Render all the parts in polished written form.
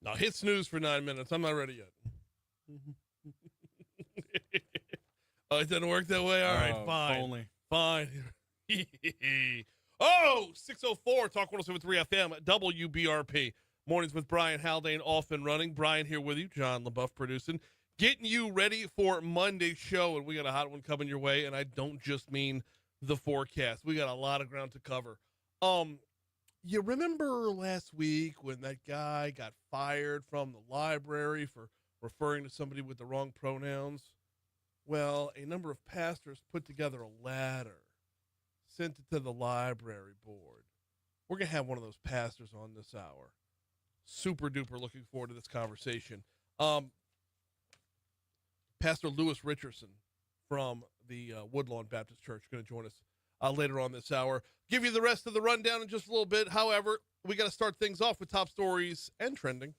No, hit snooze for 9 minutes. I'm not ready yet. Oh, it doesn't work that way? All right, fine. Only. Fine. Oh, 604, Talk 107.3 FM, WBRP. Mornings with Brian Haldane off and running. Brian here with you, John LaBeouf producing. Getting you ready for Monday's show, and we got a hot one coming your way, and I don't just mean the forecast. We got a lot of ground to cover. You remember last week when that guy got fired from the library for referring to somebody with the wrong pronouns? Well, a number of pastors put together a letter, sent it to the library board. We're going to have one of those pastors on this hour. Super duper looking forward to this conversation. Pastor Lewis Richerson from the Woodlawn Baptist Church going to join us later on this hour. Give you the rest of the rundown in just a little bit. However, we got to start things off with top stories and trending.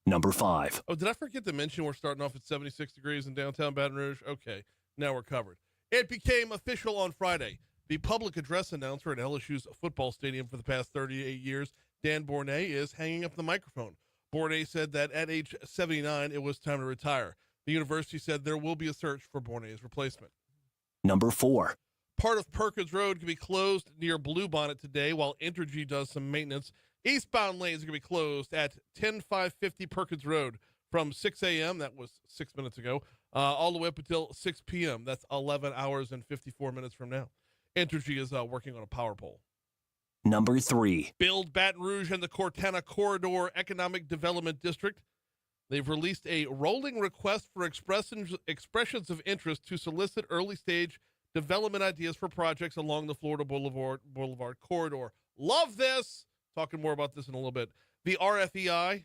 Number 5. Oh, did I forget to mention we're starting off at 76 degrees in downtown Baton Rouge? Okay, now we're covered. It became official on Friday. The public address announcer at LSU's football stadium for the past 38 years, Dan Bournet, is hanging up the microphone. Bournet said that at age 79, it was time to retire. The university said there will be a search for Bournet's replacement. Number 4. Part of Perkins Road can be closed near Bluebonnet today while Entergy does some maintenance. Eastbound lanes are going to be closed at 10550 Perkins Road from 6 a.m., that was 6 minutes ago, all the way up until 6 p.m. That's 11 hours and 54 minutes from now. Entergy is working on a power pole. Number 3. Build Baton Rouge and the Cortana Corridor Economic Development District. They've released a rolling request for expressions of interest to solicit early-stage development ideas for projects along the Florida Boulevard corridor. Love this! Talking more about this in a little bit. The RFEI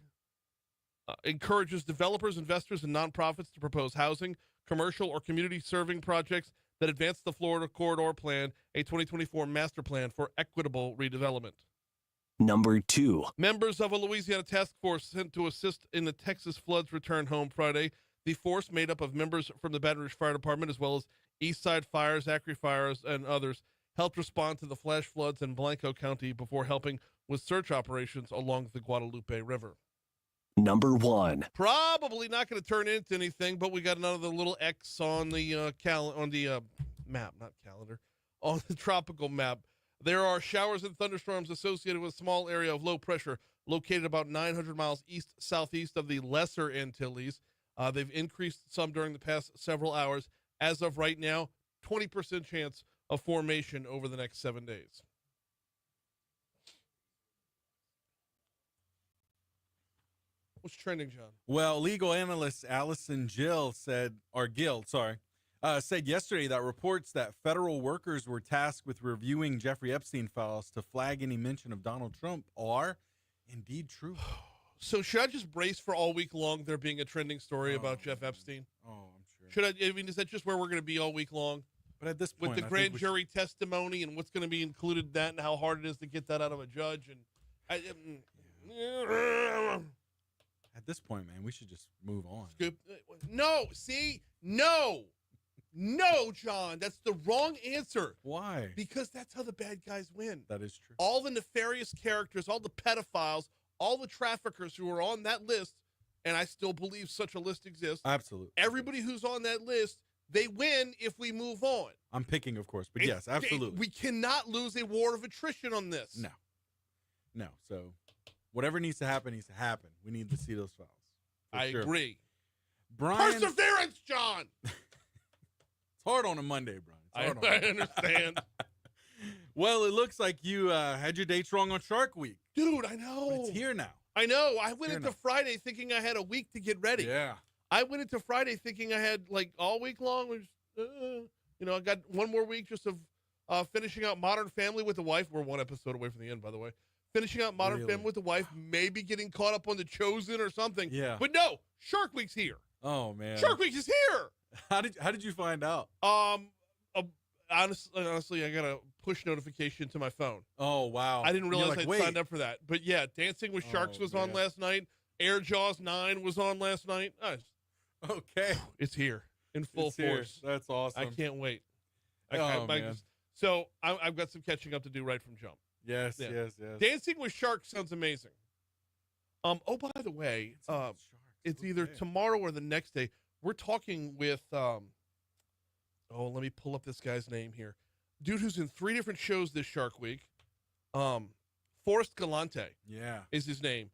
encourages developers, investors, and nonprofits to propose housing, commercial, or community-serving projects that advance the Florida Corridor Plan, a 2024 master plan for equitable redevelopment. Number 2. Members of a Louisiana task force sent to assist in the Texas floods return home Friday. The force, made up of members from the Baton Rouge Fire Department as well as Eastside Fires, Zachary Fires, and others, helped respond to the flash floods in Blanco County before helping with search operations along the Guadalupe River. Number 1. Probably not going to turn into anything, but we got another little X on the map, not calendar, on the tropical map. There are showers and thunderstorms associated with a small area of low pressure located about 900 miles east-southeast of the Lesser Antilles. They've increased some during the past several hours. As of right now, 20% chance of formation over the next 7 days. What's trending, John? Well, legal analyst Allison Gill said yesterday that reports that federal workers were tasked with reviewing Jeffrey Epstein files to flag any mention of Donald Trump are indeed true. So should I just brace for all week long there being a trending story about Jeff Epstein? Oh, I'm sure. Is that just where we're going to be all week long? But at this point, with the grand jury testimony and what's going to be included in that and how hard it is to get that out of a judge. At this point, man, we should just move on. No, John, that's the wrong answer. Why? Because that's how the bad guys win. That is true. All the nefarious characters, all the pedophiles, all the traffickers who are on that list, and I still believe such a list exists. Absolutely. Everybody who's on that list, they win if we move on. I'm picking, of course, but yes, absolutely. We cannot lose a war of attrition on this. No. So whatever needs to happen needs to happen. We need to see those files. I agree. Brian, perseverance, John. It's hard on a Monday, Brian. I understand. Well, it looks like you had your dates wrong on Shark Week. Dude, I know. But it's here now. I know. I went into Friday thinking I had a week to get ready. Yeah. I went into Friday thinking I had like all week long. I got one more week just of finishing out Modern Family with the wife. We're one episode away from the end, by the way. Finishing out Modern Family with the wife, maybe getting caught up on The Chosen or something. Yeah. But no, Shark Week's here. Oh, man. Shark Week is here. How did you find out? Honestly, I got a push notification to my phone. Oh, wow. I didn't realize I'd Wait. signed up for that. But yeah, Dancing with Sharks was on last night. Air Jaws 9 was on last night. Okay. It's here in full It's here. force. That's awesome. I can't wait. Man. So I've got some catching up to do right from jump. Yes, Yeah. yes. Dancing with Sharks sounds amazing. Oh, by the way, it's either tomorrow or the next day. We're talking with let me pull up this guy's name here. Dude who's in 3 different shows this Shark Week. Forrest Galante. Yeah. Is his name.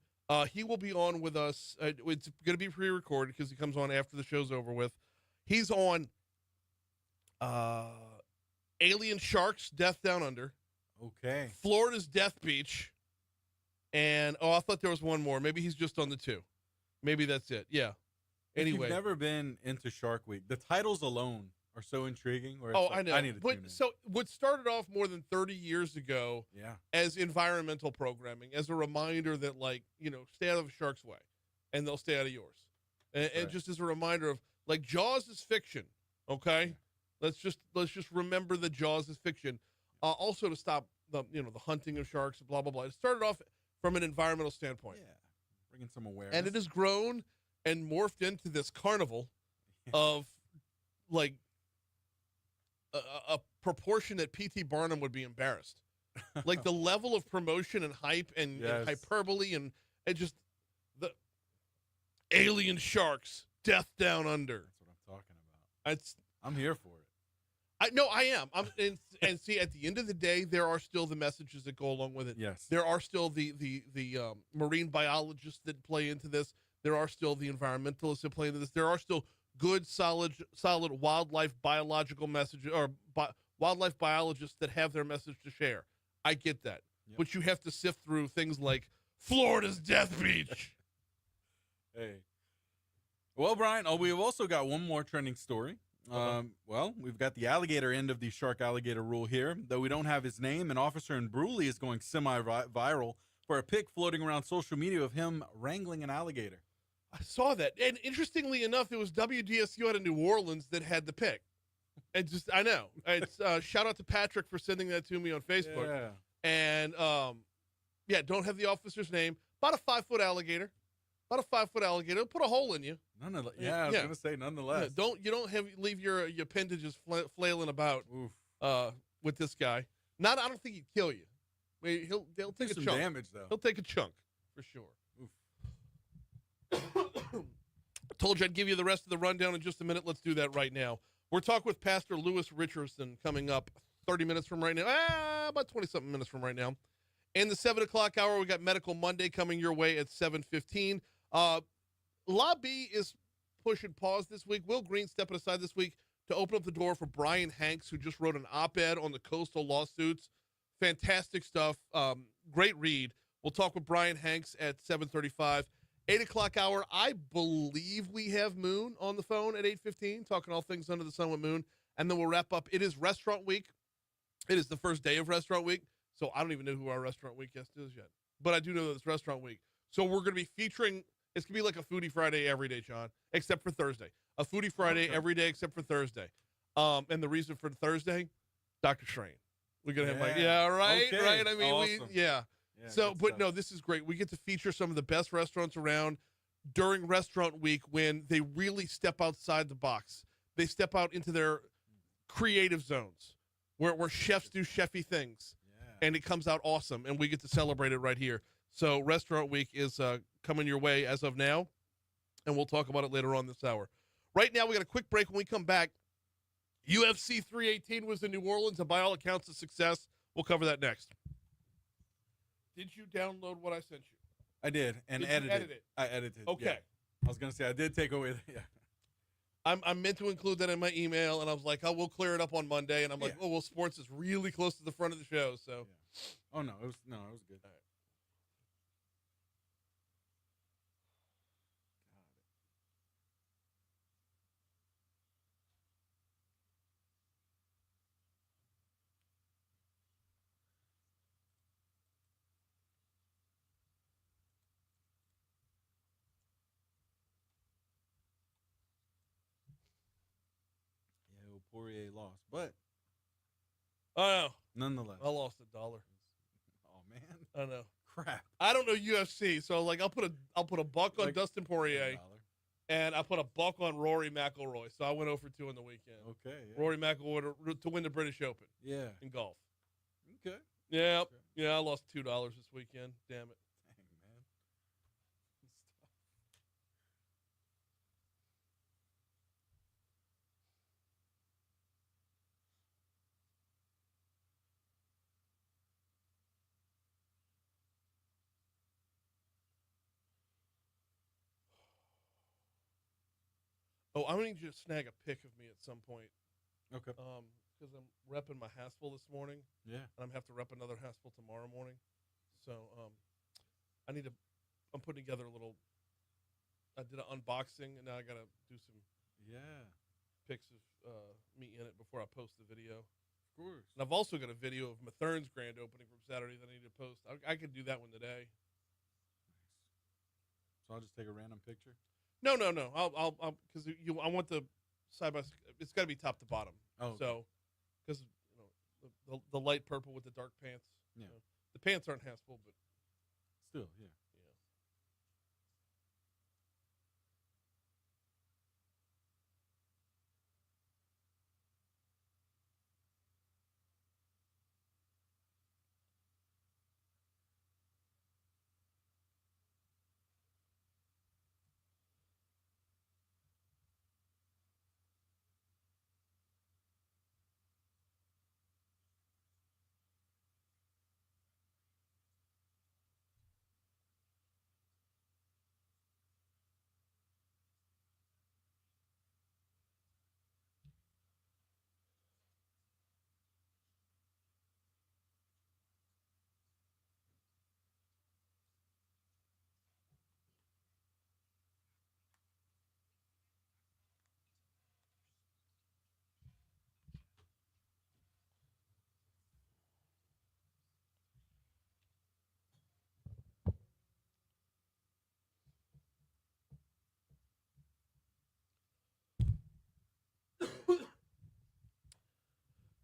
He will be on with us. It's going to be pre-recorded because he comes on after the show's over with. He's on Alien Sharks, Death Down Under. Okay. Florida's Death Beach. And, I thought there was one more. Maybe he's just on the 2. Maybe that's it. Yeah. Anyway. If you've never been into Shark Week, the titles alone are so intriguing. I know. I need to tune in. So what started off more than 30 years ago Yeah. as environmental programming, as a reminder that, like, stay out of a shark's way, and they'll stay out of yours. And just as a reminder of, like, Jaws is fiction, okay? Yeah. Let's just remember that Jaws is fiction. Also to stop the hunting of sharks, blah, blah, blah. It started off from an environmental standpoint. Yeah. Bringing some awareness. And it has grown and morphed into this carnival of, like, a proportion that P.T. Barnum would be embarrassed. Like the level of promotion and hype and hyperbole and just the Alien Sharks, Death Down Under. That's what I'm talking about. I'm here for it. I am. And see, at the end of the day, there are still the messages that go along with it. Yes. There are still the marine biologists that play into this. There are still the environmentalists that play into this. There are still good, solid wildlife biological messages or wildlife biologists that have their message to share. I get that. Yep. But you have to sift through things like Florida's Death Beach. Hey. Well, Brian, we've also got one more trending story. Well, we've got the alligator end of the shark-alligator rule here. Though we don't have his name, an officer in Bruley is going semi-viral for a pic floating around social media of him wrangling an alligator. I saw that. And interestingly enough, it was WDSU out of New Orleans that had the pic. I know. It's shout out to Patrick for sending that to me on Facebook. Yeah. And don't have the officer's name. About a 5-foot alligator. It'll put a hole in you. Nonetheless. Yeah, I was gonna say nonetheless. Yeah, you don't leave your appendages flailing about with this guy. I don't think he'd kill you. I mean, he'll take some chunk. damage though. He'll take a chunk for sure. I told you I'd give you the rest of the rundown in just a minute. Let's do that right now. We're talking with Pastor Lewis Richerson coming up 30 minutes from right now. About 20-something minutes from right now. In the 7 o'clock hour, we got Medical Monday coming your way at 7:15. Lobby is pushing pause this week. Will Green stepping aside this week to open up the door for Bryan Hanks, who just wrote an op-ed on the coastal lawsuits. Fantastic stuff. Great read. We'll talk with Bryan Hanks at 7:35. 8 o'clock hour, I believe we have Moon on the phone at 8:15, talking all things under the sun with Moon. And then we'll wrap up. It is Restaurant Week. It is the first day of Restaurant Week. So I don't even know who our Restaurant Week guest is yet. But I do know that it's Restaurant Week. So we're going to be featuring, it's going to be like a Foodie Friday every day, John, except for Thursday. A Foodie Friday every day except for Thursday. And the reason for Thursday, Dr. Schrain. We're going to have right? Okay. Right? I mean, awesome. Yeah, but no, this is great. We get to feature some of the best restaurants around during Restaurant Week when they really step outside the box. They step out into their creative zones where chefs do chefy things. And it comes out awesome, and we get to celebrate it right here. So Restaurant Week is coming your way as of now, and we'll talk about it later on this hour. Right now, we got a quick break. When we come back, UFC 318 was in New Orleans, and by all accounts, a success. We'll cover that next. Did you download what I sent you? I did, and edited it. I edited it. Okay. Yeah. I was going to say, I did take away I meant to include that in my email, and I was like, oh, we'll clear it up on Monday. And I'm like, oh, well, sports is really close to the front of the show. So, Oh, no, it was good. All right. Poirier lost, but Oh, no. nonetheless. I lost $1. Oh, man. I know. crap. I don't know UFC, so like I'll put a buck on Like Dustin Poirier, $1. and I put a buck on Rory McIlroy. So I went 0 for 2 in the weekend. Okay. Yeah. Rory McIlroy to win the British Open Yeah. in golf. Okay. Yeah, Okay. yeah, I lost $2 this weekend. Damn it. Dang, man. Oh, I'm gonna need you to snag a pic of me at some point. Okay. Because I'm repping my Haspel this morning, Yeah. and I'm have to rep another Haspel tomorrow morning. So I'm putting together a little. I did an unboxing, and now I gotta do some Yeah. pics of me in it before I post the video. Of course. And I've also got a video of Mathern's grand opening from Saturday that I need to post. I could do that one today. So I'll just take a random picture. No. I'll because I want the side by. It's got to be top to bottom. Oh. Okay. So, because the light purple with the dark pants. Yeah. The pants aren't Haspel, but Still, yeah.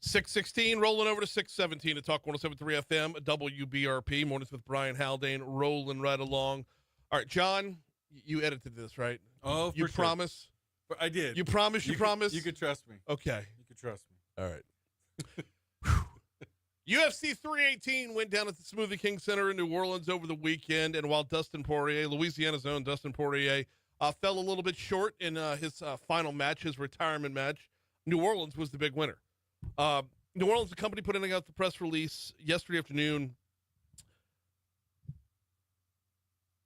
.616 rolling over to 617 to talk 107.3 FM WBRP mornings with Bryan Haldane rolling right along. All right, John, you edited this, right? Oh, you for sure. promise? I did. You promise? You promise? You could trust me. Okay. You could trust me. All right. UFC 318 went down at the Smoothie King Center in New Orleans over the weekend, and while Dustin Poirier, Louisiana's own Dustin Poirier, fell a little bit short in his final match, his retirement match, New Orleans was the big winner. New Orleans, the company putting out the press release yesterday afternoon.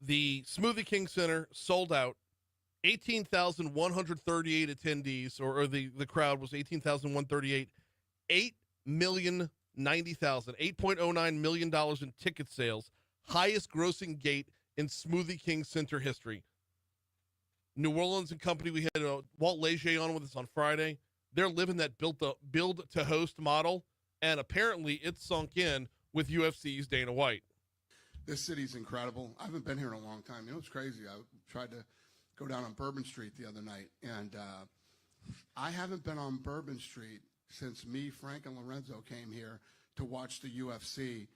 The Smoothie King Center sold out. 18,138 attendees, or the crowd was 18,138. $8,090,000, $8.09 million in ticket sales. Highest grossing gate in Smoothie King Center history. New Orleans and company, we had Walt Leger on with us on Friday. They're living that build-to-host model, and apparently it's sunk in with UFC's Dana White. This city's incredible. I haven't been here in a long time. You know, it's crazy. I tried to go down on Bourbon Street the other night, and I haven't been on Bourbon Street since me, Frank, and Lorenzo came here to watch the UFC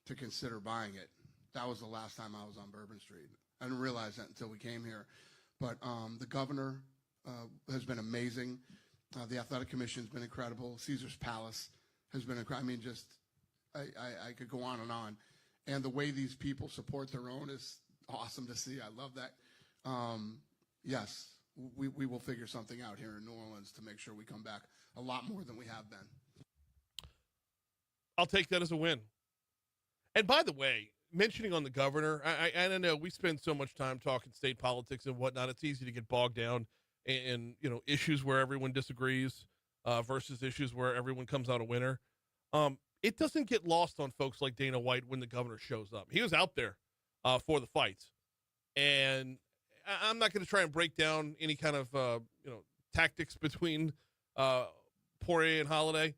to consider buying it. That was the last time I was on Bourbon Street. I didn't realize that until we came here. But the governor has been amazing. The athletic commission has been incredible. Caesar's Palace has been incredible. I mean, just I could go on. And the way these people support their own is awesome to see. I love that. Yes, we will figure something out here in New Orleans to make sure we come back a lot more than we have been. I'll take that as a win. And by the way, mentioning on the governor, I don't know, we spend so much time talking state politics and whatnot. It's easy to get bogged down in issues where everyone disagrees versus issues where everyone comes out a winner. It doesn't get lost on folks like Dana White when the governor shows up. He was out there for the fights. And I'm not going to try and break down any kind of tactics between Poirier and Holloway,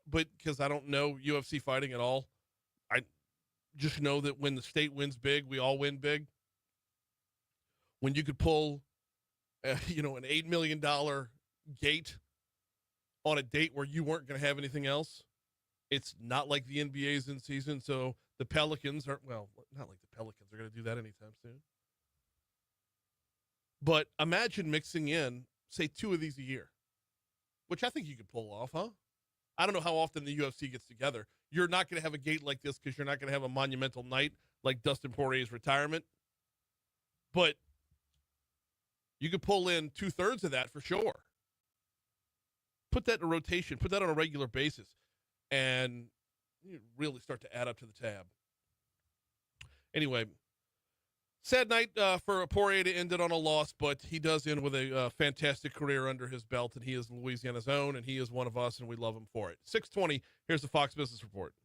but because I don't know UFC fighting at all. I just know that when the state wins big, we all win big. When you could pull an $8 million gate on a date where you weren't going to have anything else, it's not like the NBA's in season. So The Pelicans are, well, not like the Pelicans are going to do that anytime soon. But imagine mixing in, say, 2 of these a year, which I think you could pull off, huh? I don't know how often the UFC gets together. You're not going to have a gate like this because you're not going to have a monumental night like Dustin Poirier's retirement. But you could pull in 2/3 of that for sure. Put that in a rotation. Put that on a regular basis. And you really start to add up to the tab. Anyway, sad night for Poirier to end it on a loss, but he does end with a fantastic career under his belt, and he is Louisiana's own, and he is one of us, and we love him for it. 6:20, here's the Fox Business Report.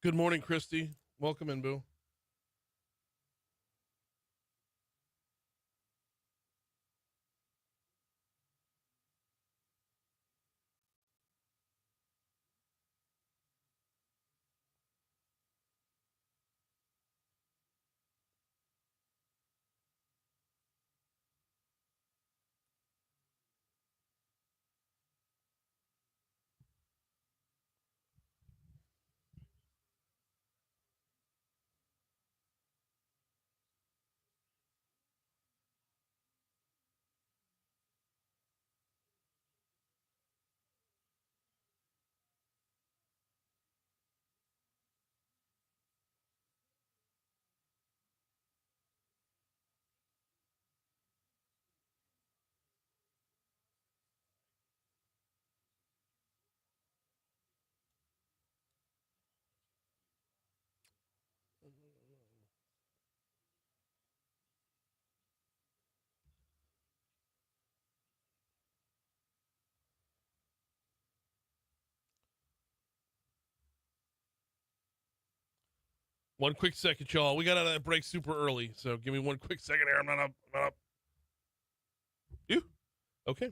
Good morning, Christy. Welcome in, Boo. One quick second, y'all. We got out of that break super early, so give me one quick second here. I'm not up. You? Okay.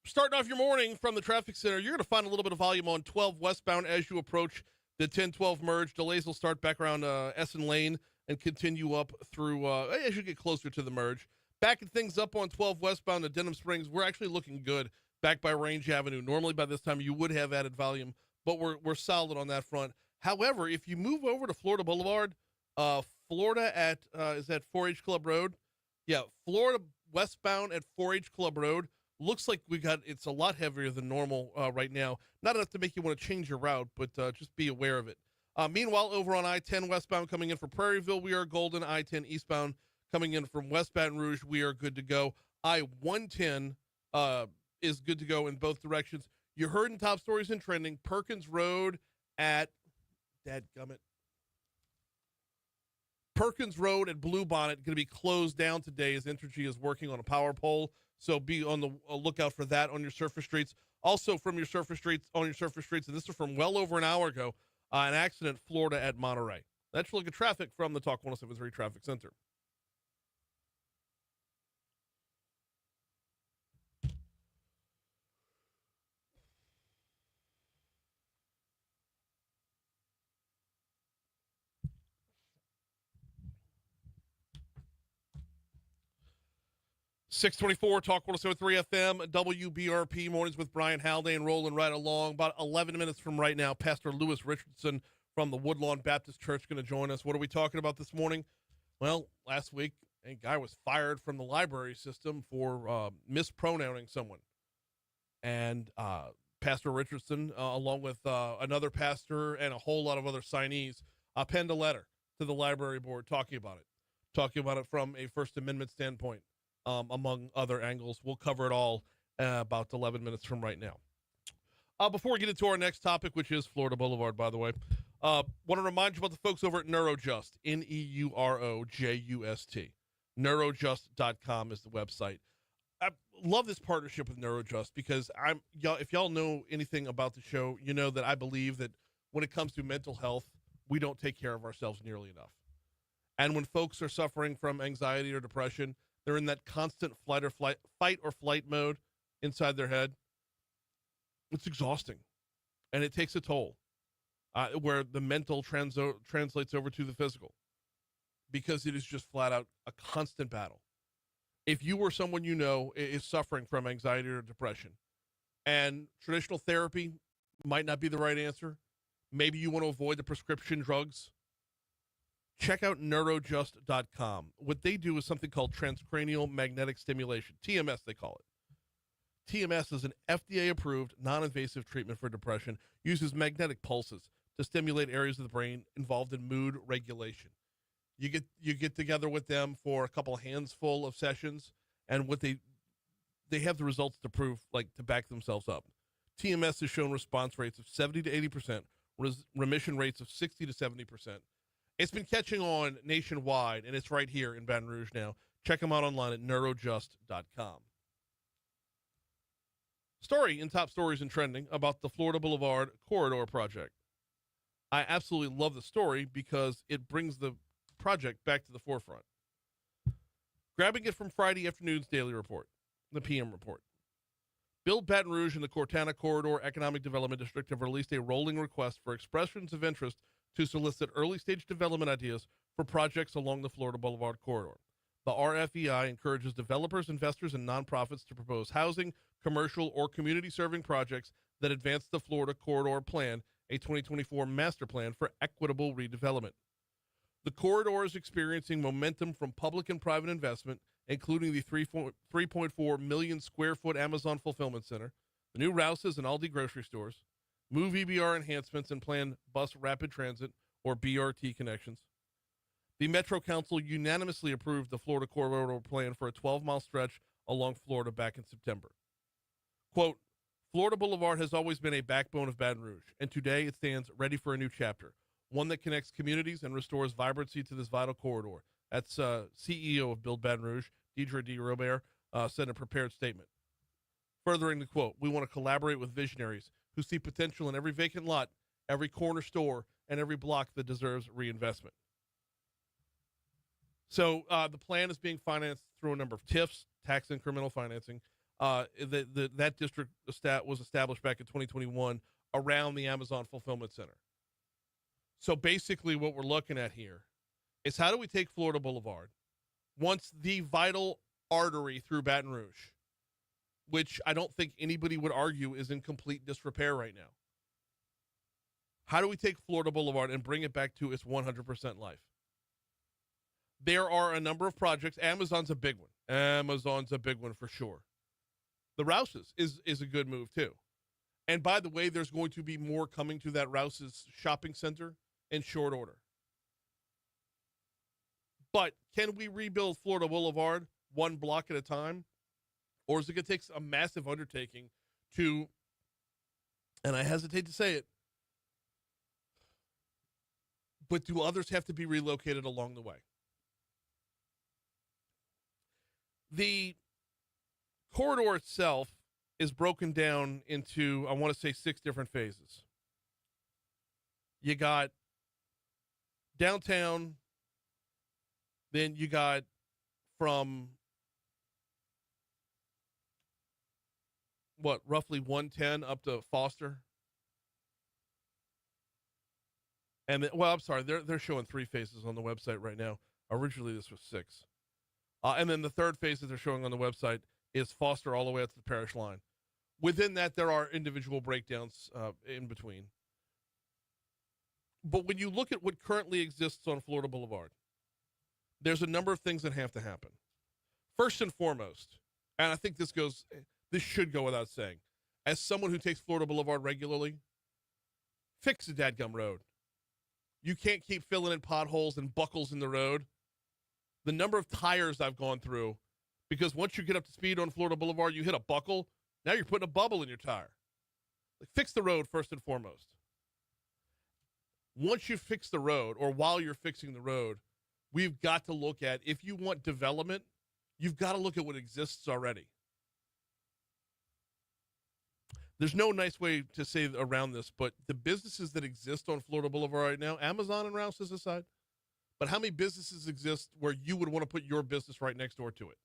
Starting off your morning from the traffic center, you're going to find a little bit of volume on 12 westbound as you approach the 10-12 merge. Delays will start back around Essen Lane and continue up through as you get closer to the merge. Backing things up on 12 westbound to Denham Springs, we're actually looking good back by Range Avenue. Normally by this time you would have added volume, but we're solid on that front. However, if you move over to Florida Boulevard, Florida at is that 4H Club Road? Yeah, Florida westbound at 4H Club Road. Looks like it's a lot heavier than normal right now. Not enough to make you want to change your route, but just be aware of it. Meanwhile, over on I-10 westbound coming in from Prairieville, we are golden. I-10 eastbound coming in from West Baton Rouge, we are good to go. I-110 is good to go in both directions. You heard in top stories and trending, Perkins Road at dadgummit. Perkins Road at Bluebonnet going to be closed down today as Entergy is working on a power pole. So be on the lookout for that on your surface streets. Also from your surface streets, and this is from well over an hour ago, an accident Florida at Monterey. That's your look at traffic from the Talk 107.3 Traffic Center. 624 Talk 107.3 FM, WBRP mornings with Bryan Hanks rolling right along. About 11 minutes from right now, Pastor Lewis Richerson from the Woodlawn Baptist Church going to join us. What are we talking about this morning? Well, last week, a guy was fired from the library system for mispronouncing someone. And Pastor Richerson, along with another pastor and a whole lot of other signees, penned a letter to the library board talking about it from a First Amendment standpoint, among other angles. We'll cover it all about 11 minutes from right now. Before we get into our next topic, which is Florida Boulevard, by the way, want to remind you about the folks over at Neurojust, Neurojust. Neurojust.com is the website. I love this partnership with Neurojust because if y'all know anything about the show, you know that I believe that when it comes to mental health, we don't take care of ourselves nearly enough. And when folks are suffering from anxiety or depression, they're in that constant fight or flight mode inside their head. It's exhausting, and it takes a toll, where the mental translates over to the physical, because it is just flat out a constant battle. If you or someone you know is suffering from anxiety or depression, and traditional therapy might not be the right answer, maybe you want to avoid the prescription drugs, check out neurojust.com. What they do is something called transcranial magnetic stimulation, TMS they call it. TMS is an FDA-approved, non-invasive treatment for depression, uses magnetic pulses to stimulate areas of the brain involved in mood regulation. You get together with them for a couple of handsful of sessions, and what they have the results to prove, like to back themselves up. TMS has shown response rates of 70 to 80%, remission rates of 60 to 70%. It's been catching on nationwide, and it's right here in Baton Rouge now. Check them out online at neurojust.com. Story in Top Stories and Trending about the Florida Boulevard Corridor Project. I absolutely love the story because it brings the project back to the forefront. Grabbing it from Friday afternoon's Daily Report, the PM Report. Build Baton Rouge and the Cortana Corridor Economic Development District have released a rolling request for expressions of interest to solicit early-stage development ideas for projects along the Florida Boulevard Corridor. The RFEI encourages developers, investors, and nonprofits to propose housing, commercial, or community-serving projects that advance the Florida Corridor Plan, a 2024 master plan for equitable redevelopment. The corridor is experiencing momentum from public and private investment, including the 3.4 million square foot Amazon Fulfillment Center, the new Rouse's and Aldi grocery stores, Move EBR enhancements, and planned bus rapid transit, or BRT, connections. The Metro Council unanimously approved the Florida Corridor Plan for a 12-mile stretch along Florida back in September. Quote, Florida Boulevard has always been a backbone of Baton Rouge, and today it stands ready for a new chapter, one that connects communities and restores vibrancy to this vital corridor. That's CEO of Build Baton Rouge, Deidre D. Robert, said in a prepared statement. Furthering the quote, we want to collaborate with visionaries who see potential in every vacant lot, every corner store, and every block that deserves reinvestment. So the plan is being financed through a number of TIFs, tax incremental financing. That district was established back in 2021 around the Amazon Fulfillment Center. So basically what we're looking at here is, how do we take Florida Boulevard, once the vital artery through Baton Rouge, which I don't think anybody would argue is in complete disrepair right now. How do we take Florida Boulevard and bring it back to its 100% life? There are a number of projects. Amazon's a big one. Amazon's a big one for sure. The Rouse's is a good move too. And by the way, there's going to be more coming to that Rouse's shopping center in short order. But can we rebuild Florida Boulevard one block at a time? Or is it going to take a massive undertaking to, and I hesitate to say it, but do others have to be relocated along the way? The corridor itself is broken down into, I want to say, 6 different phases. You got downtown, then you got from roughly 110 up to Foster. And I'm sorry, they're showing 3 phases on the website right now. Originally, this was 6. And then the third phase that they're showing on the website is Foster all the way up to the parish line. Within that, there are individual breakdowns in between. But when you look at what currently exists on Florida Boulevard, there's a number of things that have to happen. First and foremost, and I think this should go without saying, as someone who takes Florida Boulevard regularly, fix the dadgum road. You can't keep filling in potholes and buckles in the road. The number of tires I've gone through, because once you get up to speed on Florida Boulevard, you hit a buckle, now you're putting a bubble in your tire. Like, fix the road first and foremost. Once you fix the road, or while you're fixing the road, we've got to look at, if you want development, you've got to look at what exists already. There's no nice way to say around this, but the businesses that exist on Florida Boulevard right now, Amazon and Rouse's aside, but how many businesses exist where you would want to put your business right next door to it?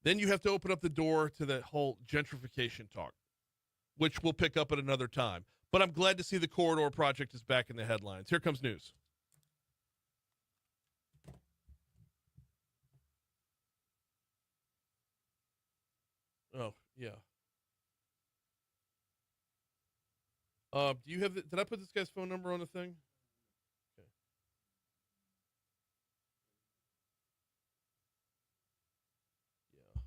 Then you have to open up the door to the whole gentrification talk, which we'll pick up at another time. But I'm glad to see the corridor project is back in the headlines. Here comes news. Oh, yeah. Do you have did I put this guy's phone number on the thing? Okay. Yeah.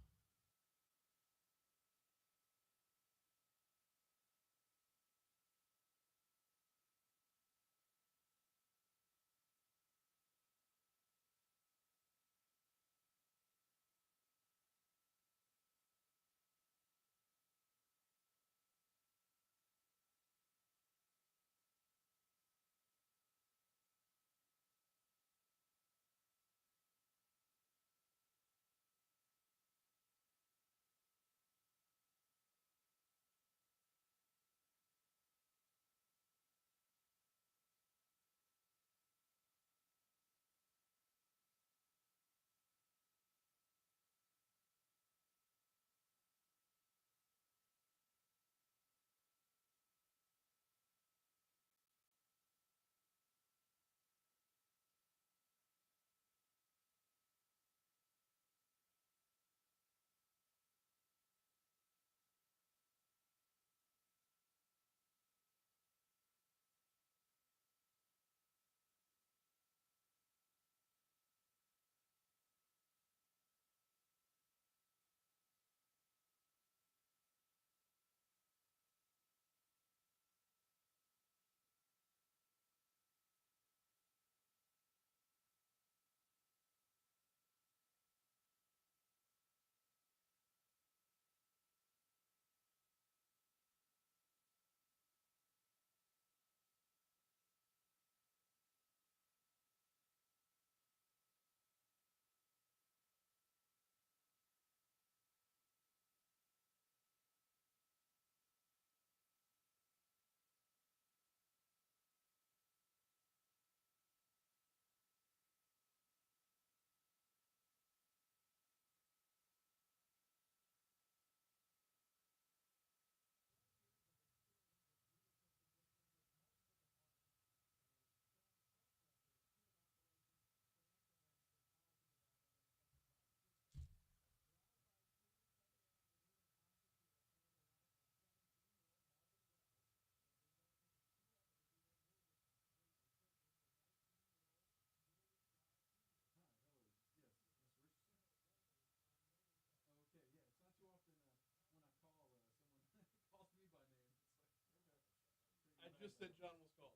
I just said John was calling.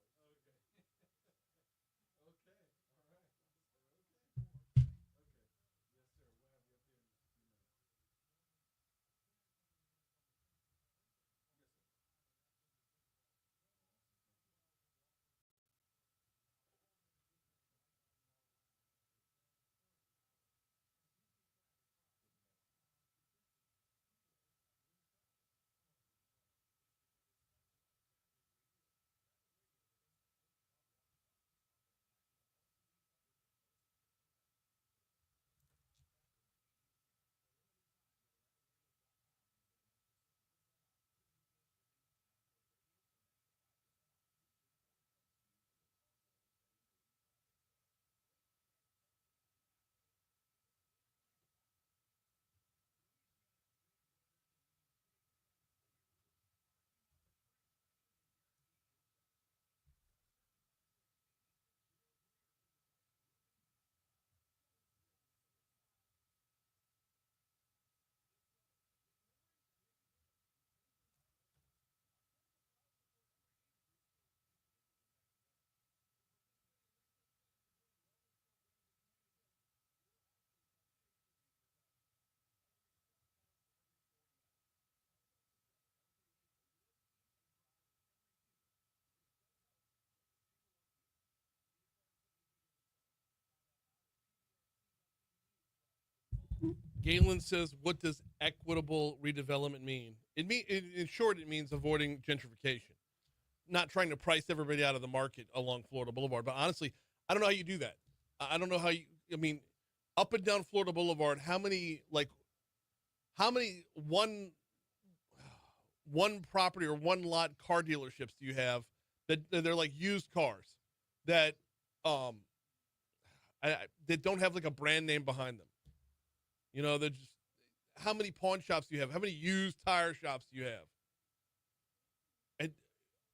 Galen says, what does equitable redevelopment mean? In short, it means avoiding gentrification, not trying to price everybody out of the market along Florida Boulevard. But honestly, I don't know how you do that. I don't know how I mean, up and down Florida Boulevard, how many one property or one lot car dealerships do you have that they're like used cars that that don't have like a brand name behind them? You know, they're just, how many pawn shops do you have? How many used tire shops do you have? And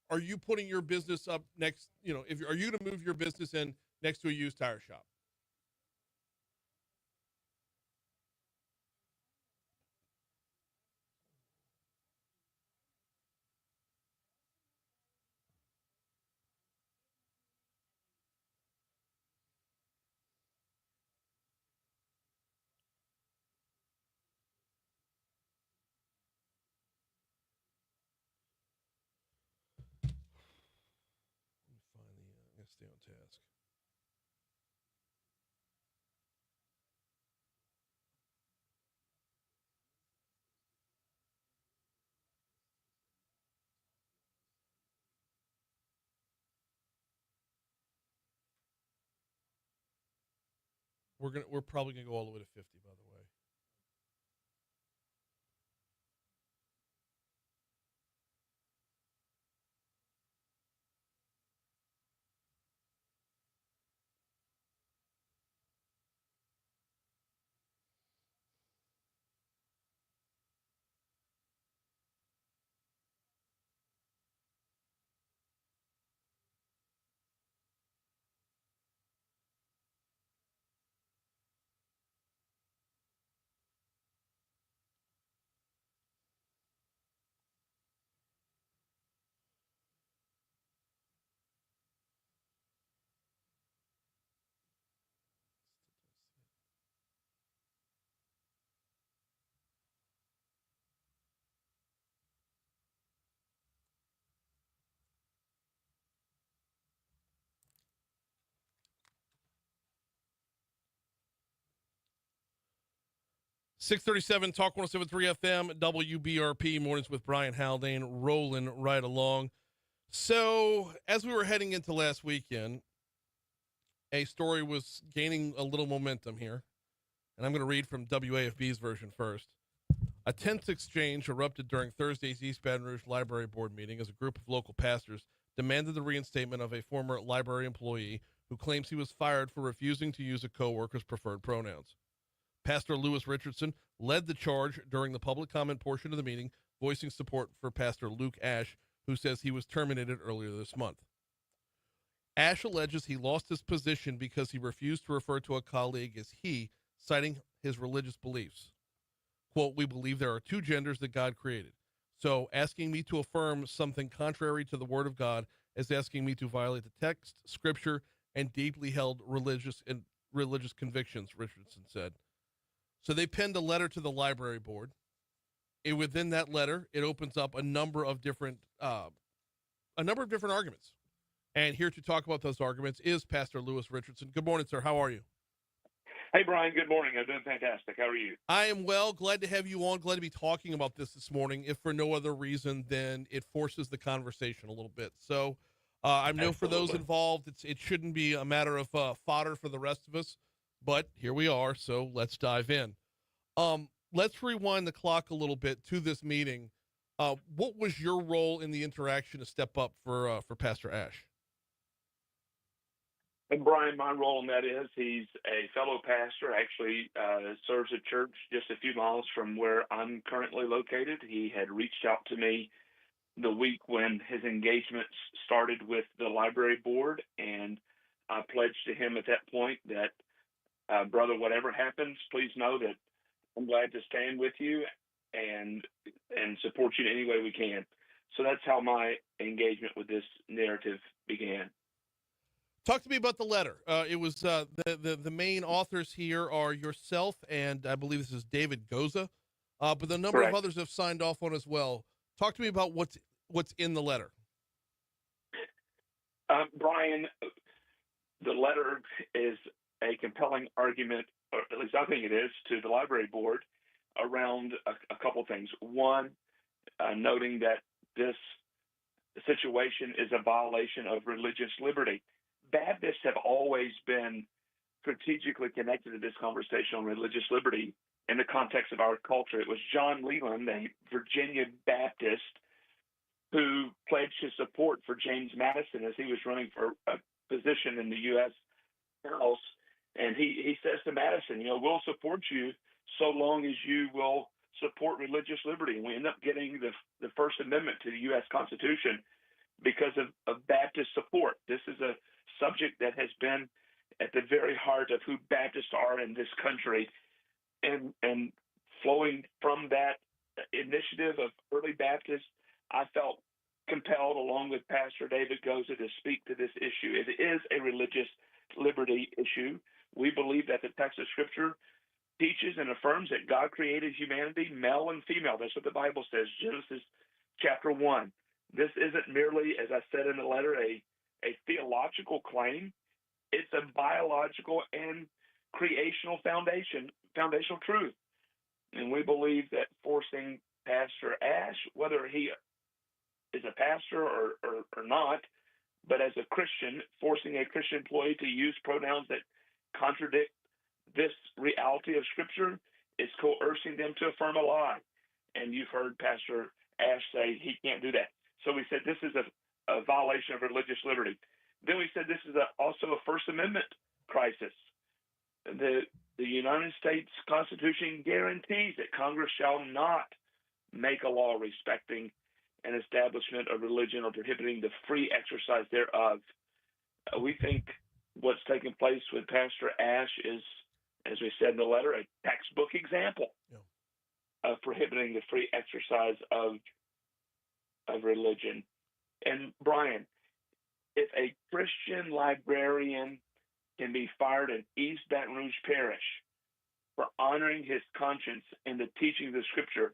are you putting your business up next, are you going to move your business in next to a used tire shop? Let me find I'm going to stay on task. We're probably gonna go all the way to 50, by the way. .637 Talk 107.3 FM WBRP mornings with Bryan Haldane rolling right along. So as we were heading into last weekend, a story was gaining a little momentum here, and I'm going to read from WAFB's version first. A tense exchange erupted during Thursday's East Baton Rouge Library Board meeting as a group of local pastors demanded the reinstatement of a former library employee who claims he was fired for refusing to use a co-worker's preferred pronouns. Pastor Lewis Richerson led the charge during the public comment portion of the meeting, voicing support for Pastor Luke Ash, who says he was terminated earlier this month. Ash alleges he lost his position because he refused to refer to a colleague as he, citing his religious beliefs. Quote, "We believe there are two genders that God created. So asking me to affirm something contrary to the word of God is asking me to violate the text, scripture, and deeply held religious convictions," Richardson said. So they penned a letter to the library board. Within that letter, it opens up a number of different arguments. And here to talk about those arguments is Pastor Lewis Richerson. Good morning, sir. How are you? Hey, Brian. Good morning. I'm doing fantastic. How are you? I am well. Glad to have you on. Glad to be talking about this morning, if for no other reason than it forces the conversation a little bit. So I know for those involved, it shouldn't be a matter of fodder for the rest of us. But here we are, so let's dive in. Let's rewind the clock a little bit to this meeting. What was your role in the interaction to step up for Pastor Ash? And Brian, my role in that is he's a fellow pastor, actually serves a church just a few miles from where I'm currently located. He had reached out to me the week when his engagements started with the library board, and I pledged to him at that point that, brother, whatever happens, please know that I'm glad to stand with you and support you in any way we can. So that's how my engagement with this narrative began. Talk to me about the letter. It was the main authors here are yourself and I believe this is David Goza, but the number Correct. of others have signed off on as well. Talk to me about what's in the letter. Brian, the letter is a compelling argument or at least I think it is, to the library board around a couple things. One, noting that this situation is a violation of religious liberty. Baptists have always been strategically connected to this conversation on religious liberty in the context of our culture. It was John Leland, a Virginia Baptist, who pledged his support for James Madison as he was running for a position in the U.S. House. And he says to Madison, we'll support you so long as you will support religious liberty. And we end up getting the First Amendment to the U.S. Constitution because of Baptist support. This is a subject that has been at the very heart of who Baptists are in this country. And flowing from that initiative of early Baptists, I felt compelled, along with Pastor David Goza, to speak to this issue. It is a religious liberty issue. We believe that the text of Scripture teaches and affirms that God created humanity, male and female. That's what the Bible says, Genesis chapter 1. This isn't merely, as I said in the letter, a theological claim. It's a biological and creational foundational truth. And we believe that forcing Pastor Ash, whether he is a pastor or not, but as a Christian, forcing a Christian employee to use pronouns that contradict this reality of Scripture is coercing them to affirm a lie. And you've heard Pastor Ash say he can't do that. So we said this is a violation of religious liberty. Then we said this is also a First Amendment crisis. The United States Constitution guarantees that Congress shall not make a law respecting an establishment of religion or prohibiting the free exercise thereof. We think what's taking place with Pastor Ash is, as we said in the letter, a textbook example of prohibiting the free exercise of religion. And Brian, if a Christian librarian can be fired in East Baton Rouge Parish for honoring his conscience in the teaching of the Scripture,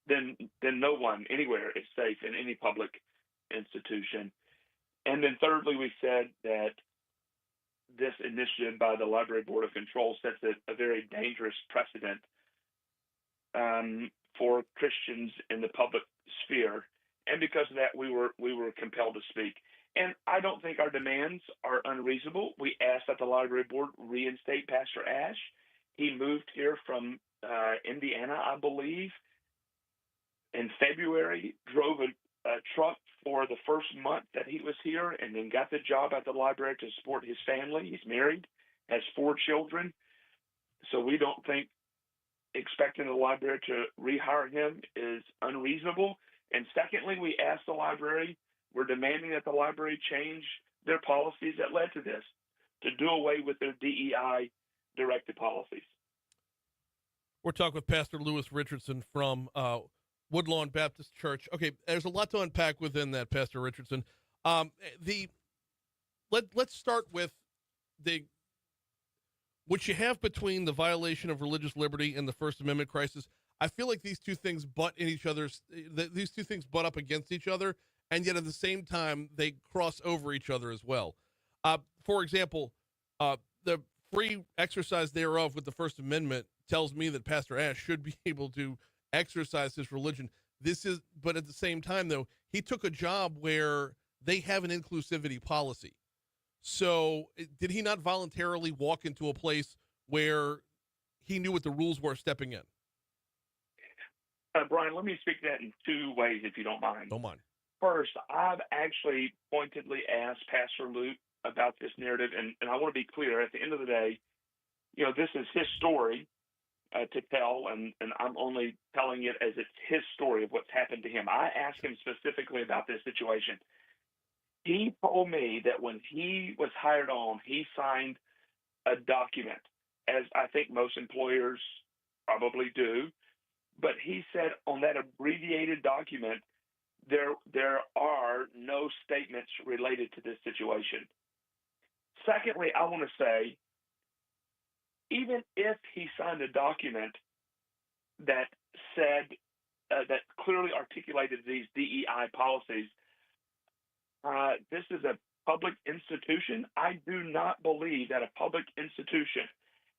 then no one anywhere is safe in any public institution. And then thirdly, we said that this initiative by the Library Board of Control sets a very dangerous precedent for Christians in the public sphere. And because of that, we were compelled to speak. And I don't think our demands are unreasonable. We asked that the Library Board reinstate Pastor Ash. He moved here from Indiana, I believe, in February, drove a truck for the first month that he was here, and then got the job at the library to support his family. He's married, has 4 children. So we don't think expecting the library to rehire him is unreasonable. And secondly, we asked the library, we're demanding that the library change their policies that led to this, to do away with their DEI directed policies. We're talking with Pastor Lewis Richerson from Woodlawn Baptist Church. Okay, there's a lot to unpack within that, Pastor Richerson. Let's start with what you have between the violation of religious liberty and the First Amendment crisis. I feel like these two things butt up against each other, and yet at the same time they cross over each other as well. For example, the free exercise thereof with the First Amendment tells me that Pastor Ash should be able to exercise his religion. But at the same time, though, he took a job where they have an inclusivity policy. So did he not voluntarily walk into a place where he knew what the rules were stepping in? Brian, let me speak to that in 2 ways, if you don't mind. Don't mind. First, I've actually pointedly asked Pastor Luke about this narrative, and I want to be clear. At the end of the day, this is his story to tell, and I'm only telling it as it's his story of what's happened to him. I asked him specifically about this situation. He told me that when he was hired on, he signed a document, as I think most employers probably do. But he said on that abbreviated document, there are no statements related to this situation. Secondly, I want to say, even if he signed a document that said, that clearly articulated these DEI policies, this is a public institution. I do not believe that a public institution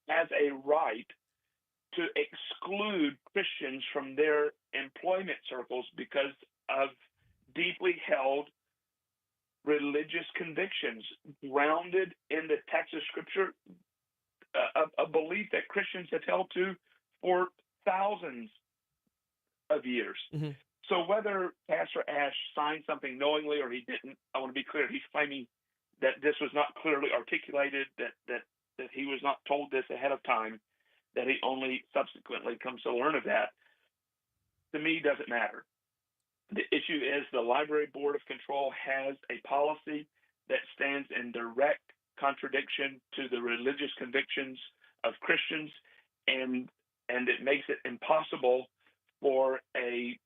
has a right to exclude Christians from their employment circles because of deeply held religious convictions grounded in the text of Scripture, a belief that Christians have held to for thousands of years. Mm-hmm. So whether Pastor Ash signed something knowingly or he didn't, I want to be clear, he's claiming that this was not clearly articulated, that he was not told this ahead of time, that he only subsequently comes to learn of that, to me doesn't matter. The issue is the Library Board of Control has a policy that stands in direct contradiction to the religious convictions of Christians, and it makes it impossible for a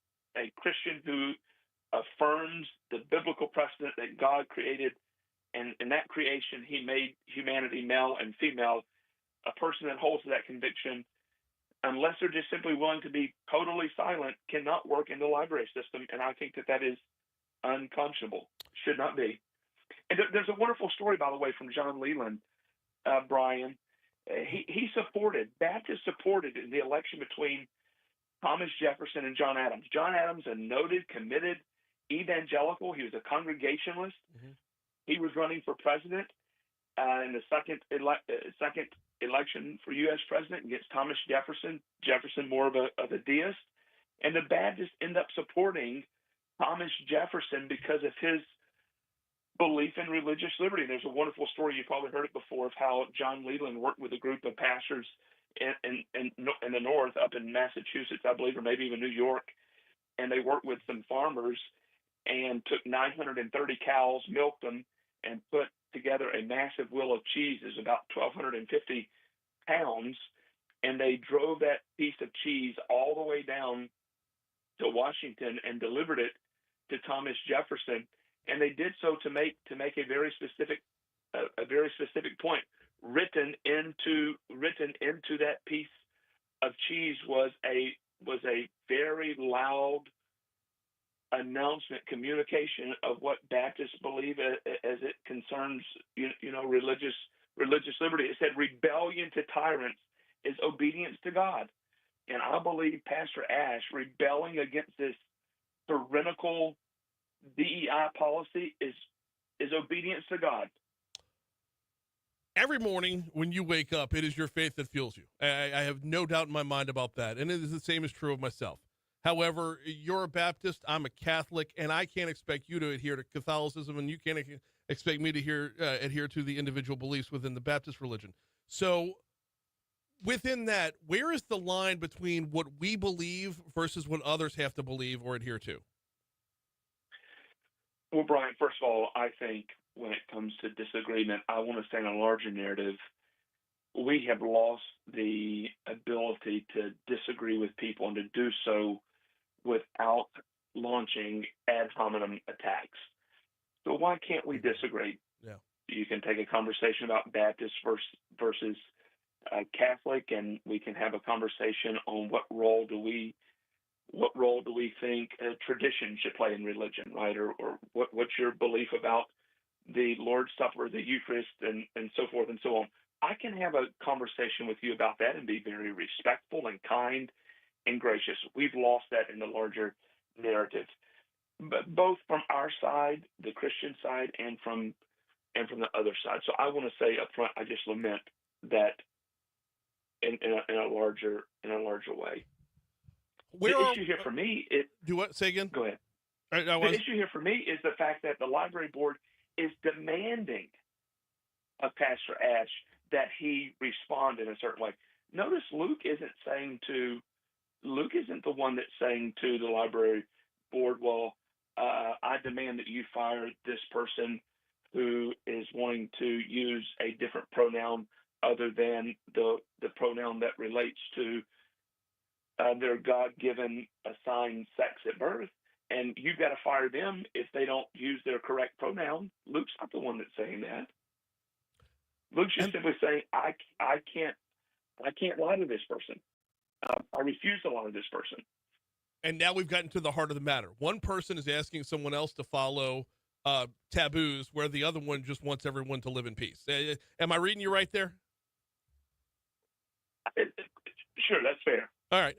Christian who affirms the biblical precedent that God created, and in that creation he made humanity male and female, a person that holds to that conviction, unless they're just simply willing to be totally silent, cannot work in the library system. And I think that is unconscionable. Should not be. And there's a wonderful story, by the way, from John Leland, Brian. Baptists supported in the election between Thomas Jefferson and John Adams. John Adams, a noted, committed evangelical. He was a Congregationalist. Mm-hmm. He was running for president in the second election for U.S. president against Thomas Jefferson. Jefferson more of a deist. And the Baptists end up supporting Thomas Jefferson because of his belief in religious liberty. And there's a wonderful story, you probably heard it before, of how John Leland worked with a group of pastors in the north, up in Massachusetts, I believe, or maybe even New York. And they worked with some farmers and took 930 cows, milked them, and put together a massive wheel of cheese. It's about 1,250 pounds. And they drove that piece of cheese all the way down to Washington and delivered it to Thomas Jefferson. And they did so to make a very specific point. Written into that piece of cheese was a very loud announcement, communication of what Baptists believe as it concerns religious liberty. It said rebellion to tyrants is obedience to God. And I believe Pastor Ash rebelling against this tyrannical DEI policy is obedience to God. Every morning when you wake up, it is your faith that fuels you. I have no doubt in my mind about that. And it is the same is true of myself. However, you're a Baptist, I'm a Catholic, and I can't expect you to adhere to Catholicism, and you can't expect me to adhere to the individual beliefs within the Baptist religion. So within that, where is the line between what we believe versus what others have to believe or adhere to? Well, Brian, first of all, I think when it comes to disagreement, I want to say in a larger narrative, we have lost the ability to disagree with people and to do so without launching ad hominem attacks. So why can't we disagree? Yeah. You can take a conversation about Baptist versus Catholic, and we can have a conversation on what role do we think tradition should play in religion, right? Or what's your belief about the Lord's Supper, the Eucharist, and so forth and so on. I can have a conversation with you about that and be very respectful and kind and gracious. We've lost that in the larger narrative, but both from our side, the Christian side, and from the other side. So I want to say up front, I just lament that in a larger way. The issue here for me is do what? Say again. Go ahead. The issue here for me is the fact that the library board is demanding of Pastor Ash that he respond in a certain way. Notice Luke isn't the one that's saying to the library board, well, I demand that you fire this person who is wanting to use a different pronoun other than the pronoun that relates to their God-given assigned sex at birth, and you've got to fire them if they don't use their correct pronoun. Luke's not the one that's saying that. Luke's just simply saying, I can't lie to this person. I refuse to lie to this person. And now we've gotten to the heart of the matter. One person is asking someone else to follow taboos, where the other one just wants everyone to live in peace. Am I reading you right there? Sure, that's fair. All right.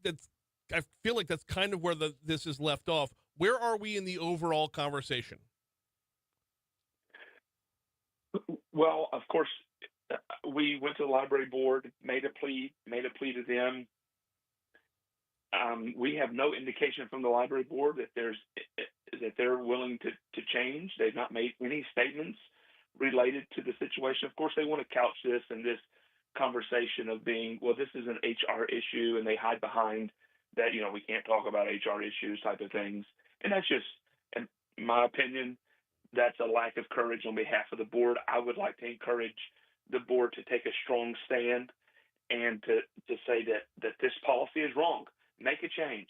That's I feel like that's kind of where this is left off. Where are we in the overall conversation? Well, of course, we went to the library board, made a plea to them. We have no indication from the library board that they're willing to change. They've not made any statements related to the situation. Of course, they want to couch this in this conversation of being, well, this is an HR issue, and they hide behind that, we can't talk about HR issues type of things. And that's just, in my opinion, that's a lack of courage on behalf of the board. I would like to encourage the board to take a strong stand and to say that this policy is wrong. Make a change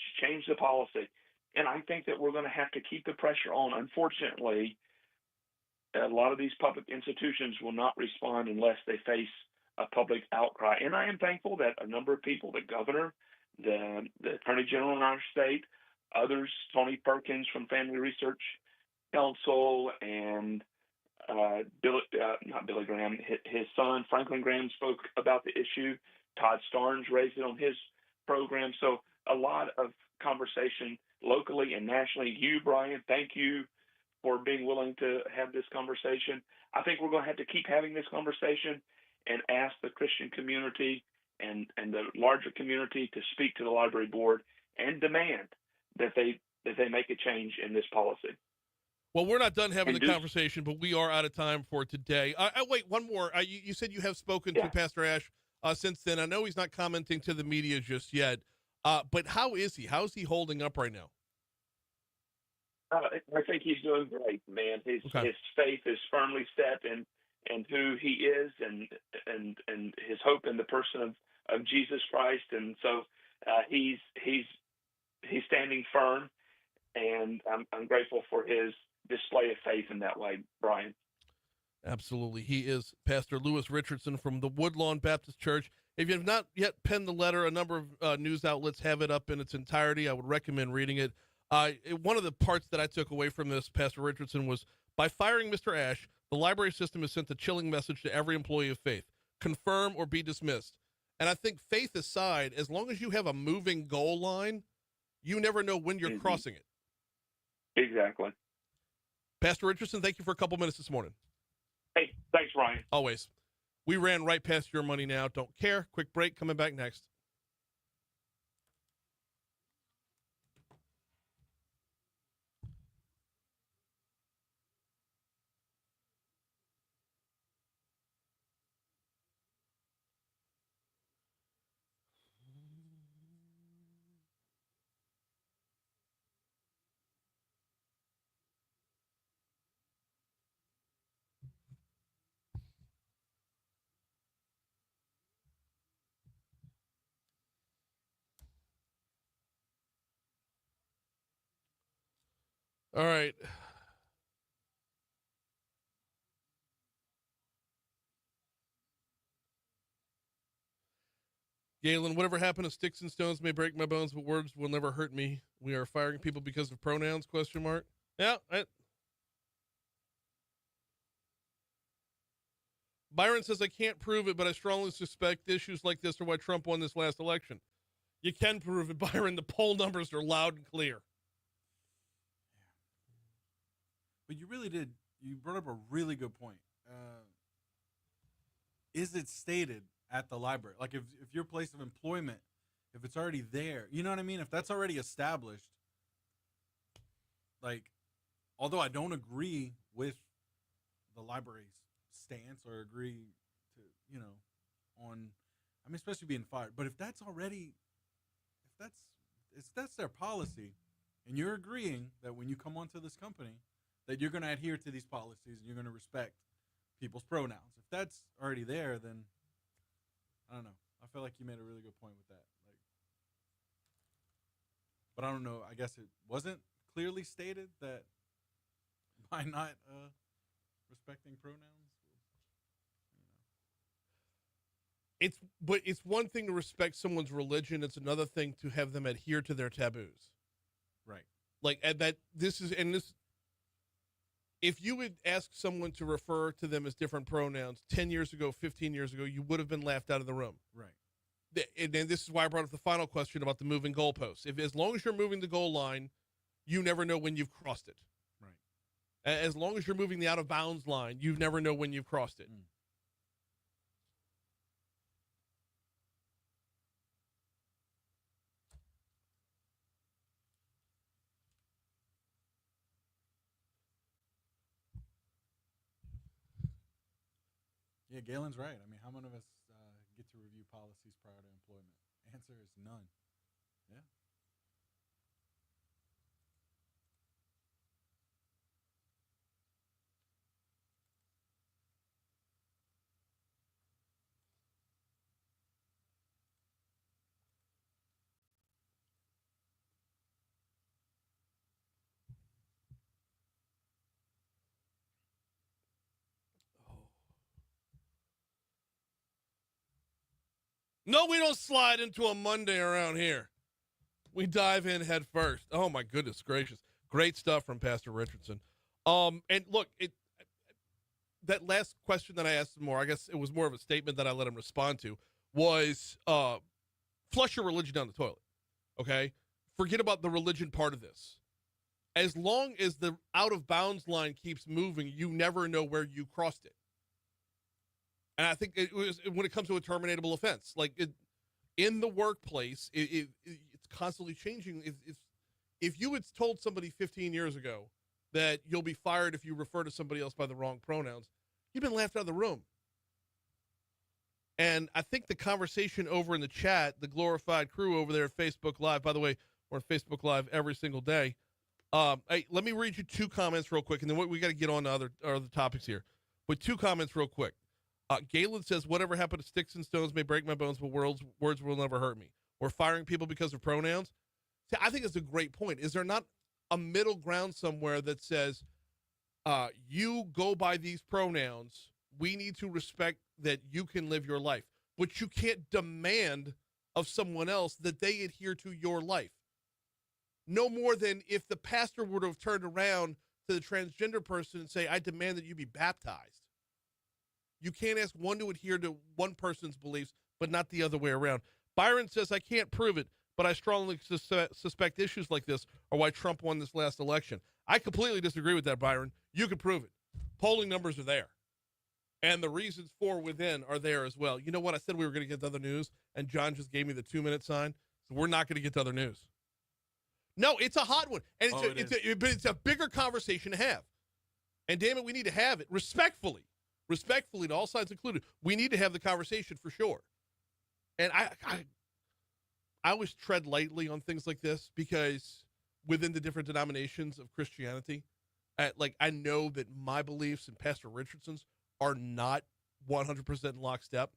the policy. And I think that we're going to have to keep the pressure on. Unfortunately, a lot of these public institutions will not respond unless they face a public outcry. And I am thankful that a number of people, the governor, the attorney general in our state, others, Tony Perkins from Family Research Council, and not Billy Graham, his son, Franklin Graham, spoke about the issue. Todd Starnes raised it on his program. So a lot of conversation locally and nationally. You, Brian, thank you for being willing to have this conversation. I think we're going to have to keep having this conversation and ask the Christian community and the larger community to speak to the library board and demand that they make a change in this policy. Well, we're not done having the conversation, but we are out of time for today. Wait, one more. You said you have spoken to Pastor Ash since then. I know he's not commenting to the media just yet, but how is he? How is he holding up right now? I think he's doing great, man. His faith is firmly set in who he is and his hope in the person of Jesus Christ, and so he's standing firm, and I'm grateful for his display of faith in that way, Brian. Absolutely. He is Pastor Lewis Richerson from the Woodlawn Baptist Church. If you have not yet penned the letter, a number of news outlets have it up in its entirety. I would recommend reading it. One of the parts that I took away from this, Pastor Richardson, was by firing Mr. Ash, the library system has sent a chilling message to every employee of faith: confirm or be dismissed. And I think, faith aside, as long as you have a moving goal line, you never know when you're crossing it. Exactly. Pastor Richardson, thank you for a couple minutes this morning. Hey, thanks, Ryan. Always. We ran right past your money now. Don't care. Quick break. Coming back next. All right. Galen, whatever happened to sticks and stones may break my bones, but words will never hurt me. We are firing people because of pronouns, ? Yeah. Byron says, I can't prove it, but I strongly suspect issues like this are why Trump won this last election. You can prove it, Byron. The poll numbers are loud and clear. But you really did. You brought up a really good point. Is it stated at the library? Like if your place of employment, if it's already there, you know what I mean? If that's already established, like, although I don't agree with the library's stance or agree to, on, I mean, especially being fired. But if that's their policy, and you're agreeing that when you come onto this company, that you're going to adhere to these policies and you're going to respect people's pronouns. If that's already there, then I don't know. I feel like you made a really good point with that. But I don't know. I guess it wasn't clearly stated that by not respecting pronouns. It's one thing to respect someone's religion. It's another thing to have them adhere to their taboos. Right. If you would ask someone to refer to them as different pronouns 10 years ago, 15 years ago, you would have been laughed out of the room. Right. And then this is why I brought up the final question about the moving goalposts. If as long as you're moving the goal line, you never know when you've crossed it. Right. As long as you're moving the out of bounds line, you never know when you've crossed it. Yeah, Galen's right. I mean, how many of us get to review policies prior to employment? Answer is none. Yeah. No, we don't slide into a Monday around here. We dive in head first. Oh my goodness gracious. Great stuff from Pastor Richardson. And look, that last question that I asked him, I guess it was more of a statement that I let him respond to, was flush your religion down the toilet. Okay? Forget about the religion part of this. As long as the out of bounds line keeps moving, you never know where you crossed it. And I think it was when it comes to a terminatable offense, like in the workplace, it's constantly changing. If you had told somebody 15 years ago that you'll be fired if you refer to somebody else by the wrong pronouns, you've been laughed out of the room. And I think the conversation over in the chat, the glorified crew over there at Facebook Live, by the way, we're on Facebook Live every single day. Hey, let me read you two comments real quick, and then we got to get on to other topics here. But two comments real quick. Galen says, whatever happened to sticks and stones may break my bones, but words will never hurt me. We're firing people because of pronouns. See, I think it's a great point. Is there not a middle ground somewhere that says, you go by these pronouns, we need to respect that you can live your life, but you can't demand of someone else that they adhere to your life? No more than if the pastor were to have turned around to the transgender person and say, I demand that you be baptized. You can't ask one to adhere to one person's beliefs, but not the other way around. Byron says, I can't prove it, but I strongly suspect issues like this are why Trump won this last election. I completely disagree with that, Byron. You can prove it. Polling numbers are there. And the reasons for within are there as well. You know what? I said we were going to get to other news, and John just gave me the 2-minute sign. So we're not going to get to other news. No, it's a hot one. And it's a bigger conversation to have. And damn it, we need to have it respectfully to all sides included. We need to have the conversation for sure. And I always tread lightly on things like this because within the different denominations of Christianity, I know that my beliefs and Pastor Richardson's are not 100% in lockstep.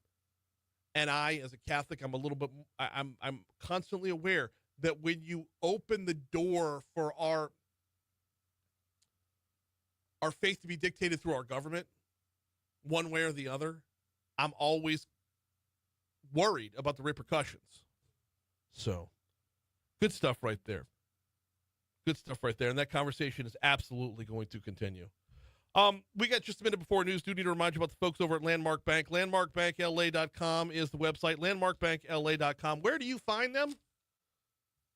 And I, as a Catholic, I'm constantly aware that when you open the door for our faith to be dictated through our government, one way or the other, I'm always worried about the repercussions. So, good stuff right there. Good stuff right there. And that conversation is absolutely going to continue. We got just a minute before news. Do need to remind you about the folks over at Landmark Bank. LandmarkBankLA.com is the website. LandmarkBankLA.com. Where do you find them?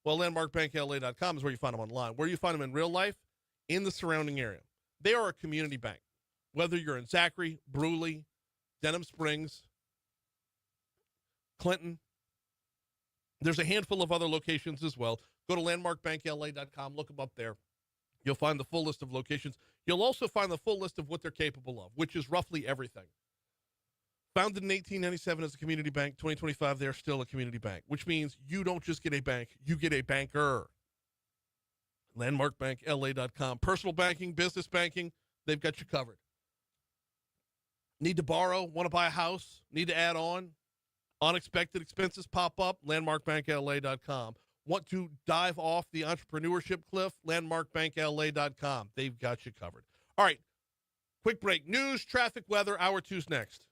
Well, LandmarkBankLA.com is where you find them online. Where do you find them in real life? In the surrounding area. They are a community bank. Whether you're in Zachary, Bruley, Denham Springs, Clinton, there's a handful of other locations as well. Go to landmarkbankla.com, look them up there. You'll find the full list of locations. You'll also find the full list of what they're capable of, which is roughly everything. Founded in 1897 as a community bank, 2025, they're still a community bank, which means you don't just get a bank, you get a banker. Landmarkbankla.com. Personal banking, business banking, they've got you covered. Need to borrow, want to buy a house, need to add on, unexpected expenses pop up, landmarkbankla.com. Want to dive off the entrepreneurship cliff, landmarkbankla.com. They've got you covered. All right, quick break. News, traffic, weather, hour two's next.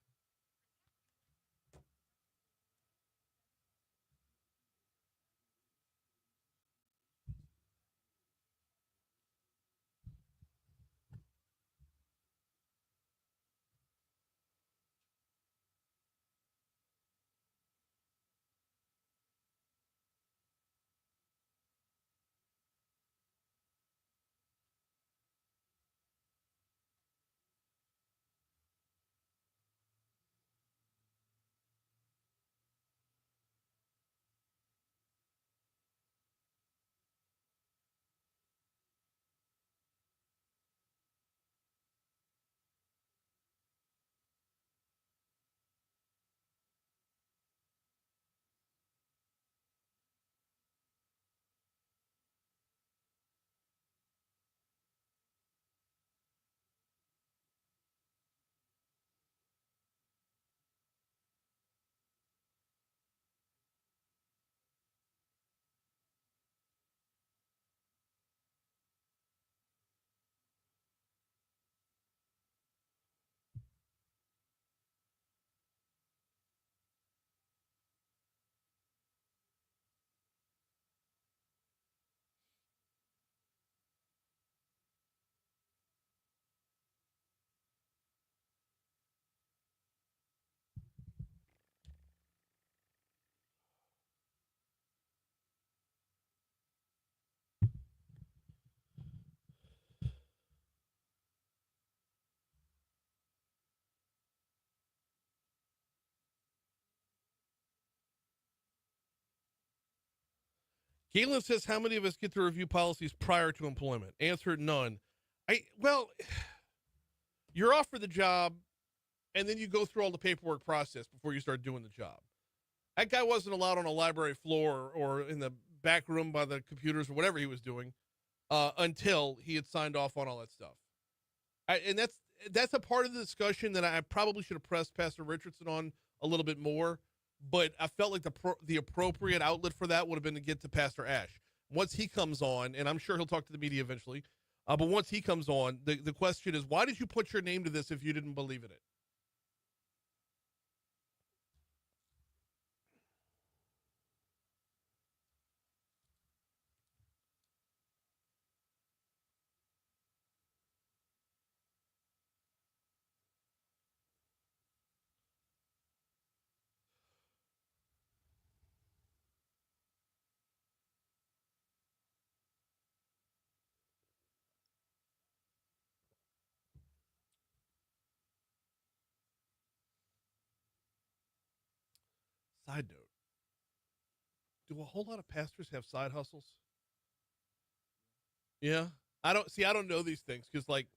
Galen says, how many of us get to review policies prior to employment? Answer, none. Well, you're offered the job, and then you go through all the paperwork process before you start doing the job. That guy wasn't allowed on a library floor or in the back room by the computers or whatever he was doing until he had signed off on all that stuff. And that's a part of the discussion that I probably should have pressed Pastor Richerson on a little bit more, but I felt like the appropriate outlet for that would have been to get to Pastor Ash. Once he comes on, and I'm sure he'll talk to the media eventually, but once he comes on, the question is, why did you put your name to this if you didn't believe in it? Side note, do a whole lot of pastors have side hustles? Yeah. I don't know these things because, like,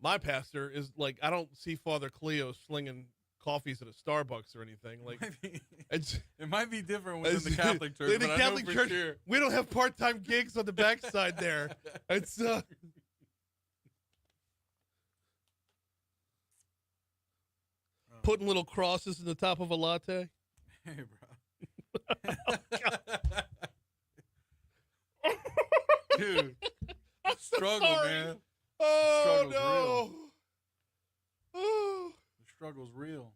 my pastor is like, I don't see Father Cleo slinging coffees at a Starbucks or anything. Like, it might be different within the Catholic Church. In the Catholic Church, sure. We don't have part-time gigs on the backside there. It's putting little crosses in the top of a latte. Hey, bro. Dude, struggle, man. Oh, Struggle's no. real. Oh. The struggle's real.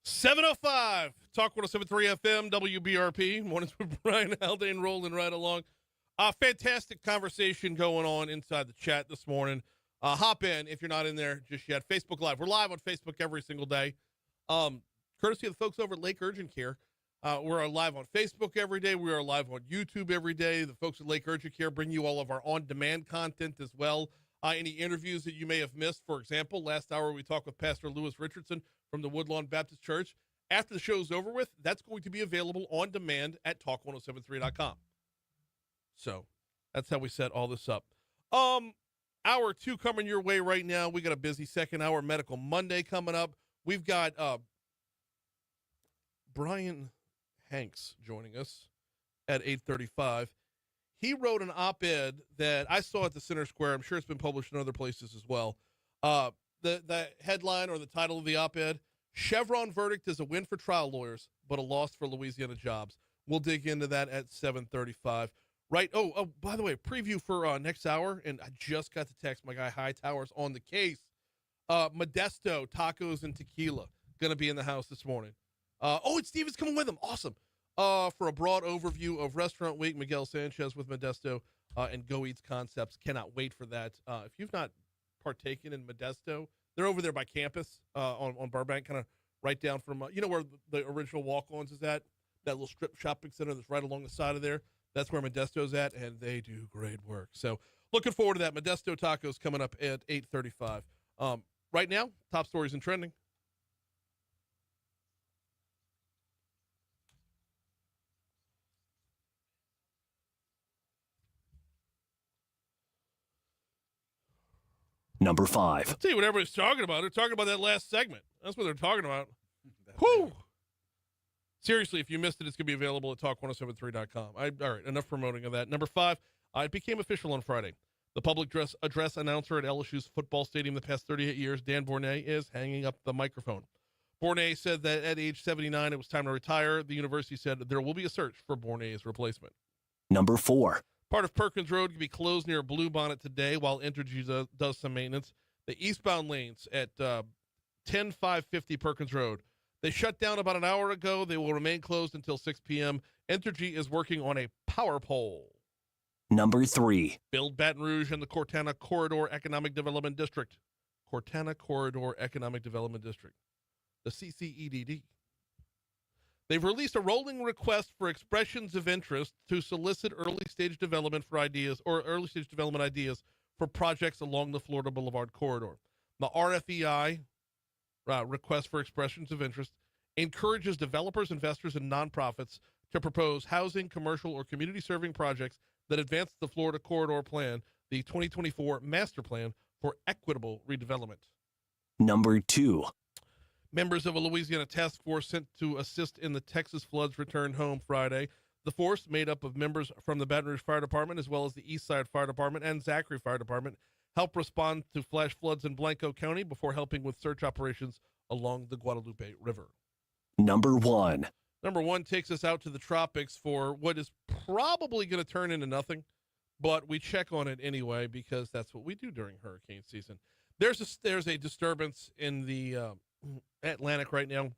$7:05, Talk 107.3 FM, WBRP. Mornings with Bryan Haldane rolling right along. Fantastic conversation going on inside the chat this morning. Hop in if you're not in there just yet. Facebook Live. We're live on Facebook every single day. Courtesy of the folks over at Lake Urgent Care. We're live on Facebook every day. We are live on YouTube every day. The folks at Lake Urgent Care bring you all of our on-demand content as well. Any interviews that you may have missed. For example, last hour we talked with Pastor Lewis Richerson from the Woodlawn Baptist Church. After the show's over with, that's going to be available on demand at talk1073.com. So that's how we set all this up. Hour 2 coming your way right now. We got a busy second hour, Medical Monday coming up. We've got Bryan Hanks joining us at 8:35. He wrote an op-ed that I saw at the Center Square. I'm sure it's been published in other places as well. The headline or the title of the op-ed, Chevron verdict is a win for trial lawyers, but a loss for Louisiana jobs. We'll dig into that at 7:35. Right. Oh, by the way, preview for next hour, and I just got to text my guy Hightower's on the case. Modesto Tacos and Tequila going to be in the house this morning. And Steve is coming with him. Awesome. For a broad overview of Restaurant Week, Miguel Sanchez with Modesto and Go Eats Concepts. Cannot wait for that. If you've not partaken in Modesto, they're over there by campus on Burbank, kind of right down from where the original Walk-Ons is at, that little strip shopping center that's right along the side of there. That's where Modesto's at, and they do great work. So looking forward to that. Modesto Tacos coming up at 8:35. Right now, top stories and trending. Number 5. I'll tell you what everybody's talking about. They're talking about that last segment. That's what they're talking about. Whew. Seriously, if you missed it, it's going to be available at talk1073.com. All right, enough promoting of that. Number 5, it became official on Friday. The public address announcer at LSU's football stadium the past 38 years, Dan Bournet, is hanging up the microphone. Bournet said that at age 79, it was time to retire. The university said there will be a search for Bournet's replacement. Number 4. Part of Perkins Road can be closed near Bluebonnet today while Entergy does some maintenance. The eastbound lanes at 10550 Perkins Road, they shut down about an hour ago. They will remain closed until 6 p.m. Entergy is working on a power pole. Number 3. Build Baton Rouge and the Cortana Corridor Economic Development District. Cortana Corridor Economic Development District, the CCEDD. They've released a rolling request for expressions of interest to solicit early-stage development ideas for projects along the Florida Boulevard corridor. The RFEI, request for expressions of interest, encourages developers, investors, and nonprofits to propose housing, commercial, or community-serving projects that advance the Florida Corridor Plan, the 2024 Master Plan for Equitable Redevelopment. Number 2. Members of a Louisiana task force sent to assist in the Texas floods returned home Friday. The force, made up of members from the Baton Rouge Fire Department as well as the East Side Fire Department and Zachary Fire Department, helped respond to flash floods in Blanco County before helping with search operations along the Guadalupe River. Number 1. Number 1 takes us out to the tropics for what is probably going to turn into nothing, but we check on it anyway because that's what we do during hurricane season. There's a disturbance in the Atlantic right now.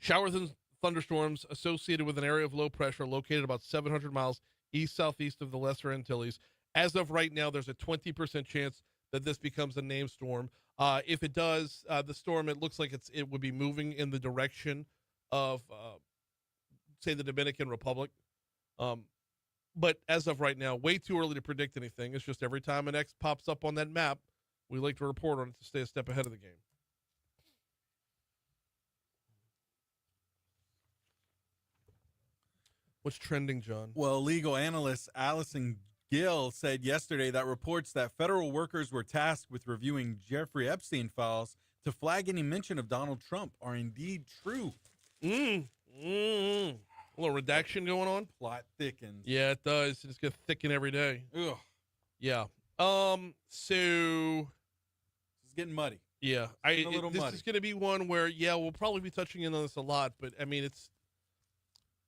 Showers and thunderstorms associated with an area of low pressure located about 700 miles east-southeast of the Lesser Antilles. As of right now, there's a 20% chance that this becomes a named storm. If it does, the storm, it looks like it would be moving in the direction of, say, the Dominican Republic. But as of right now, way too early to predict anything. It's just every time an X pops up on that map, we like to report on it to stay a step ahead of the game. What's trending, John? Well, legal analyst Allison Gill said yesterday that reports that federal workers were tasked with reviewing Jeffrey Epstein files to flag any mention of Donald Trump are indeed true. A little redaction going on? Plot thickens. Yeah, it does. It's going to thicken every day. Ugh. Yeah. So It's getting muddy. yeah, this is going to be one where, we'll probably be touching in on this a lot, but I mean,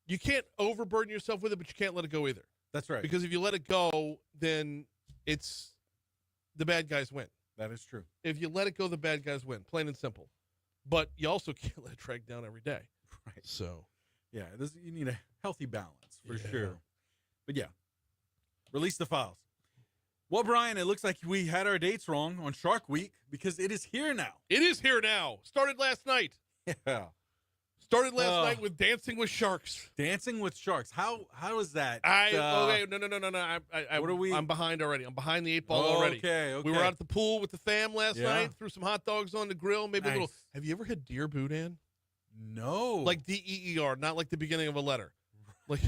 you can't overburden yourself with it, but you can't let it go either. That's right. Because if you let it go, then the bad guys win. That is true. If you let it go, the bad guys win, plain and simple. But you also can't let it drag down every day. Right. So, yeah, you need a healthy balance for Yeah. sure. But yeah, release the files. Well, Brian, it looks like we had our dates wrong on Shark Week because it is here now. it is here now. Started last night. Yeah. Started last night with Dancing with Sharks. Dancing with Sharks. How is that? Okay, no. What are we? I'm behind already. I'm behind the 8 ball Oh, already. Okay. We were out at the pool with the fam last Yeah. night. Threw some hot dogs on the grill. Maybe a little. Nice. Have you ever had deer boudin? No. Like DEER, not like the beginning of a letter. Like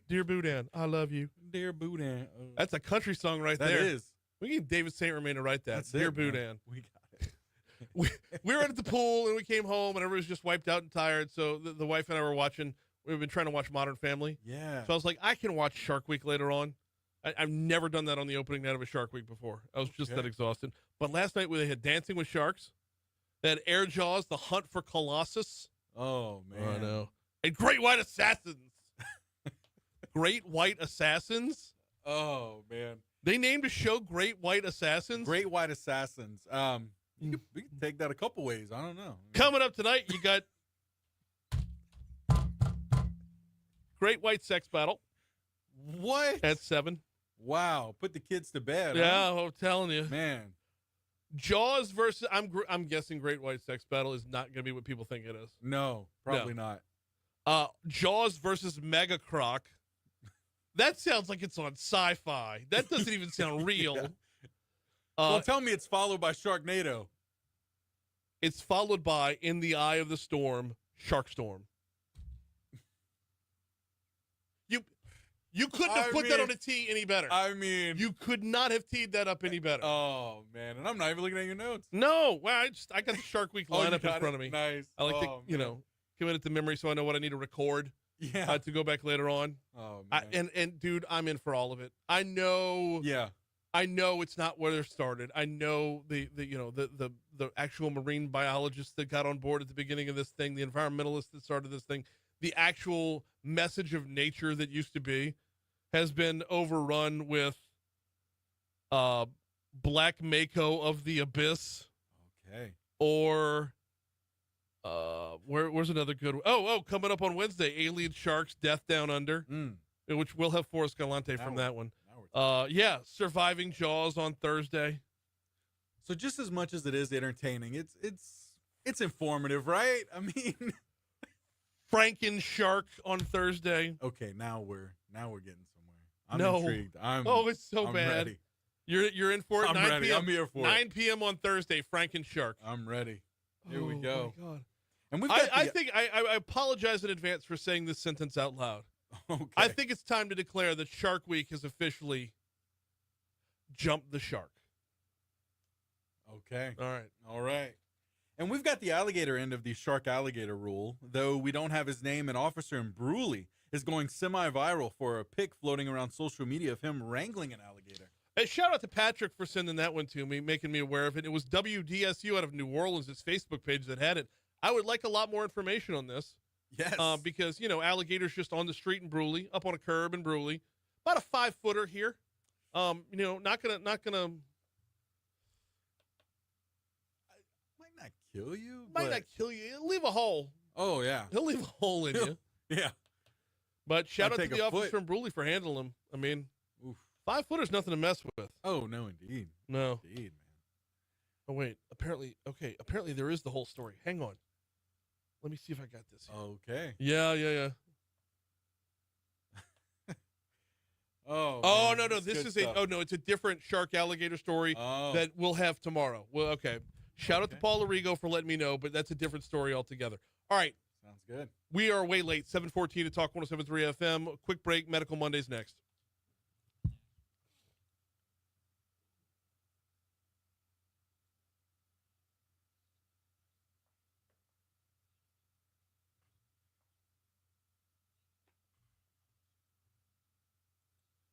dear boudin, I love you. Dear Boudin. That's a country song right That there. is. We need David St. Remain to write that. That's Dear it, man. boudin. We got it. We were at the pool and we came home and everybody was just wiped out and tired. So the wife and I were watching. We've been trying to watch Modern Family. Yeah. So I was like, I can watch Shark Week later on. I've never done that on the opening night of a Shark Week before. I was just that exhausted. But last night they had Dancing with Sharks. They had Air Jaws, The Hunt for Colossus. Oh, man. I know. And Great White Assassins. Great White Assassins? Oh, man. They named a show Great White Assassins? Great White Assassins. We can take that a couple ways. I don't know. Coming up tonight, you got Great White Sex Battle What? at 7. Wow. Put the kids to bed. Yeah, Huh? I'm telling you. Man. Jaws versus I'm guessing Great White Sex Battle is not going to be what people think it is. No, probably not. Jaws versus Mega Croc. That sounds like it's on sci-fi. That doesn't even sound real. Yeah. Well, tell me it's followed by Sharknado. It's followed by In the Eye of the Storm, Shark Storm. You couldn't have put that on a tee any better. I mean, you could not have teed that up any better. Oh man, and I'm not even looking at your notes. No, well, I got the Shark Week lineup in front of me. Nice. I like to, commit it to memory so I know what I need to record. Yeah. To go back later on. Oh man. And dude, I'm in for all of it. I know. Yeah. I know it's not where they're started. I know the actual marine biologists that got on board at the beginning of this thing, the environmentalists that started this thing, the actual message of nature that used to be has been overrun with Black Mako of the Abyss. Okay. Or where's another good one? Oh, coming up on Wednesday, Alien Sharks Death Down Under, which we'll have Forrest Galante from that one. Yeah, Surviving Jaws on Thursday. So just as much as it is entertaining, it's informative, right? I mean, Franken Shark on Thursday. Okay, now we're getting somewhere. I'm intrigued. It's so I'm bad. Ready. You're in for it. I'm 9 ready. PM, I'm here for 9 p.m. on Thursday. Franken Shark. I'm ready. Here we go. My God. And I think I apologize in advance for saying this sentence out loud. Okay. I think it's time to declare that Shark Week has officially jumped the shark. Okay. All right. And we've got the alligator end of the shark-alligator rule, though we don't have his name. An officer in Bruley is going semi-viral for a pic floating around social media of him wrangling an alligator. Hey, shout out to Patrick for sending that one to me, making me aware of it. It was WDSU out of New Orleans, its Facebook page that had it. I would like a lot more information on this. Yes. Because, alligators just on the street in Bruley, up on a curb in Bruley. About a 5-footer here. Not gonna might not kill you. Might not kill you. He'll leave a hole. Oh yeah. He'll leave a hole in you. Yeah. But shout out to the officer from Bruley for handling him. I mean, 5-footer's nothing to mess with. Oh no, indeed. No. Indeed, man. Oh wait. Apparently there is the whole story. Hang on. Let me see if I got this here. Okay. Yeah. Oh no, this is it's a different shark alligator story that we'll have tomorrow. Well, okay. Shout out to Paul Arrigo for letting me know, but that's a different story altogether. All right. Sounds good. We are way late. 7:14 to Talk 107.3 FM. Quick break. Medical Mondays next.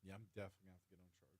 Yeah, I'm definitely gonna have to get on Shark Week.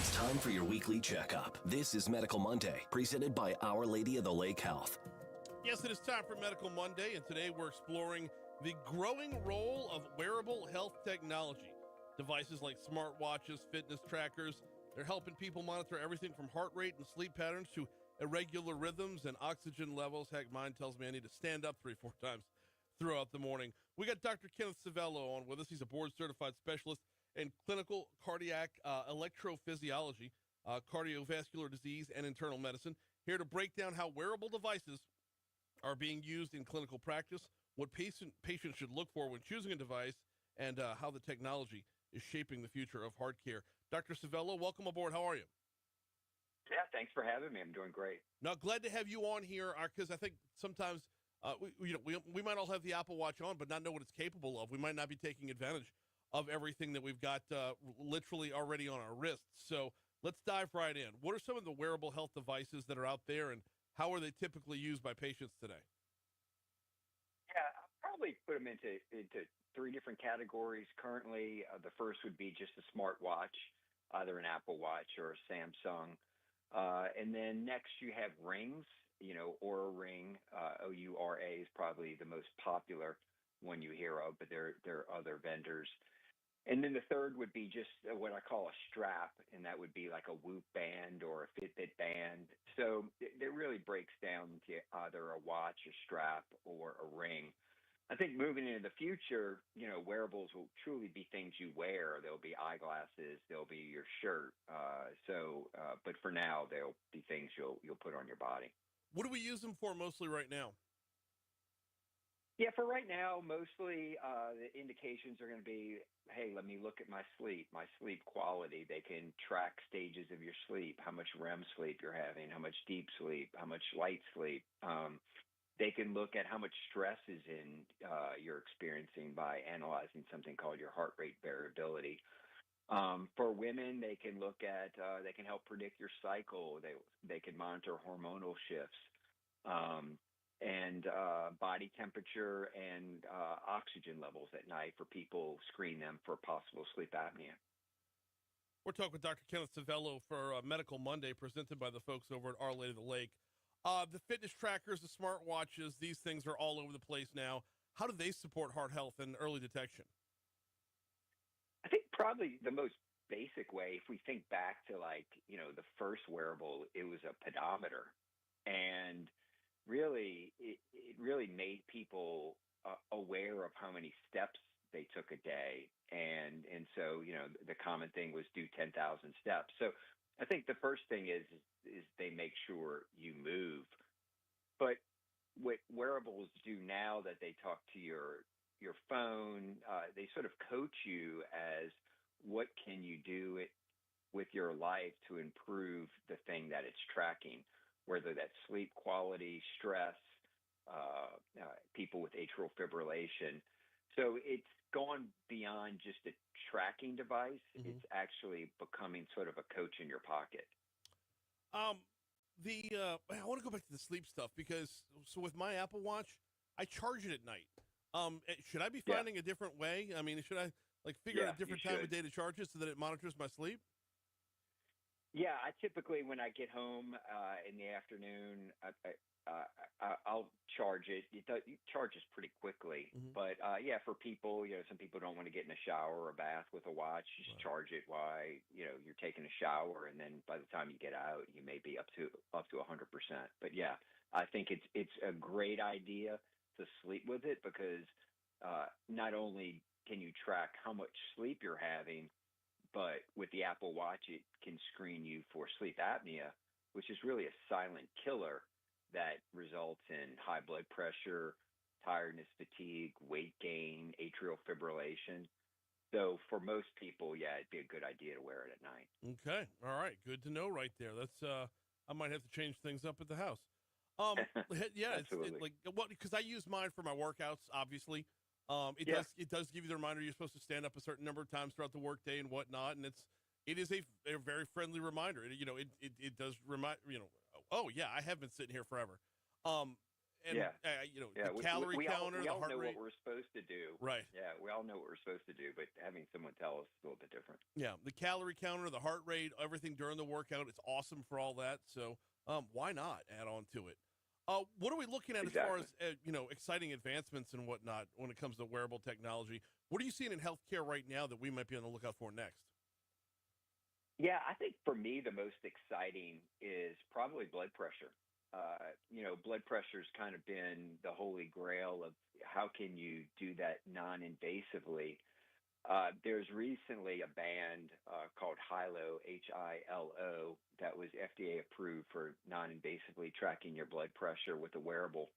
It's time for your weekly checkup. This is Medical Monday, presented by Our Lady of the Lake Health. Yes, it is time for Medical Monday, and today we're exploring the growing role of wearable health technology. Devices like smartwatches, fitness trackers, they're helping people monitor everything from heart rate and sleep patterns to irregular rhythms and oxygen levels. Heck, mine tells me I need to stand up 3-4 times throughout the morning. We got Dr. Kenneth Savello on with us. He's a board-certified specialist in clinical cardiac electrophysiology, cardiovascular disease, and internal medicine, here to break down how wearable devices are being used in clinical practice, what patients should look for when choosing a device, and how the technology is shaping the future of heart care. Dr. Savello, welcome aboard. How are you? Yeah, thanks for having me. I'm doing great. Now, glad to have you on here because I think sometimes we might all have the Apple Watch on, but not know what it's capable of. We might not be taking advantage of everything that we've got literally already on our wrists. So let's dive right in. What are some of the wearable health devices that are out there, and how are they typically used by patients today? Yeah, I'll probably put them into three different categories. Currently, the first would be just a smartwatch, either an Apple Watch or a Samsung. And then next you have rings, Oura Ring, O-U-R-A is probably the most popular one you hear of, but there are other vendors. And then the third would be just what I call a strap, and that would be like a Whoop band or a Fitbit band. So it really breaks down to either a watch, a strap, or a ring. I think moving into the future, wearables will truly be things you wear. There'll be eyeglasses, there'll be your shirt. But for now, they'll be things you'll put on your body. What do we use them for mostly right now? Yeah, for right now, mostly the indications are going to be, hey, let me look at my sleep quality. They can track stages of your sleep, how much REM sleep you're having, how much deep sleep, how much light sleep. They can look at how much stress is you're experiencing by analyzing something called your heart rate variability. For women, they can look at, they can help predict your cycle. They can monitor hormonal shifts. And body temperature and oxygen levels at night for people, screen them for possible sleep apnea. We're talking with Dr. Kenneth Savello for Medical Monday, presented by the folks over at Our Lady of the Lake. The fitness trackers, the smartwatches, these things are all over the place now. How do they support heart health and early detection? I think probably the most basic way, if we think back to the first wearable, it was a pedometer. And really, it really made people aware of how many steps they took a day. And so, the common thing was do 10,000 steps. So I think the first thing is they make sure you move. But what wearables do now that they talk to your phone, they sort of coach you as what can you do with your life to improve the thing that it's tracking, whether that's sleep quality, stress, people with atrial fibrillation. So it's gone beyond just a tracking device. Mm-hmm. It's actually becoming sort of a coach in your pocket. I want to go back to the sleep stuff because with my Apple Watch, I charge it at night. Should I be finding a different way? I mean, should I figure out a different time of day to charge it so that it monitors my sleep? Yeah, I typically, when I get home in the afternoon, I'll charge it. It charges pretty quickly. Mm-hmm. But for people, some people don't want to get in a shower or a bath with a watch. You just charge it while you're taking a shower, and then by the time you get out, you may be up to 100%. But yeah, I think it's a great idea to sleep with it because not only can you track how much sleep you're having, but with the Apple Watch, it can screen you for sleep apnea, which is really a silent killer that results in high blood pressure, tiredness, fatigue, weight gain, atrial fibrillation. So for most people, it'd be a good idea to wear it at night. Okay. All right. Good to know right there. That's I might have to change things up at the house. Yeah, Absolutely. Because I use mine for my workouts, obviously. It does give you the reminder you're supposed to stand up a certain number of times throughout the workday and whatnot, and it is a very friendly reminder. It does remind oh yeah, I have been sitting here forever. and Yeah. the calorie counter, we the all heart know rate. what we're supposed to do. Right. Yeah, we all know what we're supposed to do, but having someone tell us is a little bit different. Yeah, the calorie counter, the heart rate, everything during the workout. It's awesome for all that. So why not add on to it? What are we looking at Exactly. as far as exciting advancements and whatnot when it comes to wearable technology? What are you seeing in healthcare right now that we might be on the lookout for next? Yeah, I think for me the most exciting is probably blood pressure. Blood pressure's kind of been the holy grail of how can you do that non-invasively. There's recently a band called Hilo, Hilo, that was FDA approved for non-invasively tracking your blood pressure with a wearable.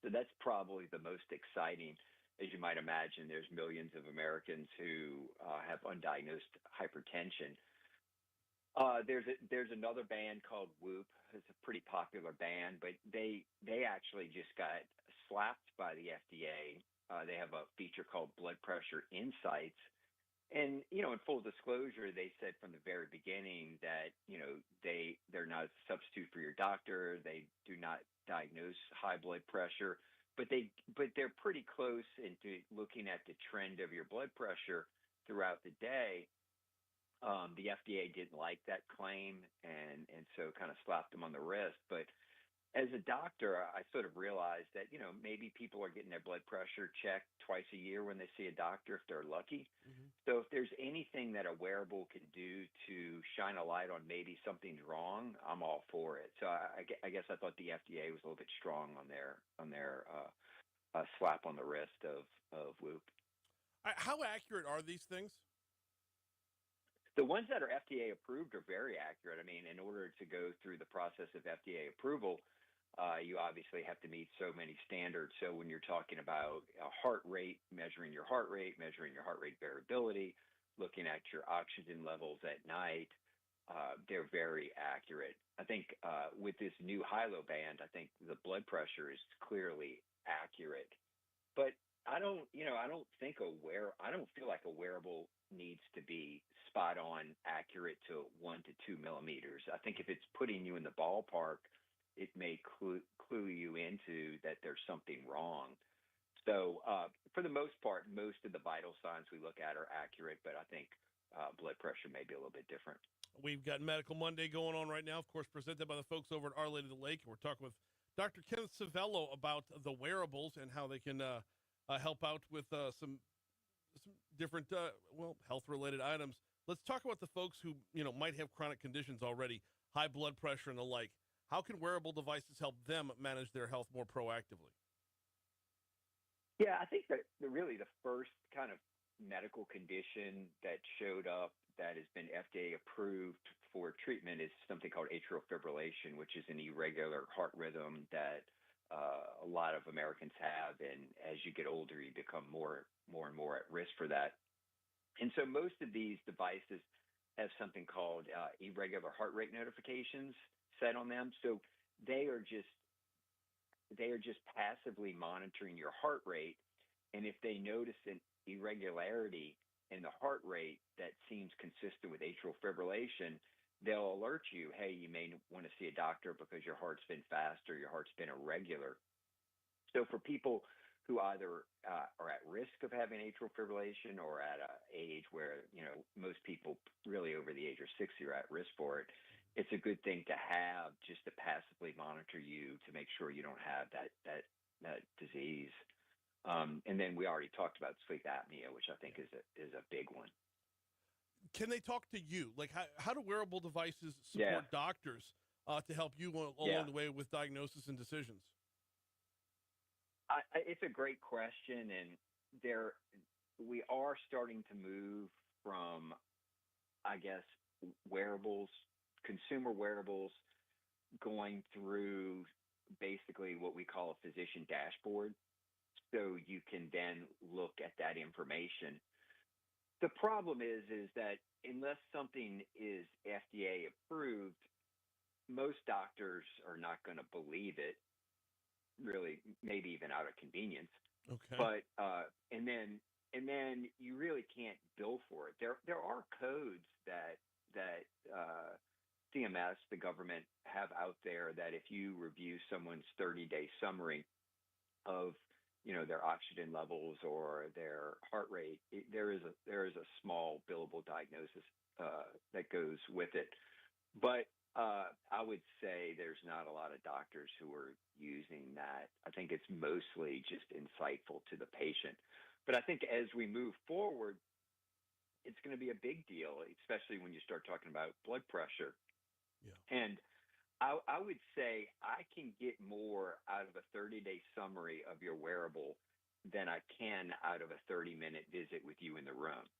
So that's probably the most exciting. As you might imagine, there's millions of Americans who have undiagnosed hypertension. There's another band called Whoop. It's a pretty popular band, but they actually just got slapped by the FDA. They have a feature called Blood Pressure Insights. And, in full disclosure, they said from the very beginning that, they're not a substitute for your doctor. They do not diagnose high blood pressure, but they're pretty close into looking at the trend of your blood pressure throughout the day. The FDA didn't like that claim and so kind of slapped them on the wrist. But as a doctor, I sort of realized that, maybe people are getting their blood pressure checked twice a year when they see a doctor if they're lucky. Mm-hmm. So if there's anything that a wearable can do to shine a light on maybe something's wrong, I'm all for it. So I guess I thought the FDA was a little bit strong on their slap on the wrist of Whoop. How accurate are these things? The ones that are FDA approved are very accurate. I mean, in order to go through the process of FDA approval, you obviously have to meet so many standards. So when you're talking about heart rate, measuring your heart rate variability, looking at your oxygen levels at night, they're very accurate. I think with this new Hilo band, I think the blood pressure is clearly accurate. But I don't feel like a wearable needs to be spot on accurate to 1 to 2 millimeters. I think if it's putting you in the ballpark, it may clue you into that there's something wrong. So for the most part, most of the vital signs we look at are accurate, but I think blood pressure may be a little bit different. We've got Medical Monday going on right now, of course, presented by the folks over at Our Lady of the Lake. And we're talking with Dr. Kenneth Savello about the wearables and how they can help out with some different, health-related items. Let's talk about the folks who, might have chronic conditions already, high blood pressure and the like. How can wearable devices help them manage their health more proactively? Yeah, I think that really the first kind of medical condition that showed up that has been FDA approved for treatment is something called atrial fibrillation, which is an irregular heart rhythm that a lot of Americans have. And as you get older, you become more and more at risk for that. And so most of these devices have something called irregular heart rate notifications set on them. So they are just passively monitoring your heart rate. And if they notice an irregularity in the heart rate that seems consistent with atrial fibrillation, they'll alert you, hey, you may want to see a doctor because your heart's been fast or your heart's been irregular. So for people who either are at risk of having atrial fibrillation or at an age where, most people really over the age of 60 are at risk for it, it's a good thing to have just to passively monitor you to make sure you don't have that disease. And then we already talked about sleep apnea, which I think is a big one. Can they talk to you? Like, how do wearable devices support doctors to help you along the way with diagnosis and decisions? It's a great question, and we are starting to move from, I guess, wearables, consumer wearables, going through basically what we call a physician dashboard. So you can then look at that information. The problem is that unless something is FDA approved, most doctors are not going to believe it, really, maybe even out of convenience. Okay. But and then you really can't bill for it. There are codes that CMS, the government, have out there that if you review someone's 30-day summary of their oxygen levels or their heart rate, there is a small billable diagnosis that goes with it. But I would say there's not a lot of doctors who are using that. I think it's mostly just insightful to the patient. But I think as we move forward, it's going to be a big deal, especially when you start talking about blood pressure. Yeah. And I would say I can get more out of a 30-day summary of your wearable than I can out of a 30-minute visit with you in the room.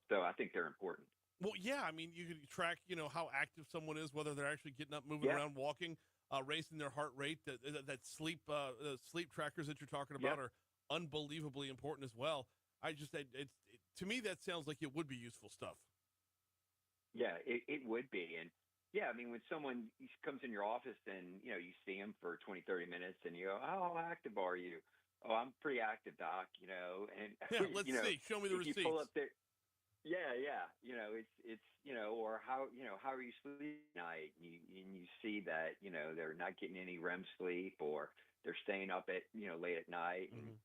So I think they're important. Well, yeah, I mean, you can track, how active someone is, whether they're actually getting up, moving around, walking, racing their heart rate. That sleep trackers that you're talking about are unbelievably important as well. To me, that sounds like it would be useful stuff. Yeah, it would be. And yeah, I mean, when someone comes in your office and, you see them for 20, 30 minutes and you go, "Oh, how active are you?" "Oh, I'm pretty active, doc," and Yeah, let's see. Show me the receipts. You pull up there. Yeah. It's or how are you sleeping at night? And you see that, they're not getting any REM sleep, or they're staying up at, late at night. Mm-hmm.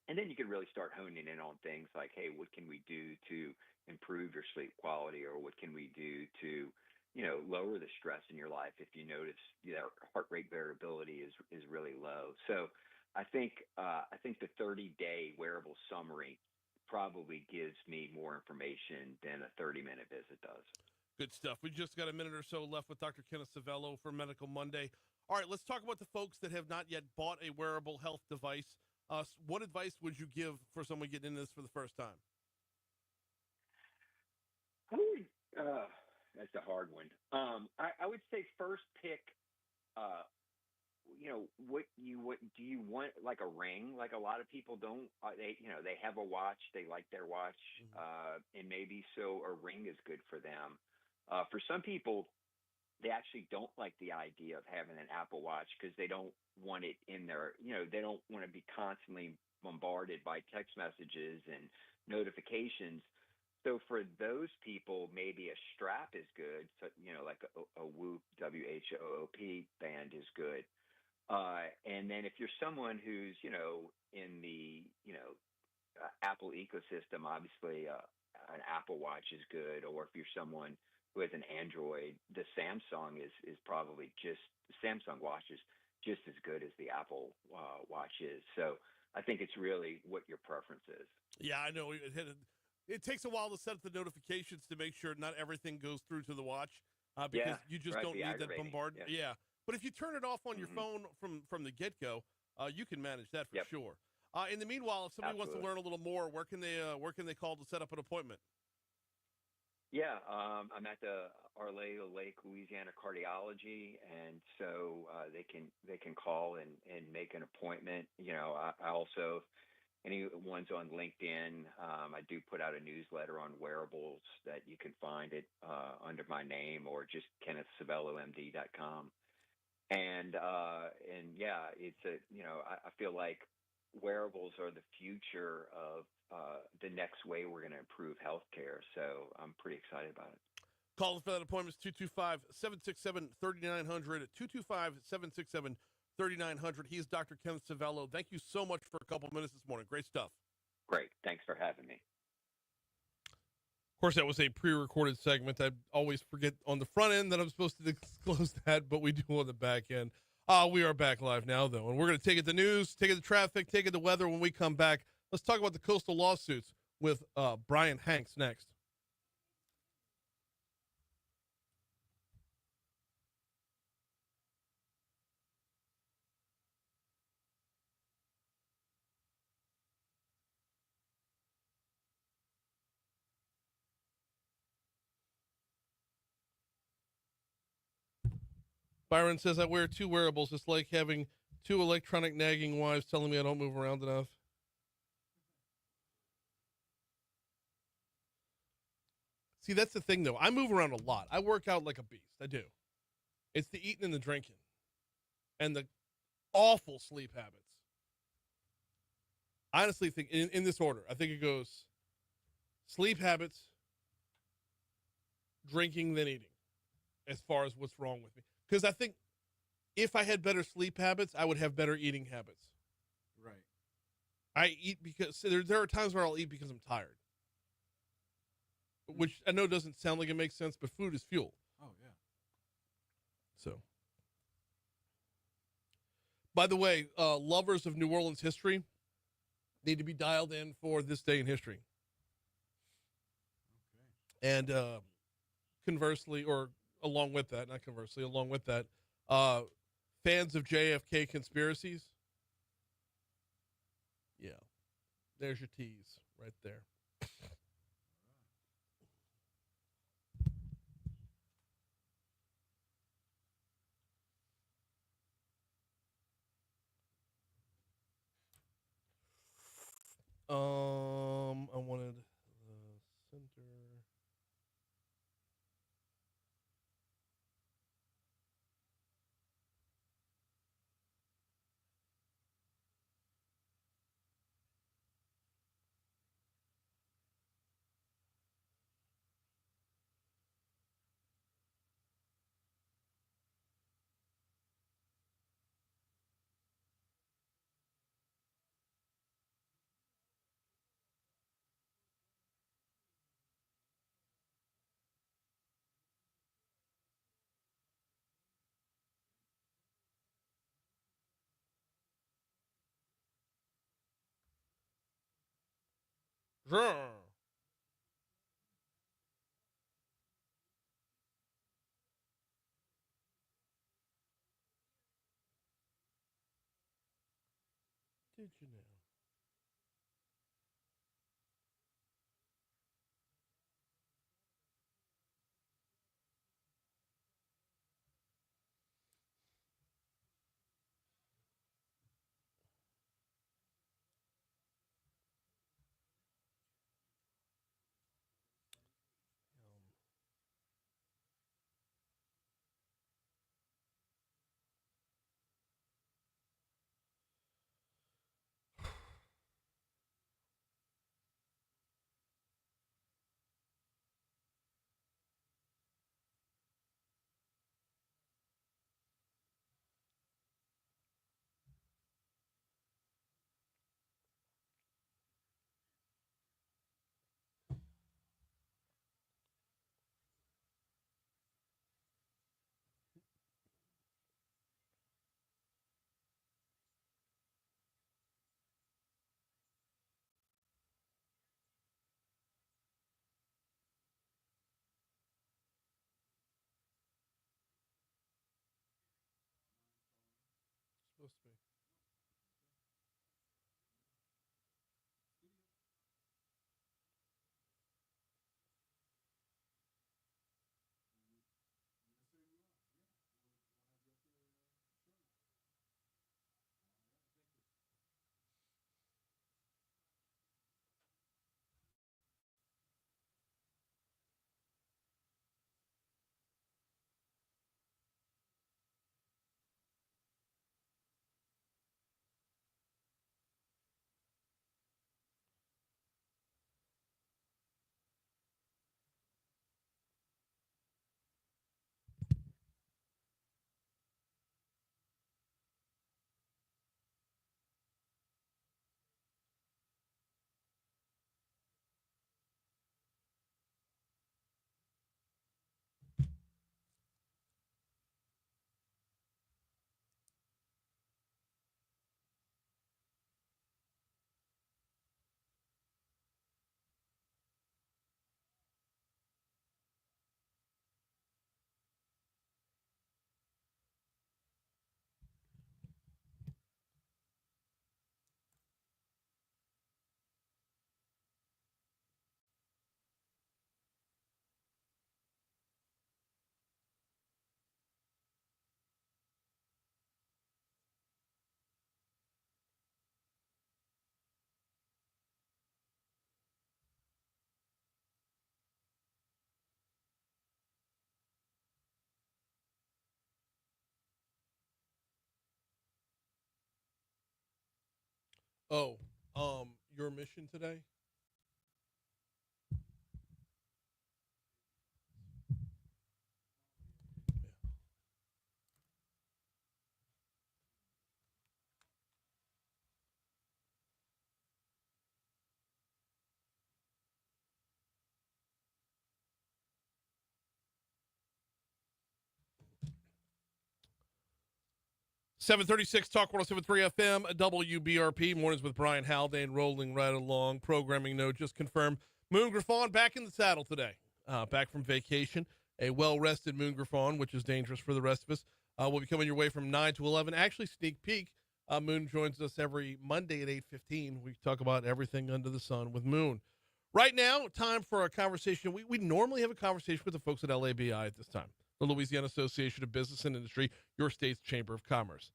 And then you can really start honing in on things like, hey, what can we do to improve your sleep quality, or what can we do to, lower the stress in your life if you notice heart rate variability is really low. So I think the 30-day wearable summary probably gives me more information than a 30-minute visit does. Good stuff. We just got a minute or so left with Dr. Kenneth Savello for Medical Monday. All right, let's talk about the folks that have not yet bought a wearable health device. What advice would you give for someone getting into this for the first time? That's a hard one. I would say first pick, what do you want? Like a ring? Like a lot of people don't. They have a watch. They like their watch, and maybe so a ring is good for them. For some people, they actually don't like the idea of having an Apple Watch because they don't want it in their, they don't want to be constantly bombarded by text messages and notifications. So for those people, maybe a strap is good. So, like a Whoop, WHOOP band is good. And then if you're someone who's, in the, Apple ecosystem, obviously an Apple Watch is good. Or if you're someone who has an Android, the Samsung is probably the Samsung watch is just as good as the Apple Watch is. So I think it's really what your preference is. Yeah, I know. It takes a while to set up the notifications to make sure not everything goes through to the watch because you just don't need that bombardment. Yeah. But if you turn it off on your phone from the get-go, you can manage that for sure. In the meanwhile, if somebody wants to learn a little more, where can they call to set up an appointment? Yeah, I'm at the Arleo Lake, Louisiana Cardiology, and so they can call and make an appointment. I also, anyone's on LinkedIn, I do put out a newsletter on wearables that you can find it under my name, or just KennethSavellomD.com. And yeah, it's I feel like wearables are the future of the next way we're going to improve healthcare. So I'm pretty excited about it. Call us for that appointment, 225-767-3900, 225-767-3900. He's Dr. Kenneth Savello. Thank you so much for a couple minutes this morning. Great stuff. Great. Thanks for having me. Of course, that was a pre-recorded segment. I always forget on the front end that I'm supposed to disclose that, but we do on the back end. We are back live now, though, and we're going to take it the news, take it the traffic, take it the weather when we come back. Let's talk about the coastal lawsuits with Bryan Hanks next. Byron says, I wear two wearables. It's like having two electronic nagging wives telling me I don't move around enough. See, that's the thing, though. I move around a lot. I work out like a beast. I do. It's the eating and the drinking and the awful sleep habits. I honestly think, in this order, I think it goes sleep habits, drinking, then eating. as far as what's wrong with me. Because I think if I had better sleep habits, I would have better eating habits. Right. I eat because there are times where I'll eat because I'm tired, which I know doesn't sound like it makes sense, but food is fuel. Oh yeah. So, by the way, lovers of New Orleans history need to be dialed in for this day in history. Okay. And conversely, or along with that, not conversely, along with that, fans of JFK conspiracies. Yeah, there's your tease right there. I wanted the center. Sure. Did you know? Supposed to be. Oh, your mission today? 736 Talk 1073 FM, WBRP. Mornings with Bryan Haldane rolling right along. Programming note just confirmed. Moon Griffon back in the saddle today. Back from vacation. A well-rested Moon Griffon, which is dangerous for the rest of us. Will be coming your way from 9 to 11. Actually, sneak peek. Moon joins us every Monday at 8:15. We talk about everything under the sun with Moon. Right now, time for a conversation. We normally have a conversation with the folks at LABI at this time, the Louisiana Association of Business and Industry, your state's Chamber of Commerce.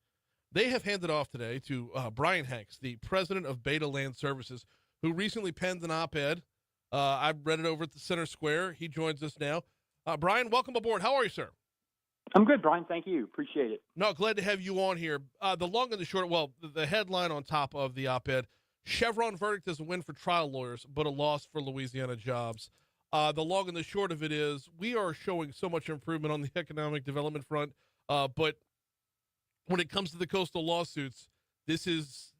They have handed off today to Bryan Hanks, the president of Beta Land Services, who recently penned an op-ed. I read it over at the Center Square. He joins us now. Bryan, welcome aboard. How are you, sir? I'm good, Brian. Thank you. Appreciate it. No, glad to have you on here. The long and the short, well, the headline on top of the op-ed, Chevron verdict is a win for trial lawyers, but a loss for Louisiana jobs. The long and the short of it is we are showing so much improvement on the economic development front, but when it comes to the coastal lawsuits, this is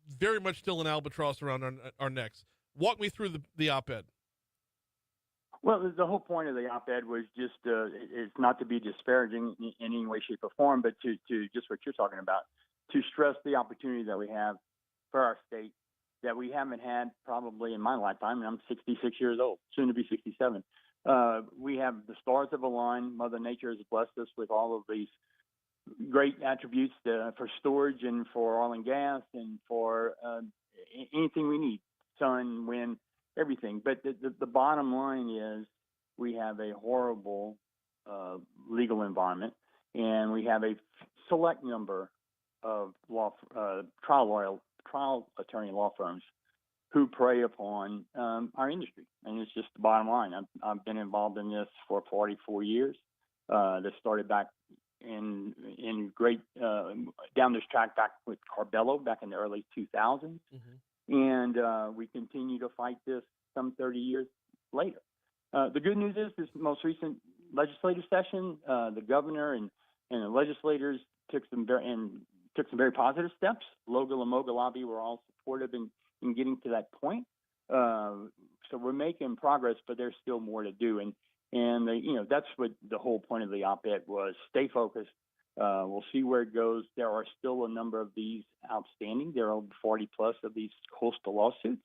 very much still an albatross around our necks. Walk me through the op-ed. Well, the whole point of the op-ed was just it's not to be disparaging in any way, shape, or form, but to just what you're talking about, to stress the opportunity that we have for our state that we haven't had probably in my lifetime, and I'm 66 years old, soon to be 67. We have the stars have aligned. Mother Nature has blessed us with all of these great attributes for storage and for oil and gas and for anything we need, sun, wind, everything. But the bottom line is we have a horrible legal environment, and we have a select number of trial attorney law firms who prey upon our industry. And it's just the bottom line. I've been involved in this for 44 years. This started back in great down this track back with Carbello back in the early 2000s. Mm-hmm. And we continue to fight this some 30 years later. The good news is this most recent legislative session, the governor and the legislators took some very positive steps. Logal and Moga Lobby were all supportive in getting to that point. So we're making progress, but there's still more to do. And that's what the whole point of the op-ed was. Stay focused. We'll see where it goes. There are still a number of these outstanding. There are 40 plus of these coastal lawsuits.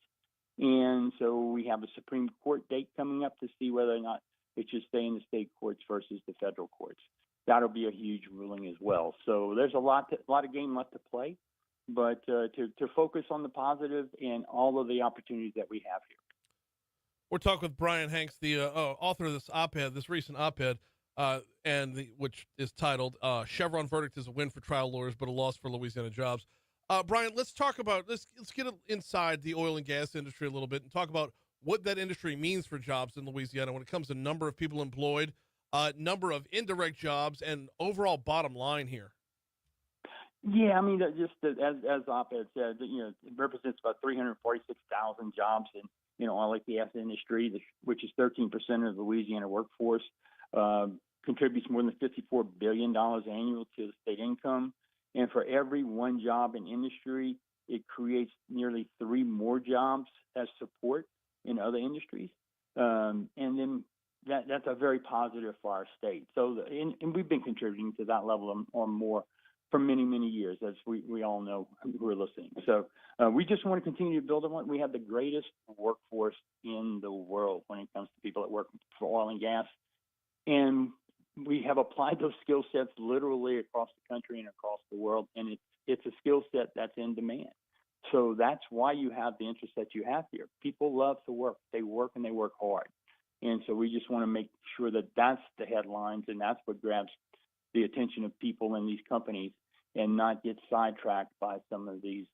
And so we have a Supreme Court date coming up to see whether or not it should stay in the state courts versus the federal courts. That'll be a huge ruling as well. So there's a lot of game left to play, but to focus on the positive and all of the opportunities that we have here. We're talking with Bryan Hanks, the author of this op-ed, this recent op-ed, which is titled "Chevron verdict is a win for trial lawyers, but a loss for Louisiana jobs." Bryan, let's get inside the oil and gas industry a little bit and talk about what that industry means for jobs in Louisiana when it comes to number of people employed, number of indirect jobs, and overall bottom line here. Yeah, I mean, as op-ed said, it represents about 346,000 jobs in oil and gas industry, which is 13% of the Louisiana workforce. Contributes more than $54 billion annual to the state income. And for every one job in industry, it creates nearly 3 more jobs as support in other industries. And then that's a very positive for our state. So, and we've been contributing to that level or more for many, many years, as we all know who are listening. So we just want to continue to build on it. We have the greatest workforce in the world when it comes to people that work for oil and gas. And we have applied those skill sets literally across the country and across the world. And it's a skill set that's in demand. So that's why you have the interest that you have here. People love to work. They work and they work hard. And so we just want to make sure that that's the headlines and that's what grabs the attention of people in these companies and not get sidetracked by some of these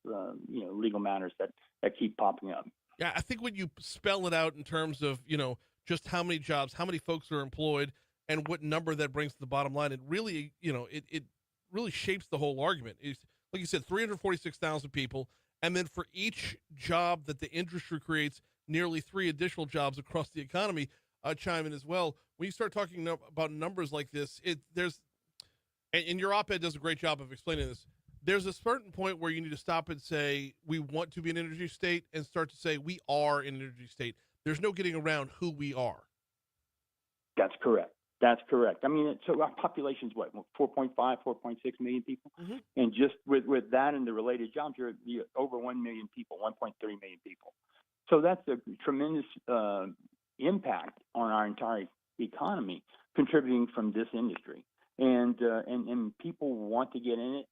legal matters that keep popping up. Yeah, I think when you spell it out in terms of, just how many jobs, how many folks are employed, and what number that brings to the bottom line, it really, it really shapes the whole argument. It's, like you said, 346,000 people, and then for each job that the industry creates, nearly 3 additional jobs across the economy chime in as well. When you start talking about numbers like this, and your op-ed does a great job of explaining this. There's a certain point where you need to stop and say, we want to be an energy state, and start to say, we are an energy state. There's no getting around who we are. That's correct. That's correct. I mean, so our population's what, 4.5, 4.6 million people? Mm-hmm. And just with that and the related jobs, you're over 1 million people, 1.3 million people. So that's a tremendous impact on our entire economy, contributing from this industry. And people want to get in it,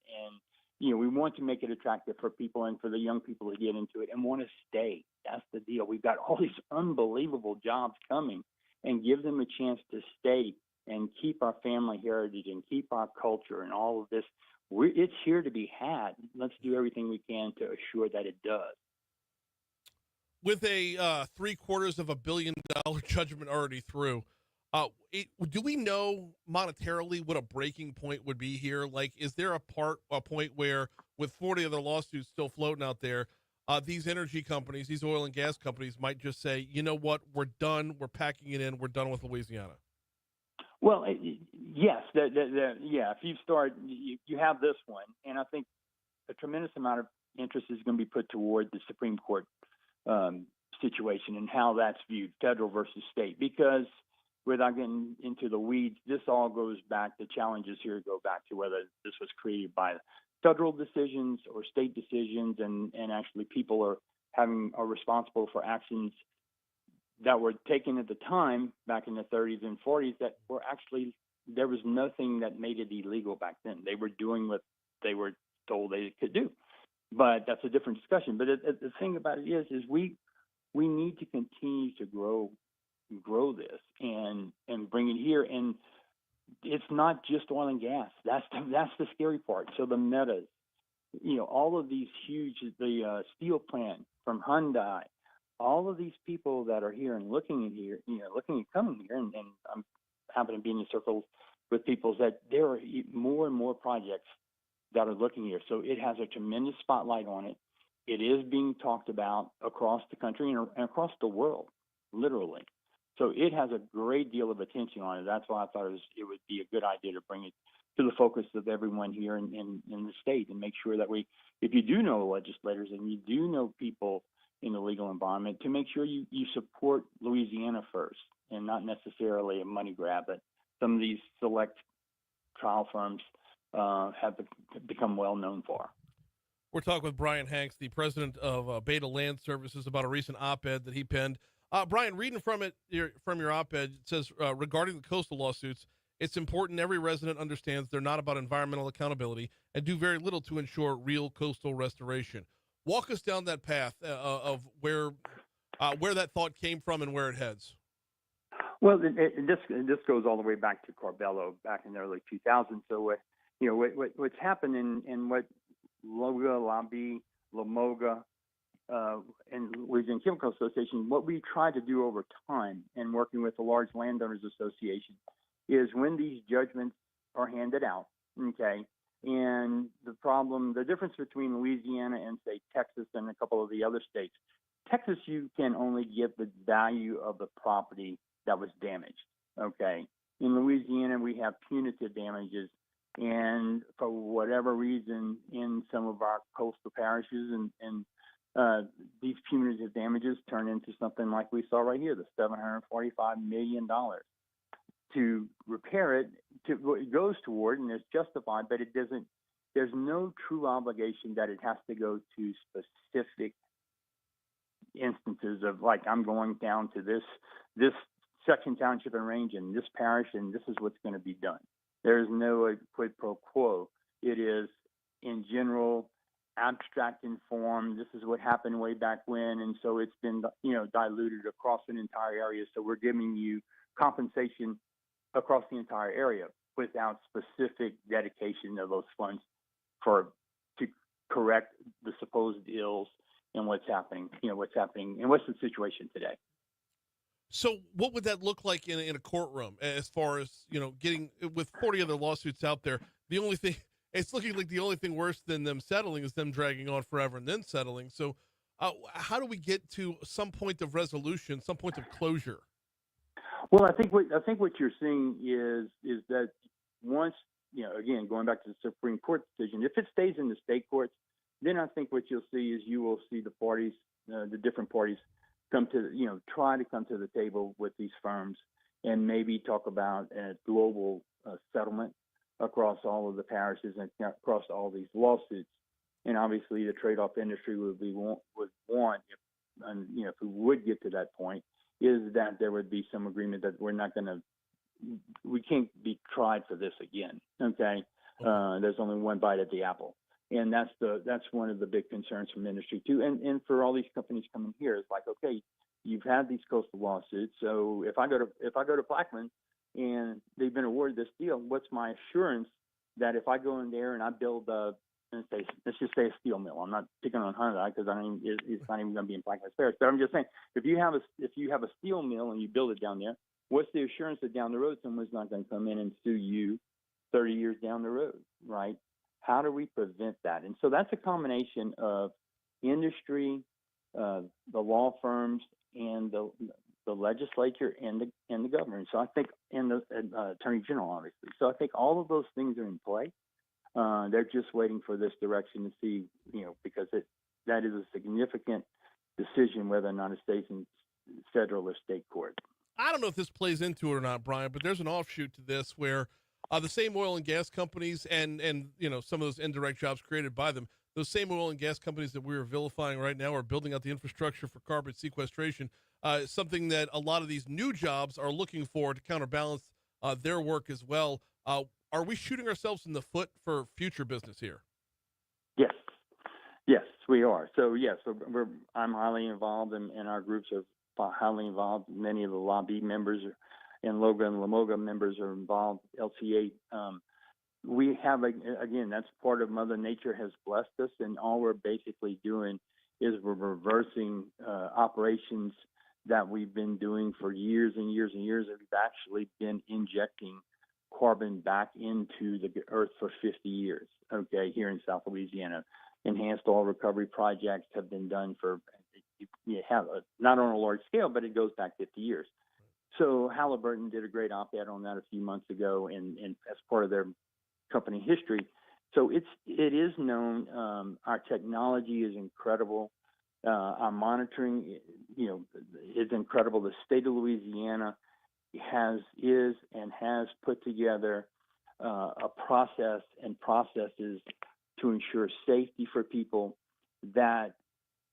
and we want to make it attractive for people and for the young people to get into it and want to stay. That's the deal. We've got all these unbelievable jobs coming, and give them a chance to stay and keep our family heritage and keep our culture and all of this. It's here to be had. Let's do everything we can to assure that it does. With a $750 million judgment already through, do we know monetarily what a breaking point would be here? Like, is there a point where, with 40 other lawsuits still floating out there, these energy companies, these oil and gas companies might just say, you know what, we're done, we're packing it in, we're done with Louisiana? Well, yes. Yeah, if you start, you have this one, and I think a tremendous amount of interest is going to be put toward the Supreme Court situation and how that's viewed, federal versus state, because without getting into the weeds, this all goes back, the challenges here go back to whether this was created by federal decisions or state decisions, and actually people are responsible for actions that were taken at the time back in the 30s and 40s that were actually, there was nothing that made it illegal back then. They were doing what they were told they could do. But that's a different discussion. But the thing about it is we need to continue to grow this and bring it here. And it's not just oil and gas. That's the scary part. So the metas, all of these huge, the steel plant from Hyundai, all of these people that are here and looking at coming here, and I'm happen to be in the circles with people that there are more and more projects that are looking here. So it has a tremendous spotlight on it. It is being talked about across the country and across the world, literally. So it has a great deal of attention on it. That's why I thought it would be a good idea to bring it to the focus of everyone here in the state, and make sure that if you do know legislators and you do know people in the legal environment, to make sure you support Louisiana first and not necessarily a money grab that some of these select trial firms have become well known for. We're talking with Bryan Hanks, the president of Beta Land Services, about a recent op-ed that he penned. Bryan, reading from your op-ed, it says, regarding the coastal lawsuits, it's important every resident understands they're not about environmental accountability and do very little to ensure real coastal restoration. Walk us down that path of where that thought came from and where it heads. Well, this goes all the way back to Corbello back in the early 2000s. So what's happened in what Loga, Labi, Lamoga, and Louisiana Chemical Association, what we try to do over time in working with the large landowners association is when these judgments are handed out, okay, and the difference between Louisiana and, say, Texas and a couple of the other states, Texas, you can only give the value of the property that was damaged, okay? In Louisiana, we have punitive damages, and for whatever reason, in some of our coastal parishes and these punitive damages turn into something like we saw right here, the $745 million. To repair it, it goes toward, and it's justified, but it doesn't. There's no true obligation that it has to go to specific instances of, like, I'm going down to this section, township, and range in this parish, and this is what's going to be done. There is no quid pro quo. It is in general, abstract in form. This is what happened way back when, and so it's been diluted across an entire area. So we're giving you compensation across the entire area without specific dedication of those funds to correct the supposed ills and what's happening, and what's the situation today. So what would that look like in a courtroom as far as, getting, with 40 other lawsuits out there, it's looking like the only thing worse than them settling is them dragging on forever and then settling. So how do we get to some point of resolution, some point of closure? Well, I think what you're seeing is that once, again, going back to the Supreme Court decision, if it stays in the state courts, then I think what you'll see is you will see the parties, the different parties, try to come to the table with these firms and maybe talk about a global settlement across all of the parishes and across all these lawsuits. And obviously, the trade-off industry would want, if we would get to that point, is that there would be some agreement that we can't be tried for this again. Okay, there's only one bite at the apple, and that's one of the big concerns from industry too, and for all these companies coming here. It's like, okay, you've had these coastal lawsuits, so if I go to Plaquemine and they've been awarded this deal, what's my assurance that if I go in there and I build let's just say a steel mill. I'm not picking on Hyundai because it's not even going to be in Plaquemine Parish. But I'm just saying, if you have a steel mill and you build it down there, what's the assurance that down the road someone's not going to come in and sue you 30 years down the road, right? How do we prevent that? And so that's a combination of industry, the law firms, and the legislature and the government. So I think, and the attorney general, obviously. So I think all of those things are in play. They're just waiting for this direction to see, because that is a significant decision whether or not it stays in federal or state court. I don't know if this plays into it or not, Brian, but there's an offshoot to this where the same oil and gas companies and some of those indirect jobs created by them, those same oil and gas companies that we're vilifying right now are building out the infrastructure for carbon sequestration, something that a lot of these new jobs are looking for to counterbalance their work as well. Are we shooting ourselves in the foot for future business here? Yes, we are. So yes, I'm highly involved, and our groups are highly involved. Many of the lobby members and LOGA and LAMOGA members are involved. LCA. We have again, that's part of Mother Nature has blessed us, and all we're basically doing is we're reversing operations that we've been doing for years and years and years, and we've actually been injecting carbon back into the earth for 50 years, okay, here in South Louisiana. Enhanced oil recovery projects have been done not on a large scale, but it goes back 50 years. So Halliburton did a great op-ed on that a few months ago, and as part of their company history. So it is known. Our technology is incredible. Our monitoring, is incredible. The state of Louisiana has put together a process and processes to ensure safety for people, that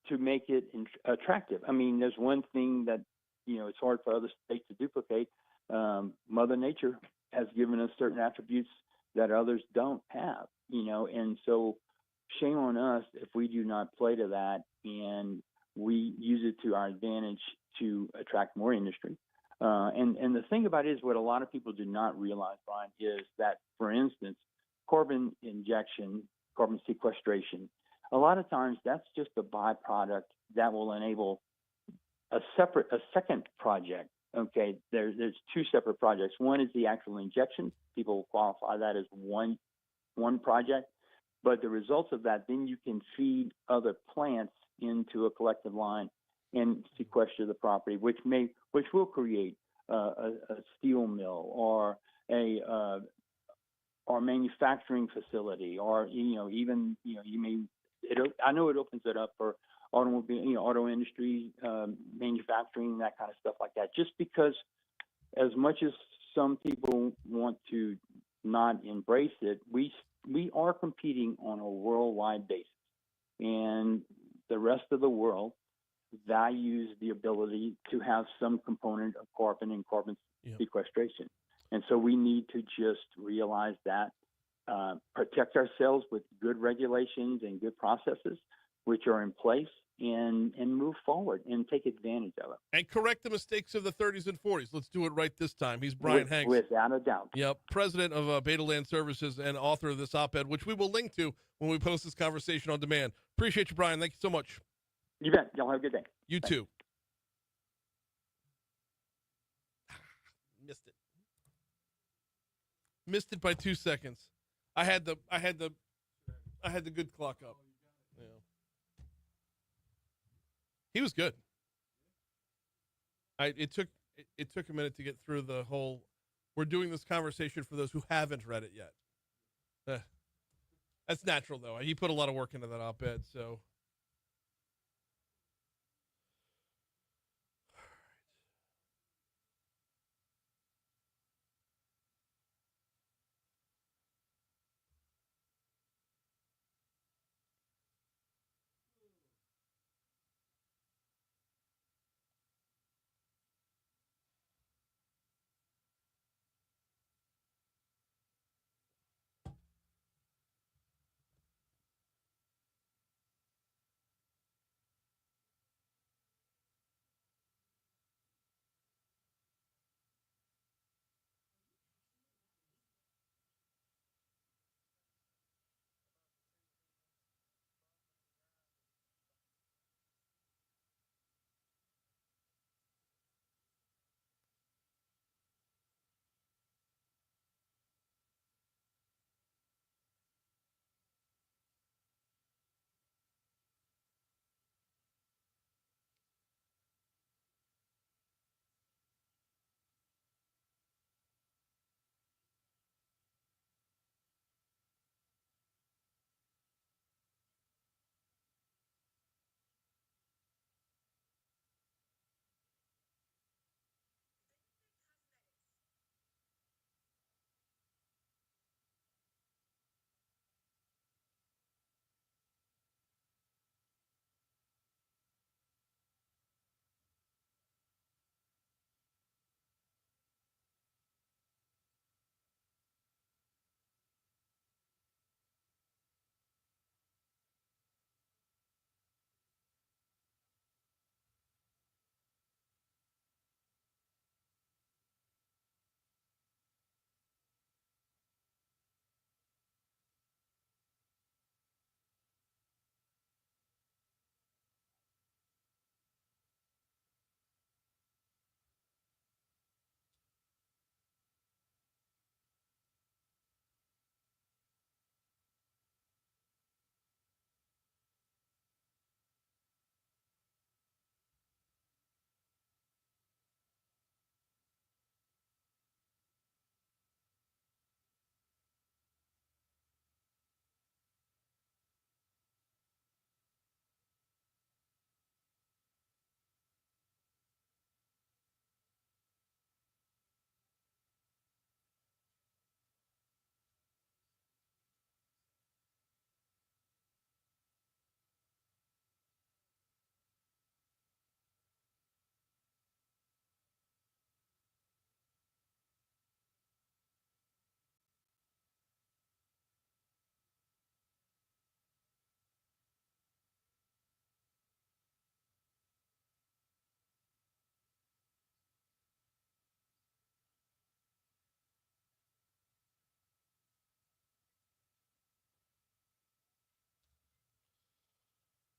to make it attractive. I mean, there's one thing that it's hard for other states to duplicate. Mother Nature has given us certain attributes that others don't have, and so shame on us if we do not play to that and we use it to our advantage to attract more industry. And the thing about it is, what a lot of people do not realize, Brian, is that, for instance, carbon injection, carbon sequestration, a lot of times that's just a byproduct that will enable a second project. Okay, there's two separate projects. One is the actual injection. People will qualify that as one project, but the results of that, then you can feed other plants into a collective line and sequester the property, which will create a steel mill or or manufacturing facility, or I know it opens it up for automobile, auto industry, manufacturing, that kind of stuff like that. Just because, as much as some people want to not embrace it, we are competing on a worldwide basis, and the rest of the world values the ability to have some component of carbon and carbon sequestration. And so we need to just realize that, protect ourselves with good regulations and good processes which are in place, and move forward and take advantage of it. And correct the mistakes of the 30s and 40s. Let's do it right this time. He's Bryan Hanks. Without a doubt. Yep, president of Beta Land Services and author of this op-ed, which we will link to when we post this conversation on demand. Appreciate you, Brian. Thank you so much. You bet. Y'all have a good day. You Thanks. too. Missed it by 2 seconds. I had the good clock up. Yeah. He was good. It took a minute to get through the whole. We're doing this conversation for those who haven't read it yet. That's natural, though. He put a lot of work into that op-ed, so.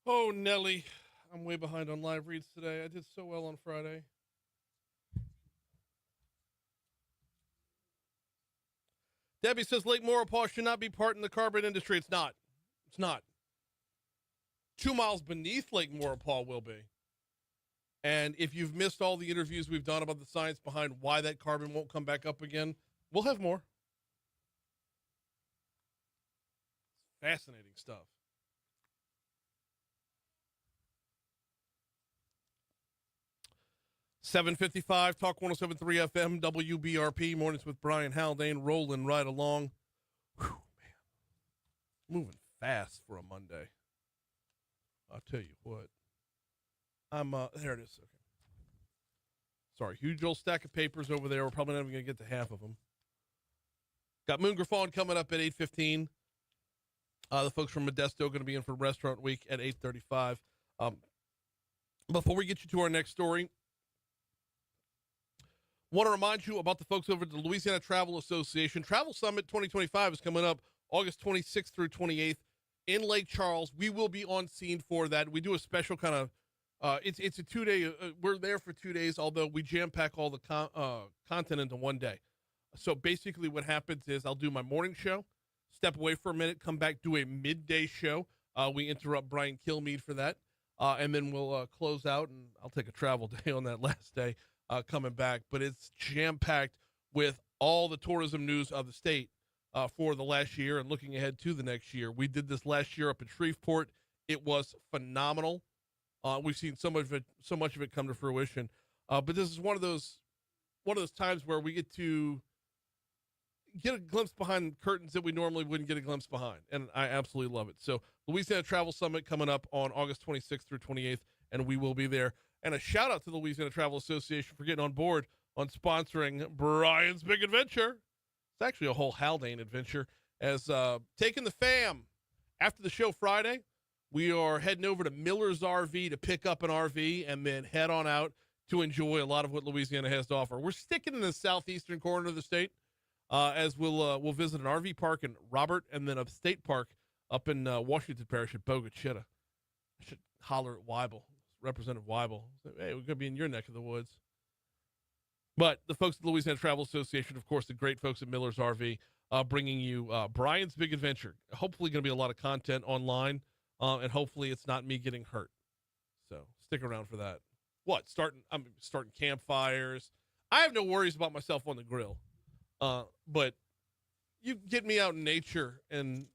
Oh, Nelly. I'm way behind on live reads today. I did so well on Friday. Debbie says Lake Maurepas should not be part in the carbon industry. It's not. It's not. 2 miles beneath Lake Maurepas will be. And if you've missed all the interviews we've done about the science behind why that carbon won't come back up again, we'll have more. Fascinating stuff. $7:55, Talk 107.3 FM, WBRP, Mornings with Bryan Haldane, rolling right along. Whew, man. Moving fast for a Monday. I'll tell you what. There it is. Okay. Sorry, huge old stack of papers over there. We're probably not even going to get to half of them. Got Moon Griffon coming up at 8:15. The folks from Modesto going to be in for Restaurant Week at 8:35. Before we get you to our next story, want to remind you about the folks over at the Louisiana Travel Association. Travel Summit 2025 is coming up August 26th through 28th in Lake Charles. We will be on scene for that. We do a special kind of, it's a 2-day, we're there for 2 days, although we jam-pack all the content into one day. So basically what happens is I'll do my morning show, step away for a minute, come back, do a midday show. We interrupt Brian Kilmeade for that. And then we'll close out, and I'll take a travel day on that last day coming back. But it's jam-packed with all the tourism news of the state for the last year and looking ahead to the next year. We did this last year up in Shreveport. It was phenomenal. We've seen so much of it come to fruition. But this is one of those times where we get to get a glimpse behind curtains that we normally wouldn't get a glimpse behind. And I absolutely love it. So Louisiana Travel Summit coming up on August 26th through 28th, and we will be there. And a shout out to the Louisiana Travel Association for getting on board on sponsoring Brian's Big Adventure. It's actually a whole Haldane adventure. As taking the fam after the show Friday, we are heading over to Miller's RV to pick up an RV and then head on out to enjoy a lot of what Louisiana has to offer. We're sticking in the southeastern corner of the state. As we'll visit an RV park in Robert and then a state park up in Washington Parish at Bogue Chitto. I should holler at Weibel, Representative Weibel. Hey, we're going to be in your neck of the woods. But the folks at the Louisiana Travel Association, of course, the great folks at Miller's RV, bringing you Brian's Big Adventure. Hopefully going to be a lot of content online, and hopefully it's not me getting hurt. So stick around for that. I'm starting campfires. I have no worries about myself on the grill. But you get me out in nature, and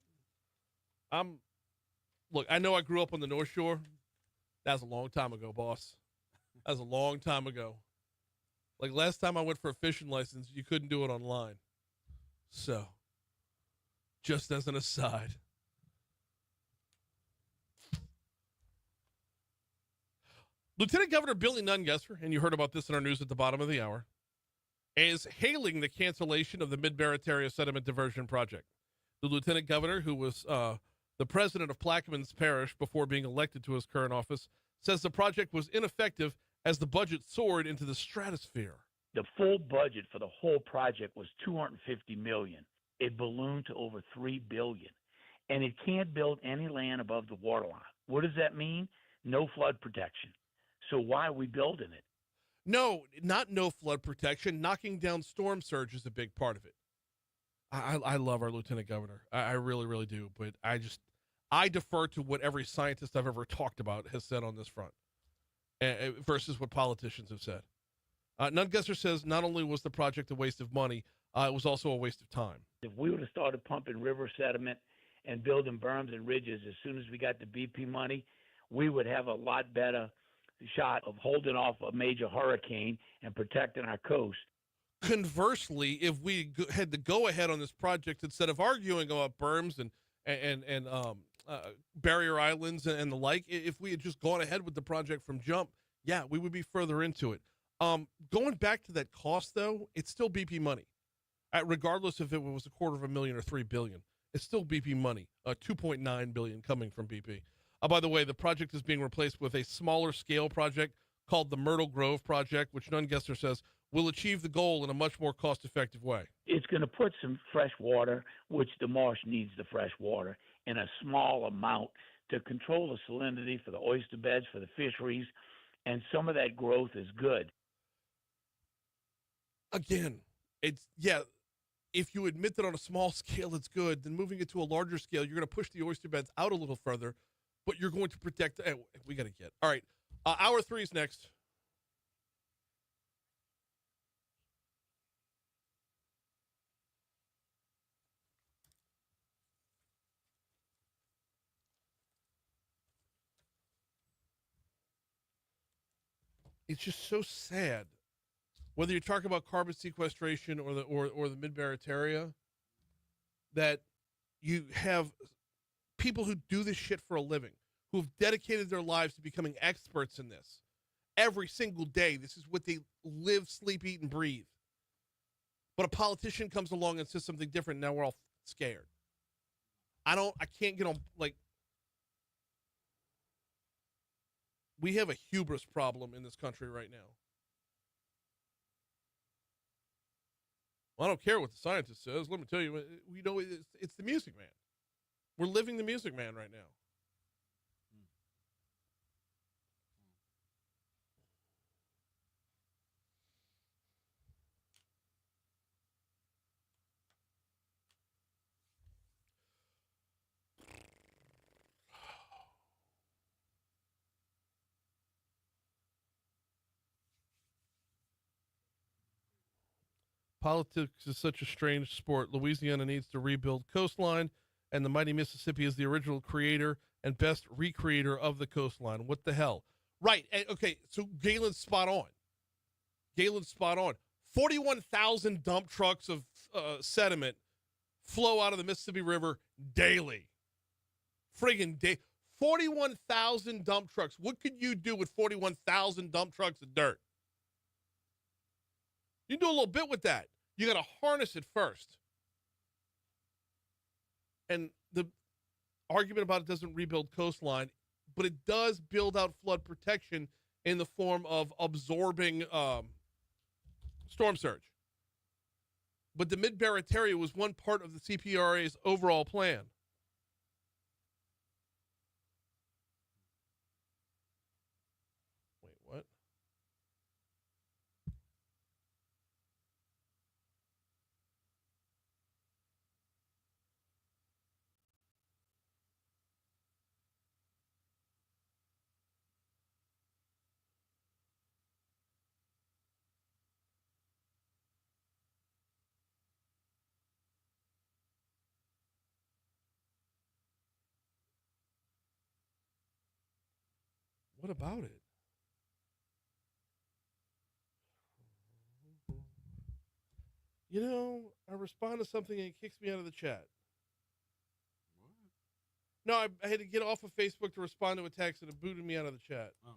I know I grew up on the North Shore. That was a long time ago, boss. That was a long time ago. Like last time I went for a fishing license, you couldn't do it online. So, just as an aside. Lieutenant Governor Billy Nungesser, and you heard about this in our news at the bottom of the hour, is hailing the cancellation of the Mid-Barataria Sediment Diversion Project. The lieutenant governor, who was the president of Plaquemines Parish before being elected to his current office, says the project was ineffective as the budget soared into the stratosphere. The full budget for the whole project was $250 million. It ballooned to over $3 billion. And it can't build any land above the waterline. What does that mean? No flood protection. So why are we building it? No, not no flood protection. Knocking down storm surge is a big part of it. I love our lieutenant governor. I really, really do. But I defer to what every scientist I've ever talked about has said on this front versus what politicians have said. Nungesser says not only was the project a waste of money, it was also a waste of time. If we would have started pumping river sediment and building berms and ridges as soon as we got the BP money, we would have a lot better shot of holding off a major hurricane and protecting our coast. Conversely, if we had the go-ahead on this project, instead of arguing about berms and barrier islands and the like, if we had just gone ahead with the project from jump, yeah, we would be further into it. Going back to that cost, though, it's still BP money. Regardless if it was $250,000 or $3 billion, it's still BP money. $2.9 billion coming from BP. By the way, the project is being replaced with a smaller scale project called the Myrtle Grove Project, which Nungesser says will achieve the goal in a much more cost-effective way. It's going to put some fresh water, which the marsh needs the fresh water, in a small amount to control the salinity for the oyster beds, for the fisheries, and some of that growth is good. Again, if you admit that on a small scale it's good, then moving it to a larger scale, you're going to push the oyster beds out a little further, but you're going to protect. We got to get. All right. Hour 3 is next. It's just so sad. Whether you're talking about carbon sequestration or the mid-Barrett area, that you have people who do this shit for a living, who've dedicated their lives to becoming experts in this. Every single day, this is what they live, sleep, eat, and breathe. But a politician comes along and says something different, and now we're all scared. I can't get on, like, we have a hubris problem in this country right now. Well, I don't care what the scientist says. Let me tell you, it's the Music Man. We're living the Music Man right now. Politics is such a strange sport. Louisiana needs to rebuild coastline, and the mighty Mississippi is the original creator and best recreator of the coastline. What the hell? Right. Okay, so Galen's spot on. 41,000 dump trucks of sediment flow out of the Mississippi River daily. Friggin' day. 41,000 dump trucks. What could you do with 41,000 dump trucks of dirt? You can do a little bit with that. You got to harness it first. And the argument about it doesn't rebuild coastline, but it does build out flood protection in the form of absorbing storm surge. But the mid-Barrett area was one part of the CPRA's overall plan. Wait, what? What about it? You know, I respond to something and it kicks me out of the chat. What? No, I had to get off of Facebook to respond to a text and it booted me out of the chat. Oh.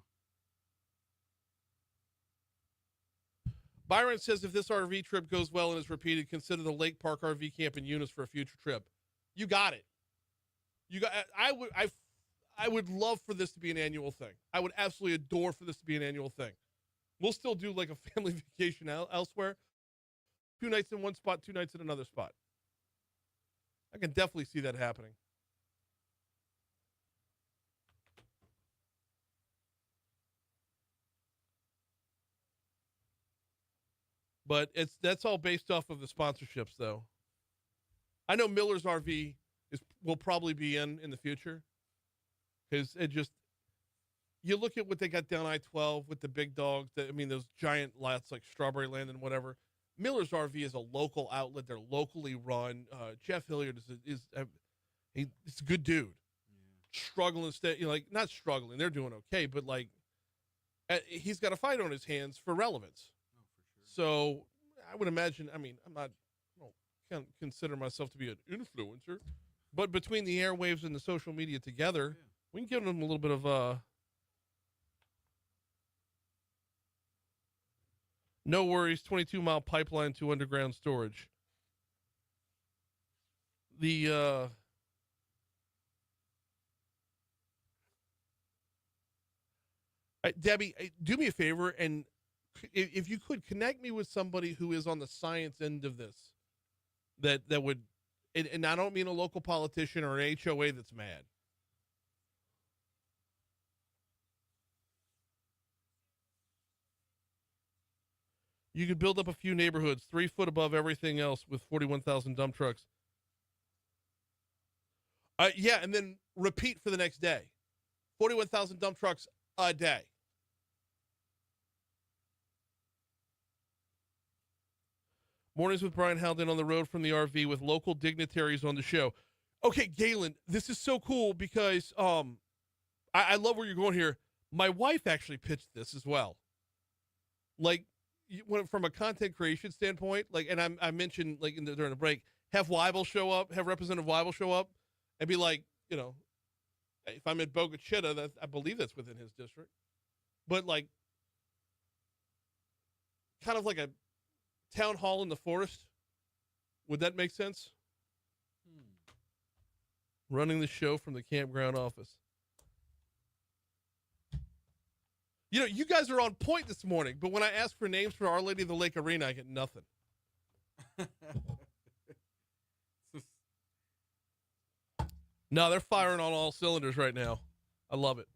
Byron says if this RV trip goes well and is repeated, consider the Lake Park RV camp in Eunice for a future trip. You got it. I would love for this to be an annual thing. I would absolutely adore for this to be an annual thing. We'll still do like a family vacation elsewhere. 2 nights in one spot, 2 nights in another spot. I can definitely see that happening. But that's all based off of the sponsorships, though. I know Miller's RV will probably be in the future. Because it just, you look at what they got down I-12 with the big dogs. Those giant lots like Strawberry Land and whatever. Miller's RV is a local outlet. They're locally run. Jeff Hilliard he's a good dude. Yeah. Struggling, not struggling. They're doing okay, but he's got a fight on his hands for relevance. Oh, for sure. So I would imagine. I can't consider myself to be an influencer, but between the airwaves and the social media together. Yeah. We can give them a little bit of no worries, 22-mile pipeline to underground storage. Debbie, do me a favor, and if you could connect me with somebody who is on the science end of this, that would, and I don't mean a local politician or an HOA that's mad. You could build up a few neighborhoods 3 foot above everything else with 41,000 dump trucks. Yeah, and then repeat for the next day. 41,000 dump trucks a day. Mornings with Bryan Hanks on the road from the RV with local dignitaries on the show. Okay, Galen, this is so cool because I love where you're going here. My wife actually pitched this as well. Like, from a content creation standpoint, like, and I mentioned like during the break, have Weibel show up, have Representative Weibel show up, and be like, you know, if I'm at Boca Chica, I believe that's within his district, but like, kind of like a town hall in the forest. Would that make sense? Running the show from the campground office. You know, you guys are on point this morning, but when I ask for names for Our Lady of the Lake Arena, I get nothing. No, they're firing on all cylinders right now. I love it.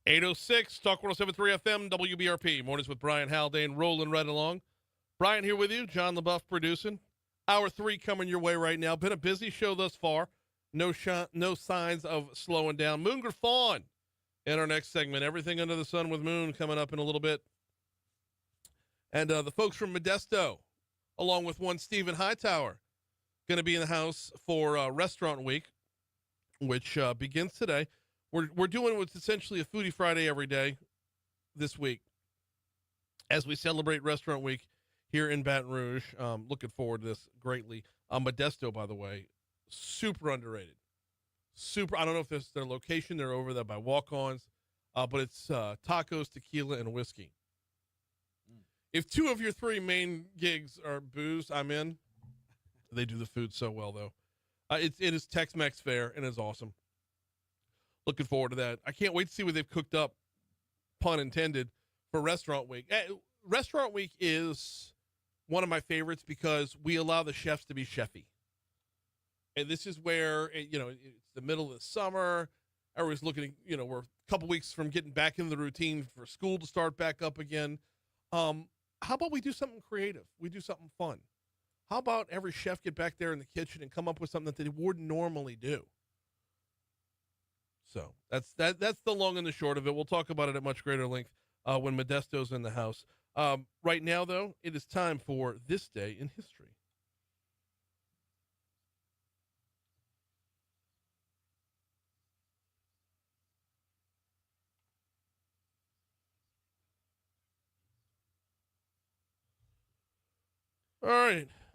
.806, Talk 107.3 FM, WBRP. Mornings with Bryan Haldane, rolling right along. Bryan here with you, John LaBeouf producing. Hour 3 coming your way right now. Been a busy show thus far. No signs of slowing down. Moon Griffon in our next segment. Everything under the sun with Moon coming up in a little bit. And the folks from Modesto, along with one Stephen Hightower, going to be in the house for Restaurant Week, which begins today. We're doing what's essentially a Foodie Friday every day this week as we celebrate Restaurant Week here in Baton Rouge. Looking forward to this greatly. Modesto, by the way, super underrated. Super. I don't know if this is their location. They're over there by Walk-Ons, but it's tacos, tequila, and whiskey. If 2 of your 3 main gigs are booze, I'm in. They do the food so well, though. It is Tex-Mex fare, and it's awesome. Looking forward to that. I can't wait to see what they've cooked up, pun intended, for Restaurant Week. Restaurant Week is one of my favorites because we allow the chefs to be chefy. And this is where, it's the middle of the summer. Everybody's looking, we're a couple weeks from getting back into the routine for school to start back up again. How about we do something creative? We do something fun. How about every chef get back there in the kitchen and come up with something that they wouldn't normally do? So that's the long and the short of it. We'll talk about it at much greater length when Modesto's in the house. Right now, though, it is time for This Day in History.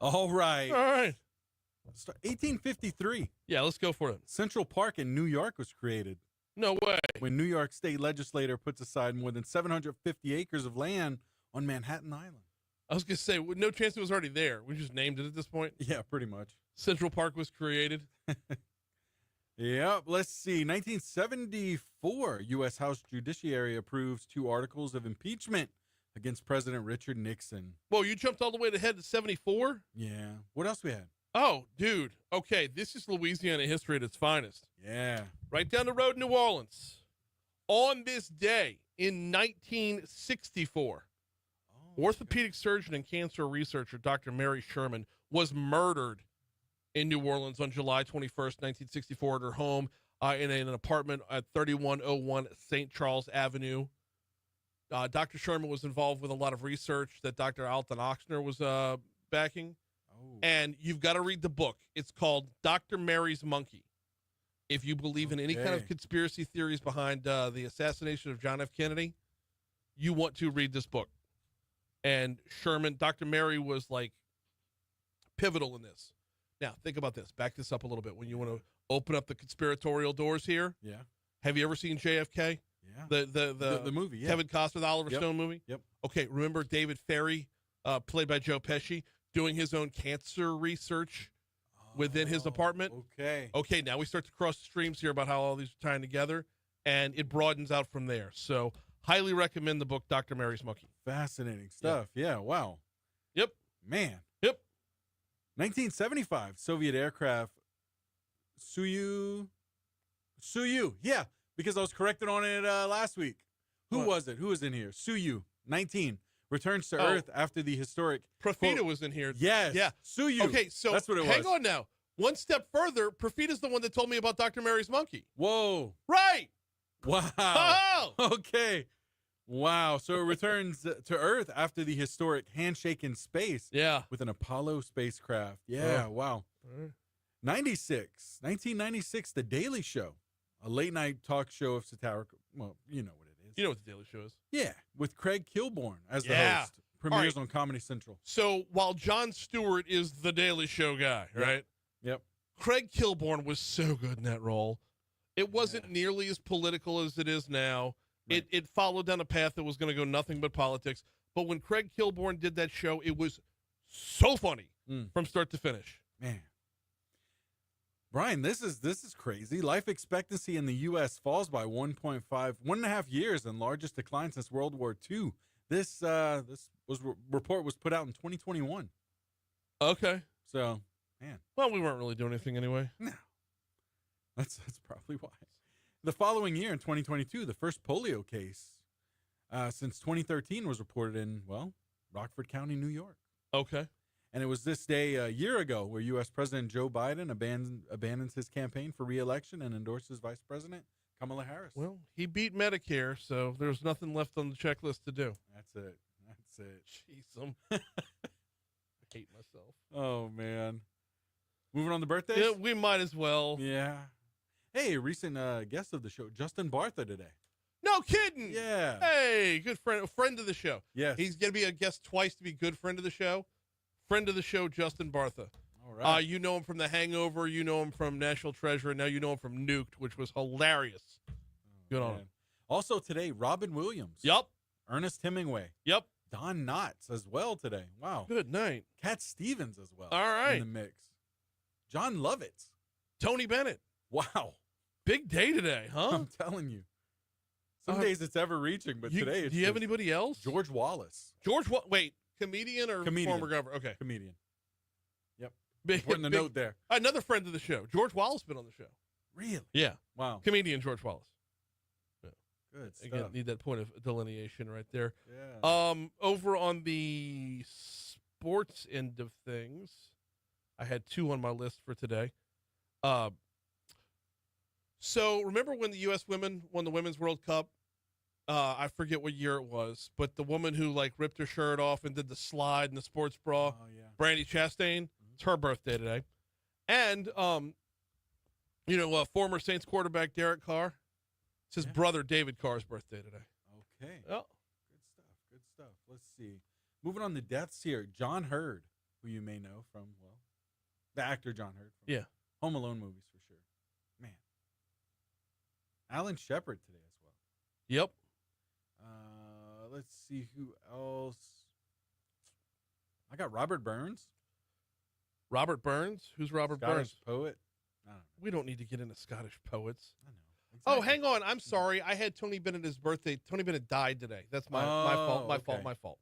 All right. 1853. Yeah, let's go for it. Central Park in New York was created. No way. When New York State legislator puts aside more than 750 acres of land on Manhattan Island. I was going to say, no chance it was already there. We just named it at this point. Yeah, pretty much. Central Park was created. Yep. Let's see. 1974, U.S. House Judiciary approves 2 articles of impeachment against President Richard Nixon. Whoa, you jumped all the way ahead to 74? Yeah. What else we had? Oh, dude. Okay, this is Louisiana history at its finest. Yeah. Right down the road in New Orleans. On this day in 1964, orthopedic surgeon and cancer researcher Dr. Mary Sherman was murdered in New Orleans on July 21st, 1964 at her home in an apartment at 3101 St. Charles Avenue. Dr. Sherman was involved with a lot of research that Dr. Alton Ochsner was backing. And you've got to read the book. It's called Dr. Mary's Monkey. If you believe in any kind of conspiracy theories behind the assassination of John F. Kennedy, you want to read this book. And Sherman, Dr. Mary was like pivotal in this. Now, think about this. Back this up a little bit. When you want to open up the conspiratorial doors here. Yeah. Have you ever seen JFK? Yeah. The movie, yeah. Kevin Costner, the Oliver Stone movie? Yep. Okay, remember David Ferry played by Joe Pesci, doing his own cancer research within his apartment. Okay. Okay, now we start to cross the streams here about how all these are tying together, and it broadens out from there. So highly recommend the book, Dr. Mary's Monkey. Fascinating stuff. Yeah, wow. Yep. Man. Yep. 1975, Soviet aircraft Suyu. Yeah, because I was corrected on it last week. Who was it? Who was in here? Suyu, 19, returns to Earth after the historic. Profita was in here. Yes. Yeah. Suyu. Okay, so that's what it hang was. on now. One step further, Profita's the one that told me about Dr. Mary's Monkey. Whoa. Right. Wow. Oh. Okay. Wow. So it returns to Earth after the historic handshake in space. Yeah. With an Apollo spacecraft. Yeah. Oh. Wow. 1996, The Daily Show, a late night talk show of satirical. Well, you know what it is. You know what The Daily Show is. Yeah, with Craig Kilborn as the Yeah. host. Premieres on Comedy Central. So while Jon Stewart is the Daily Show guy, right? Yep. Craig Kilborn was so good in that role. It wasn't nearly as political as it is now. Right. It followed down a path that was going to go nothing but politics. But when Craig Kilborn did that show, it was so funny from start to finish. Man. Brian, this is crazy. Life expectancy in the U.S. falls by 1.5 years, and largest decline since World War II. This report was put out in 2021. Okay. So, man. Well, we weren't really doing anything anyway. No. That's probably why. The following year, in 2022, the first polio case since 2013 was reported in, well, Rockford County, New York. Okay. And it was this day a year ago where U.S. President Joe Biden abandons his campaign for re-election and endorses Vice President Kamala Harris. Well, he beat Medicare, so there's nothing left on the checklist to do. That's it. Jeez, I hate myself. Oh, man. Moving on to birthdays? Yeah, we might as well. Yeah. Hey, recent guest of the show, Justin Bartha today. No kidding. Yeah. Hey, good friend of the show. Yes. He's going to be a guest twice to be good friend of the show. Friend of the show, Justin Bartha. All right. You know him from The Hangover. You know him from National Treasure. And now you know him from Nuked, which was hilarious. Good on him. Also today, Robin Williams. Yep. Ernest Hemingway. Yep. Don Knotts as well today. Wow. Good night. Cat Stevens as well. All right. In the mix. John Lovitz. Tony Bennett. Wow. Big day today, huh? I'm telling you. Some days it's ever reaching, but today it's Do you have anybody else? George Wallace. Wait, comedian or former governor? Okay. Comedian. Yep. Big, Putting the note there. Another friend of the show. George Wallace been on the show. Really? Yeah. Wow. Comedian George Wallace. Yeah. Good stuff. Again, need that point of delineation right there. Yeah. Over on the sports end of things, I had two on my list for today. So remember when the U.S. women won the Women's World Cup? I forget what year it was, but the woman who ripped her shirt off and did the slide in the sports bra, Oh, yeah. Brandi Chastain, it's her birthday today. And, former Saints quarterback Derek Carr, it's his brother David Carr's birthday today. Okay. Oh. Good stuff. Let's see. Moving on to deaths here. John Hurd, who you may know from, well, the actor John Hurd. From Yeah. Home Alone movies for sure. Man. Alan Shepard today as well. Yep. Let's see who else. I got Robert Burns. Robert Burns? Who's Robert Scottish Burns? poet. I don't know. We don't need to get into Scottish poets. I know. Oh, Exactly. hang on. I'm sorry. I had Tony Bennett his birthday. Tony Bennett died today. That's my fault. My fault.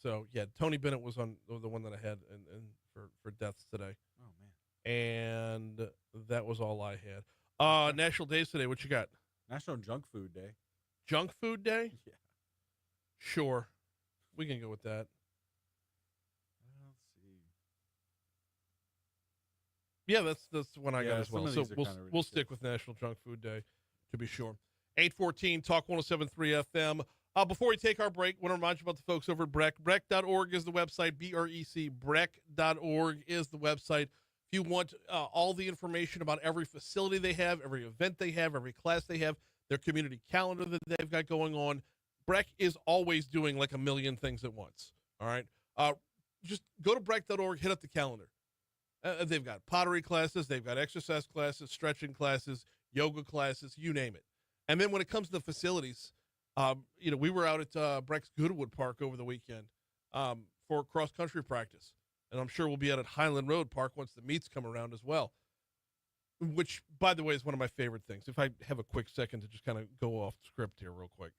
So, yeah, Tony Bennett was on the one that I had and for deaths today. Oh, man. And that was all I had. National Days today. What you got? National Junk Food Day. Junk Food Day? Yeah. Sure. We can go with that. Let's see. Yeah, that's the one I got Yeah, as well. some of So these are we'll kinda stick ridiculous. with National Junk Food Day to be sure. 814 Talk 107.3 FM. Before we take our break, I want to remind you about the folks over at Breck. Breck.org is the website. B-R-E-C. Breck.org is the website. If you want all the information about every facility they have, every event they have, every class they have, their community calendar that they've got going on, Breck is always doing a million things at once. All right? Just go to Breck.org, hit up the calendar. They've got pottery classes, they've got exercise classes, stretching classes, yoga classes, you name it. And then when it comes to the facilities, we were out at Breck's Goodwood Park over the weekend. for cross-country practice. And I'm sure we'll be out at Highland Road Park once the meets come around as well, which, by the way, is one of my favorite things. If I have a quick second to just kind of go off script here real quick.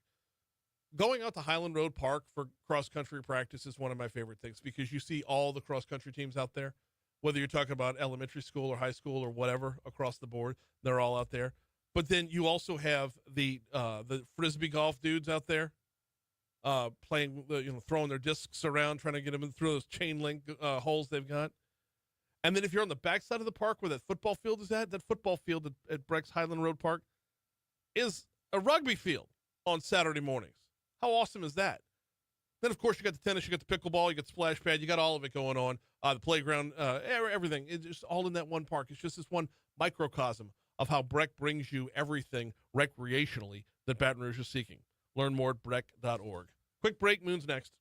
Going out to Highland Road Park for cross-country practice is one of my favorite things because you see all the cross-country teams out there, whether you're talking about elementary school or high school or whatever across the board, they're all out there. But then you also have the Frisbee golf dudes out there playing, throwing their discs around, trying to get them through those chain link holes they've got. And then if you're on the backside of the park where that football field is at, that football field at Breck's Highland Road Park is a rugby field on Saturday mornings. How awesome is that? Then, of course, you got the tennis, you got the pickleball, you got the splash pad, you got all of it going on, the playground, everything. It's just all in that one park. It's just this one microcosm of how Breck brings you everything recreationally that Baton Rouge is seeking. Learn more at breck.org. Quick break. Moon's next.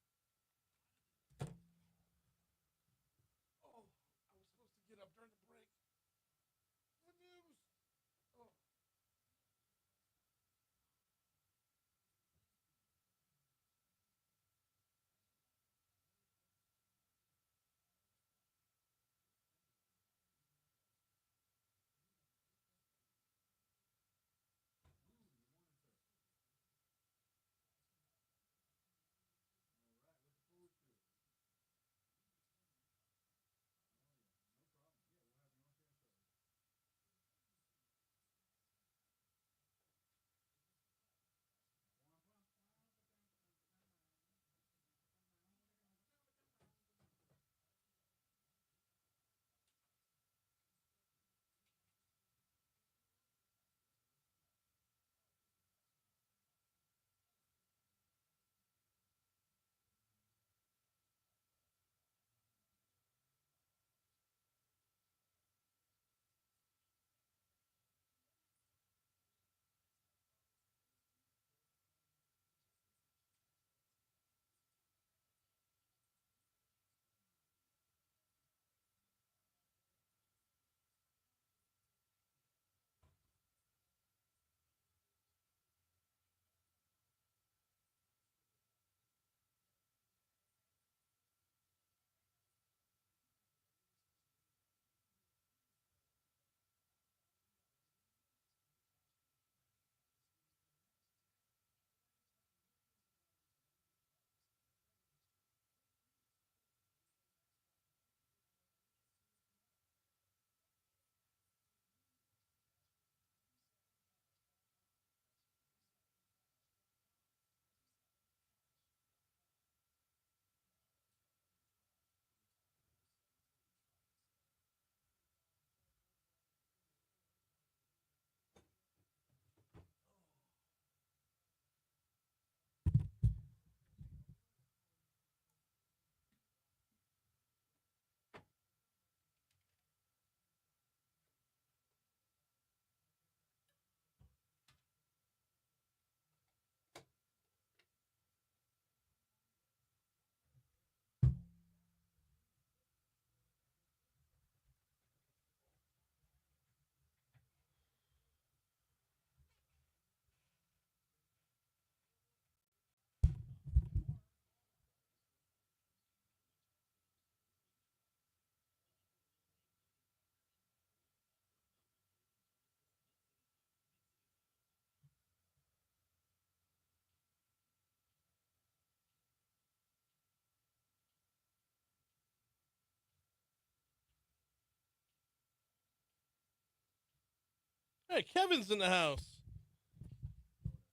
Hey, Kevin's in the house.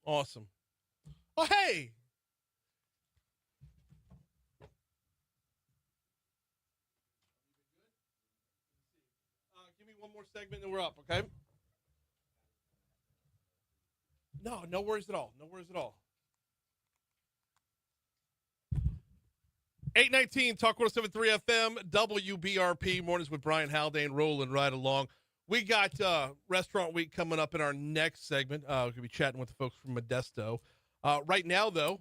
Awesome. Oh, hey. Give me one more segment and we're up, okay? No worries at all. No worries at all. 819 Talk 107.3 FM, WBRP, mornings with Bryan Haldane, rolling right along. We got Restaurant Week coming up in our next segment. We're going to be chatting with the folks from Modesto. Right now, though,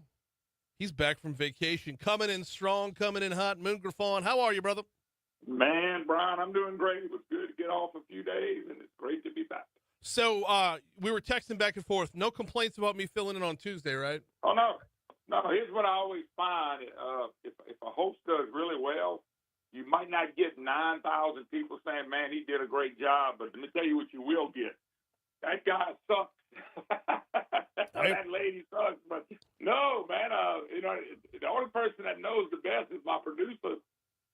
he's back from vacation, coming in strong, coming in hot. Moon Griffon, how are you, brother? Man, Brian, I'm doing great. It was good to get off a few days, and it's great to be back. So we were texting back and forth. No complaints about me filling in on Tuesday, right? Oh, no. No, here's what I always find. If a might not get 9,000 people saying, man, he did a great job, but let me tell you what you will get. That guy sucks. That lady sucks. But no, man, the only person that knows the best is my producer,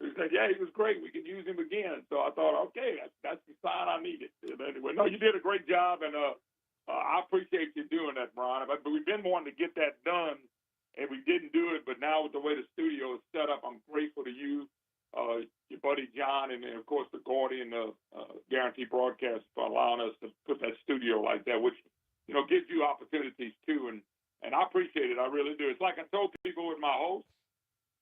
who said, yeah, he was great. We could use him again. So I thought, okay, that's the sign I needed. And anyway, no, you did a great job, and I appreciate you doing that, Brian. But we've been wanting to get that done, and we didn't do it. But now with the way the studio is set up, I'm grateful to you, your buddy John, and of course the Gordy and the Guaranteed Broadcast for allowing us to put that studio like that, which gives you opportunities too. And I appreciate it. I really do. It's like I told people with my host,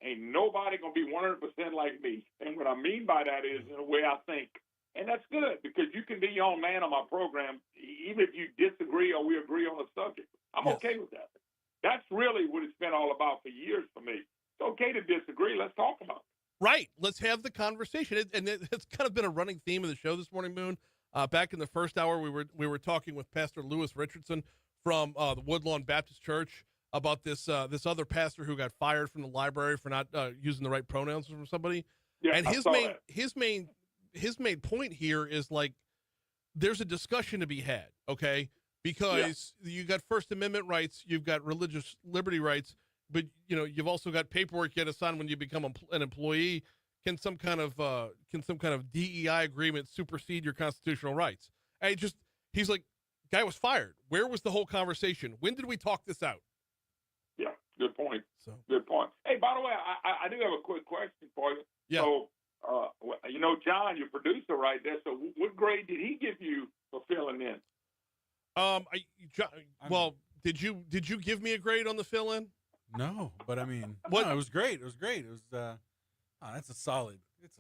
ain't nobody gonna be 100% like me. And what I mean by that is in the way I think. And that's good, because you can be your own man on my program, even if you disagree or we agree on a subject. I'm okay with that. That's really what it's been all about for years for me. It's okay to disagree. Let's talk about it. Right. Let's have the conversation. It's kind of been a running theme of the show this morning, Moon. Back in the first hour, we were talking with Pastor Lewis Richerson from the Woodlawn Baptist Church about this other pastor who got fired from the library for not using the right pronouns from somebody. Yeah, and his main point here is, like, there's a discussion to be had, okay? Because you got First Amendment rights, you've got religious liberty rights, but you've also got paperwork you got to sign when you become an employee. Can some kind of DEI agreement supersede your constitutional rights? And he's like, guy was fired. Where was the whole conversation? When did we talk this out? Yeah, good point. So good point. Hey, by the way, I do have a quick question for you. Yeah. So, John, your producer right there. So, what grade did he give you for filling in? Did you give me a grade on the fill-in? No, but I mean, no, it was great. It was great. It was. It's a solid. If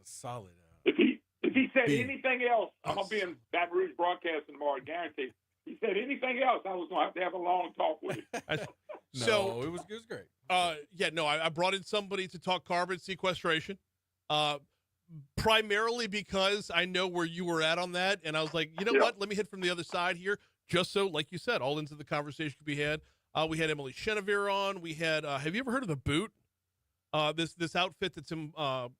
he said B. anything else, I'm gonna be in Baton Rouge broadcasting tomorrow, guaranteed. He said anything else, I was gonna have a long talk with him. No, it was great. I brought in somebody to talk carbon sequestration, primarily because I know where you were at on that, and I was like, what? Let me hit from the other side here, just so, like you said, all into the conversation could be had. We had Emily Chenevere on. We had. Have you ever heard of the Boot? This outfit that's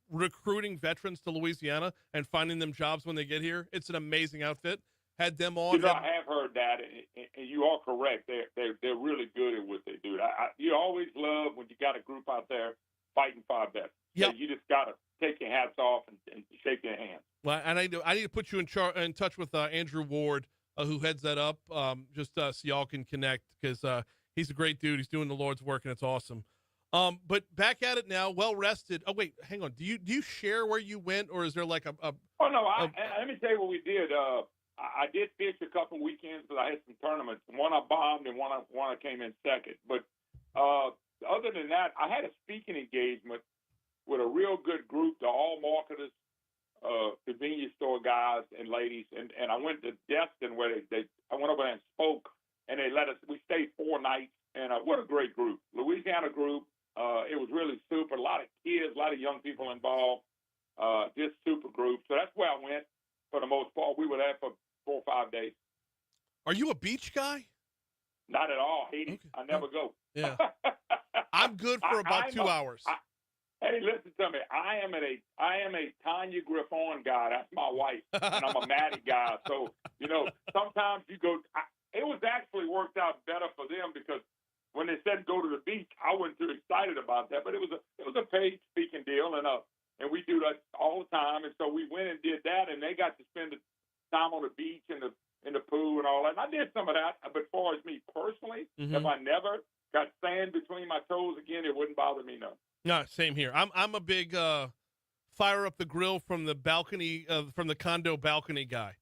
recruiting veterans to Louisiana and finding them jobs when they get here. It's an amazing outfit. Had them on. I have heard that, and you are correct. They're really good at what they do. You always love when you got a group out there fighting for our veterans. Yeah, you just got to take your hats off and shake their hands. Well, and I need to put you in touch with Andrew Ward, who heads that up. So y'all can connect, because he's a great dude. He's doing the Lord's work, and it's awesome. But back at it now, well rested. Oh wait, hang on. Do you share where you went, or is there like a? Oh no, let me tell you what we did. I did fish a couple weekends, but I had some tournaments. One I bombed, and one I came in second. But other than that, I had a speaking engagement with a real good group, the all marketers, convenience store guys and ladies, and I went to Destin where I went over there and spoke, and they let us. We stayed 4 nights, and what a great group, Louisiana group. It was really super. A lot of kids, a lot of young people involved. Just super group. So that's where I went for the most part. We were there for 4 or 5 days. Are you a beach guy? Not at all. Hate it. I never go. Yeah. I'm good for about 2 hours. Hey, listen to me. I am a Tanya Griffon guy. That's my wife, and I'm a Maddie guy. So sometimes you go. It was actually worked out better for them, because when they said go to the beach, I wasn't too excited about that. But it was a paid speaking deal, and we do that all the time. And so we went and did that, and they got to spend the time on the beach and in the pool and all that. And I did some of that. But as far as me personally, if I never got sand between my toes again, it wouldn't bother me none. No, same here. I'm a big fire up the grill from the balcony, from the condo balcony guy.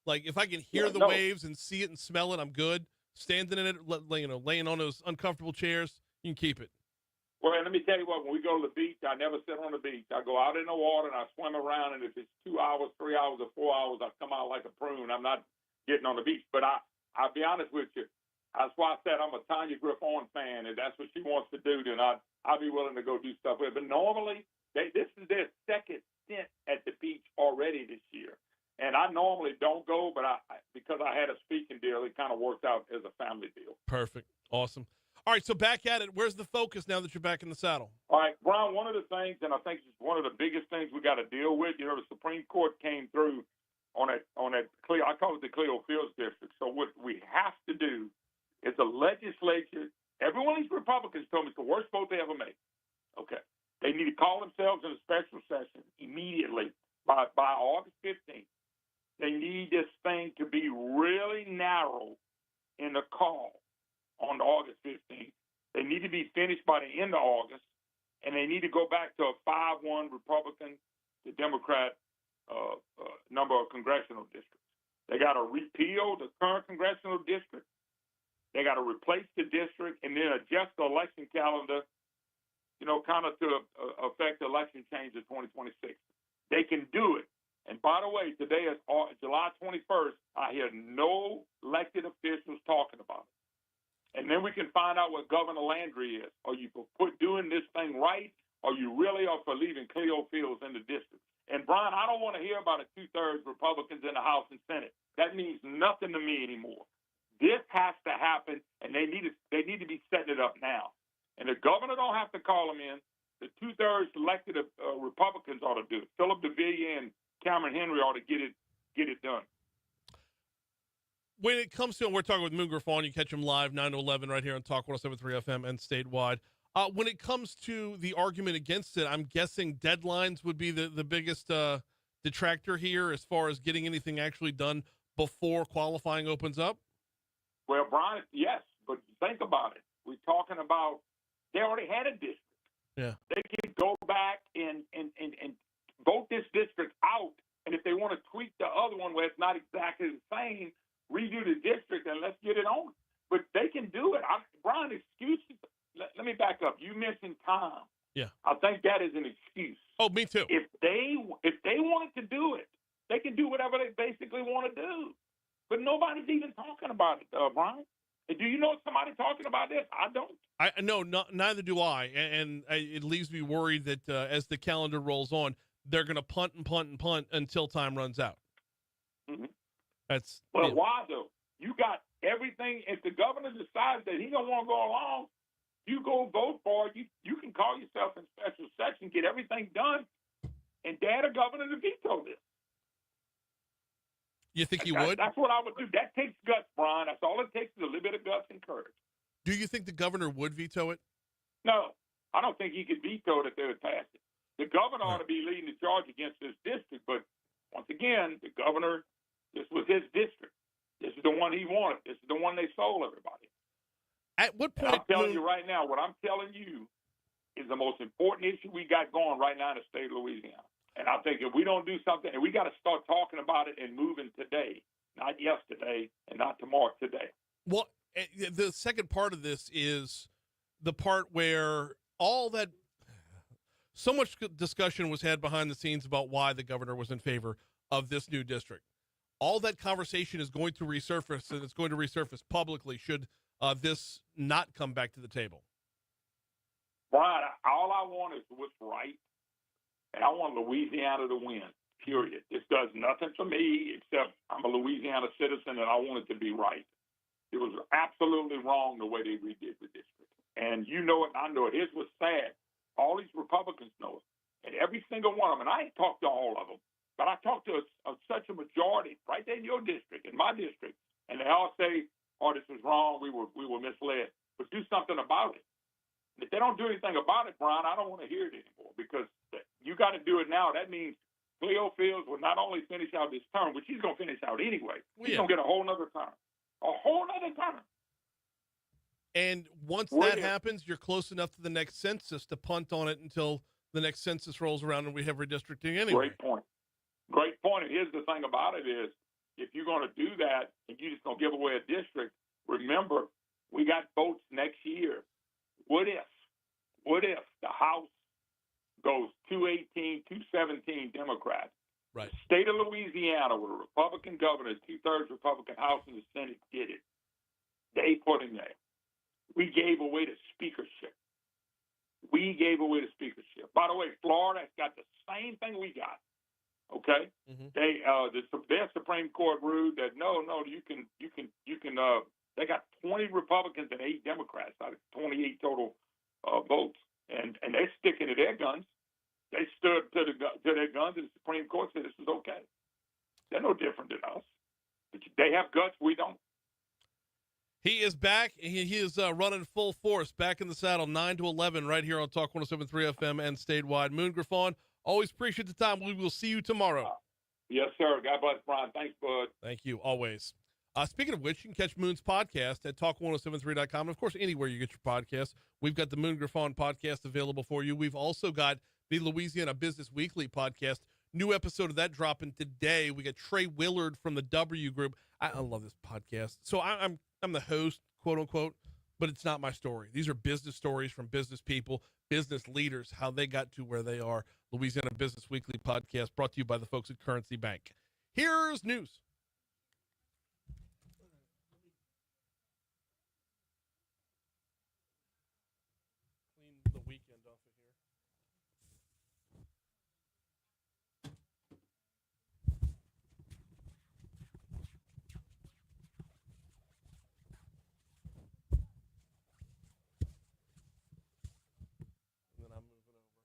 Like, if I can hear the waves and see it and smell it, I'm good. Standing in it, laying on those uncomfortable chairs, you can keep it. Well, and let me tell you what, when we go to the beach, I never sit on the beach. I go out in the water and I swim around, and if it's 2 hours, 3 hours, or 4 hours, I come out like a prune. I'm not getting on the beach. But I'll be honest with you. That's why I said I'm a Tanya Griffon fan. If that's what she wants to do, then I'll be willing to go do stuff with her. But normally, this is their second stint at the beach already this year. And I normally don't go, but because I had a speaking deal, it kind of worked out as a family deal. Perfect. Awesome. All right, so back at it. Where's the focus now that you're back in the saddle? All right, Brian, one of the things, and I think it's one of the biggest things we got to deal with, the Supreme Court came through on that Cleo, I call it the Cleo Fields District. So what we have to do is the legislature, every one of these Republicans told me it's the worst vote they ever made. Okay. They need to call themselves in a special session immediately by August 15th. They need this thing to be really narrow in the call on August 15th. They need to be finished by the end of August, and they need to go back to a 5-1 Republican to Democrat number of congressional districts. They got to repeal the current congressional district. They got to replace the district and then adjust the election calendar, kind of to affect election change in 2026. They can do it. And by the way, today is July 21st. I hear no elected officials talking about it. And then we can find out what Governor Landry is. Are you for doing this thing right, or you really are for leaving Cleo Fields in the district? And, Brian, I don't want to hear about a 2/3 Republicans in the House and Senate. That means nothing to me anymore. This has to happen, and they need to be setting it up now. And the governor don't have to call them in. The 2/3 elected Republicans ought to do it. Philip DeVilliers and Cameron Henry ought to get it done. When it comes to, we're talking with Moon Griffon, you catch him live 9 to 11 right here on Talk 107.3 FM and statewide. When it comes to the argument against it, I'm guessing deadlines would be the biggest detractor here as far as getting anything actually done before qualifying opens up. Well, Brian, yes, but think about it. We're talking about they already had a district. Yeah. They can go back and vote this district out, and if they want to tweak the other one where it's not exactly the same, redo the district and let's get it on. But they can do it. Brian, excuses. Let me back up. You mentioned time. Yeah. I think that is an excuse. Oh, me too. If they wanted to do it, they can do whatever they basically want to do. But nobody's even talking about it, Brian. Do you know somebody talking about this? I don't. No, neither do I. And it leaves me worried that as the calendar rolls on, they're going to punt and punt and punt until time runs out. Mm-hmm. Well, why though? You got everything. If the governor decides that he don't want to go along, you go vote for it. You can call yourself in special session, get everything done, and dare the governor to veto this. You think he would? That's what I would do. That takes guts, Brian. That's all it takes is a little bit of guts and courage. Do you think the governor would veto it? No, I don't think he could veto it if they would pass it. The governor ought to be leading the charge against this district, but once again, the governor, this was his district. This is the one he wanted. This is the one they sold everybody. At what point? And I'm telling you right now, what I'm telling you is the most important issue we got going right now in the state of Louisiana. And I think if we don't do something, and we got to start talking about it and moving today, not yesterday and not tomorrow, today. Well, the second part of this is the part where so much discussion was had behind the scenes about why the governor was in favor of this new district. All that conversation is going to resurface, and it's going to resurface publicly should this not come back to the table. Brian, all I want is what's right, and I want Louisiana to win, period. This does nothing for me except I'm a Louisiana citizen, and I want it to be right. It was absolutely wrong the way they redid the district. And you know it, and I know it. Here's what's sad. All these Republicans know it, and every single one of them, and I ain't talked to all of them, but I talked to such a majority right there in your district, in my district, and they all say, oh, this was wrong, we were misled. But do something about it. And if they don't do anything about it, Brian, I don't want to hear it anymore because you got to do it now. That means Cleo Fields will not only finish out this term, which he's going to finish out anyway. He's going to get a whole nother term. A whole other term. And once that happens, you're close enough to the next census to punt on it until the next census rolls around and we have redistricting anyway. Great point. Great point. And here's the thing about it is, if you're going to do that and you're just going to give away a district, remember, we got votes next year. What if the House goes 218, 217 Democrats? Right. The state of Louisiana, with a Republican governor, 2/3 Republican House and the Senate did it. They put in there. We gave away the speakership. By the way, Florida's got the same thing we got. Okay, mm-hmm. Their Supreme Court ruled that no, you can They got 20 Republicans and 8 Democrats out of 28 total votes, and they're sticking to their guns. They stood to their guns, and the Supreme Court said this is okay. They're no different than us. But they have guts, we don't. He is back. He is running full force, back in the saddle, 9 to 11, right here on Talk 107.3 FM and statewide. Moon Griffon, always appreciate the time. We will see you tomorrow. Yes, sir. God bless, Brian. Thanks, bud. Thank you, always. Speaking of which, you can catch Moon's podcast at talk1073.com. And, of course, anywhere you get your podcasts. We've got the Moon Griffon podcast available for you. We've also got the Louisiana Business Weekly podcast. New episode of that dropping today. We got Trey Willard from the W Group. I love this podcast. So I'm the host, quote unquote, but it's not my story. These are business stories from business people, business leaders, how they got to where they are. Louisiana Business Weekly podcast brought to you by the folks at Currency Bank. Here's news. Clean the weekend off of here. And then I'm moving over.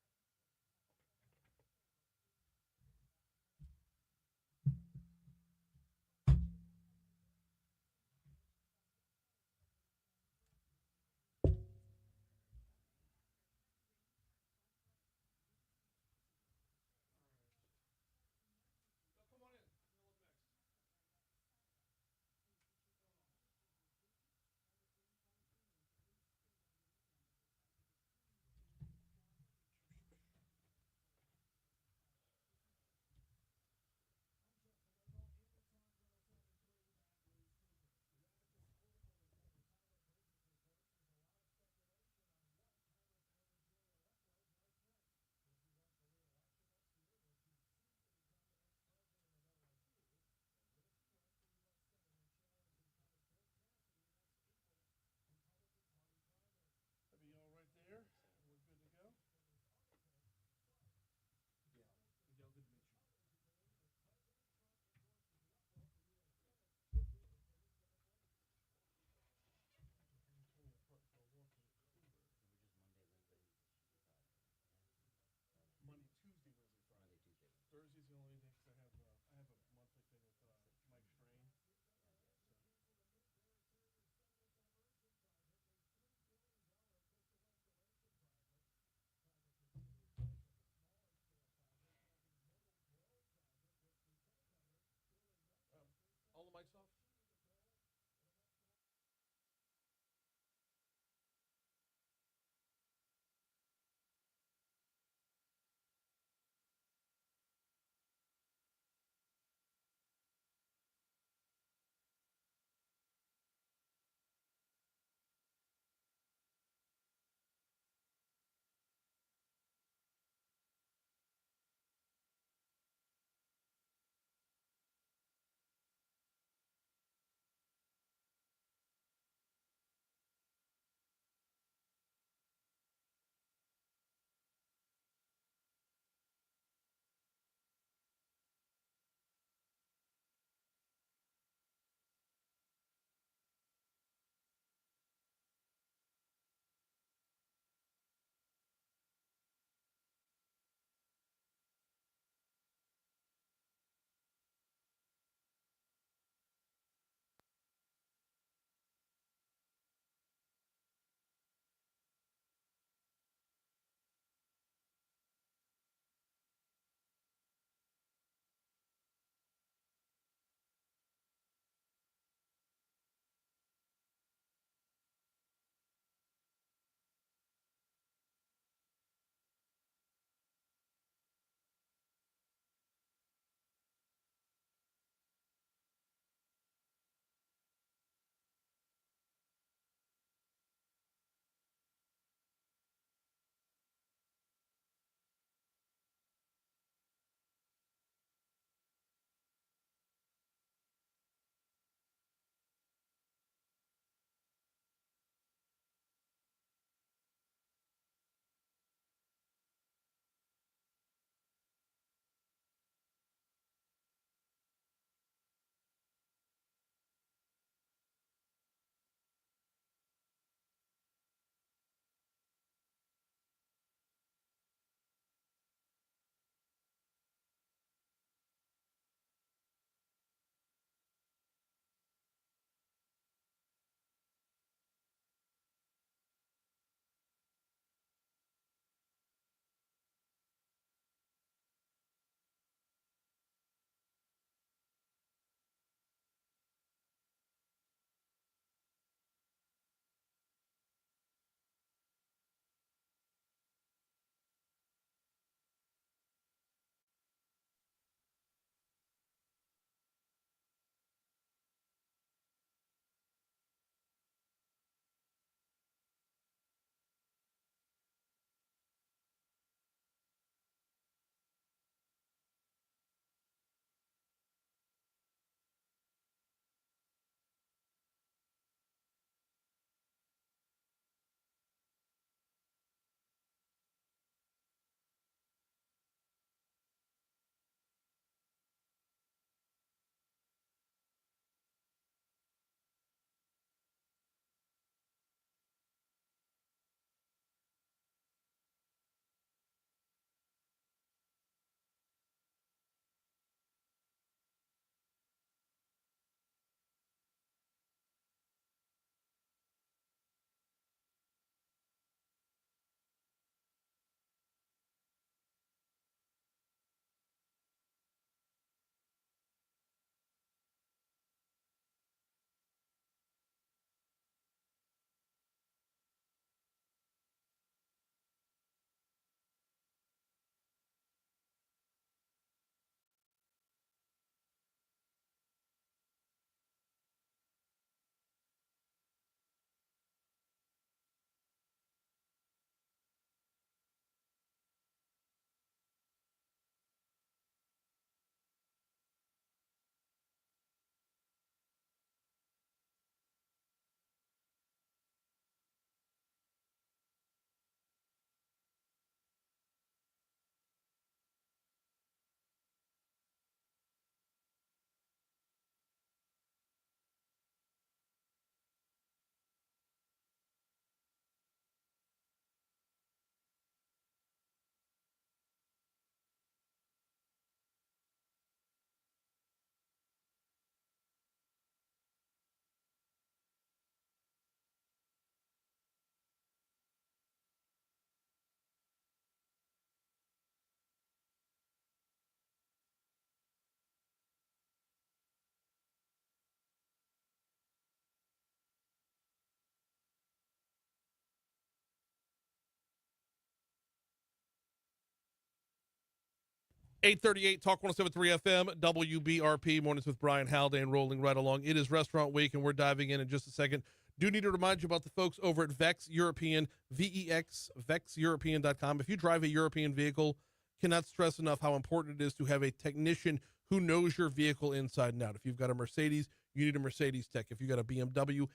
838 Talk 107.3 FM, WBRP, mornings with Bryan Hanks, rolling right along. It is Restaurant Week, and we're diving in just a second. Do need to remind you about the folks over at Vex European, VEX, VexEuropean.com. If you drive a European vehicle, cannot stress enough how important it is to have a technician who knows your vehicle inside and out. If you've got a Mercedes, you need a Mercedes tech. If you've got a BMW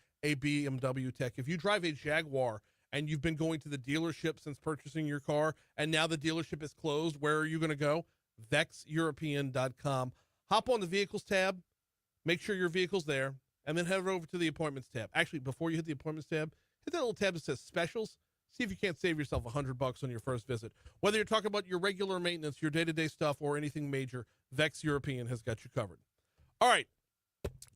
tech. If you drive a Jaguar and you've been going to the dealership since purchasing your car, and now the dealership is closed, where are you going to go? VexEuropean.com. Hop on the vehicles tab, make sure your vehicle's there, and then head over to the appointments tab. Actually, before you hit the appointments tab, hit that little tab that says specials. See if you can't save yourself $100 on your first visit. Whether you're talking about your regular maintenance, your day-to-day stuff, or anything major, Vex European has got you covered. All right,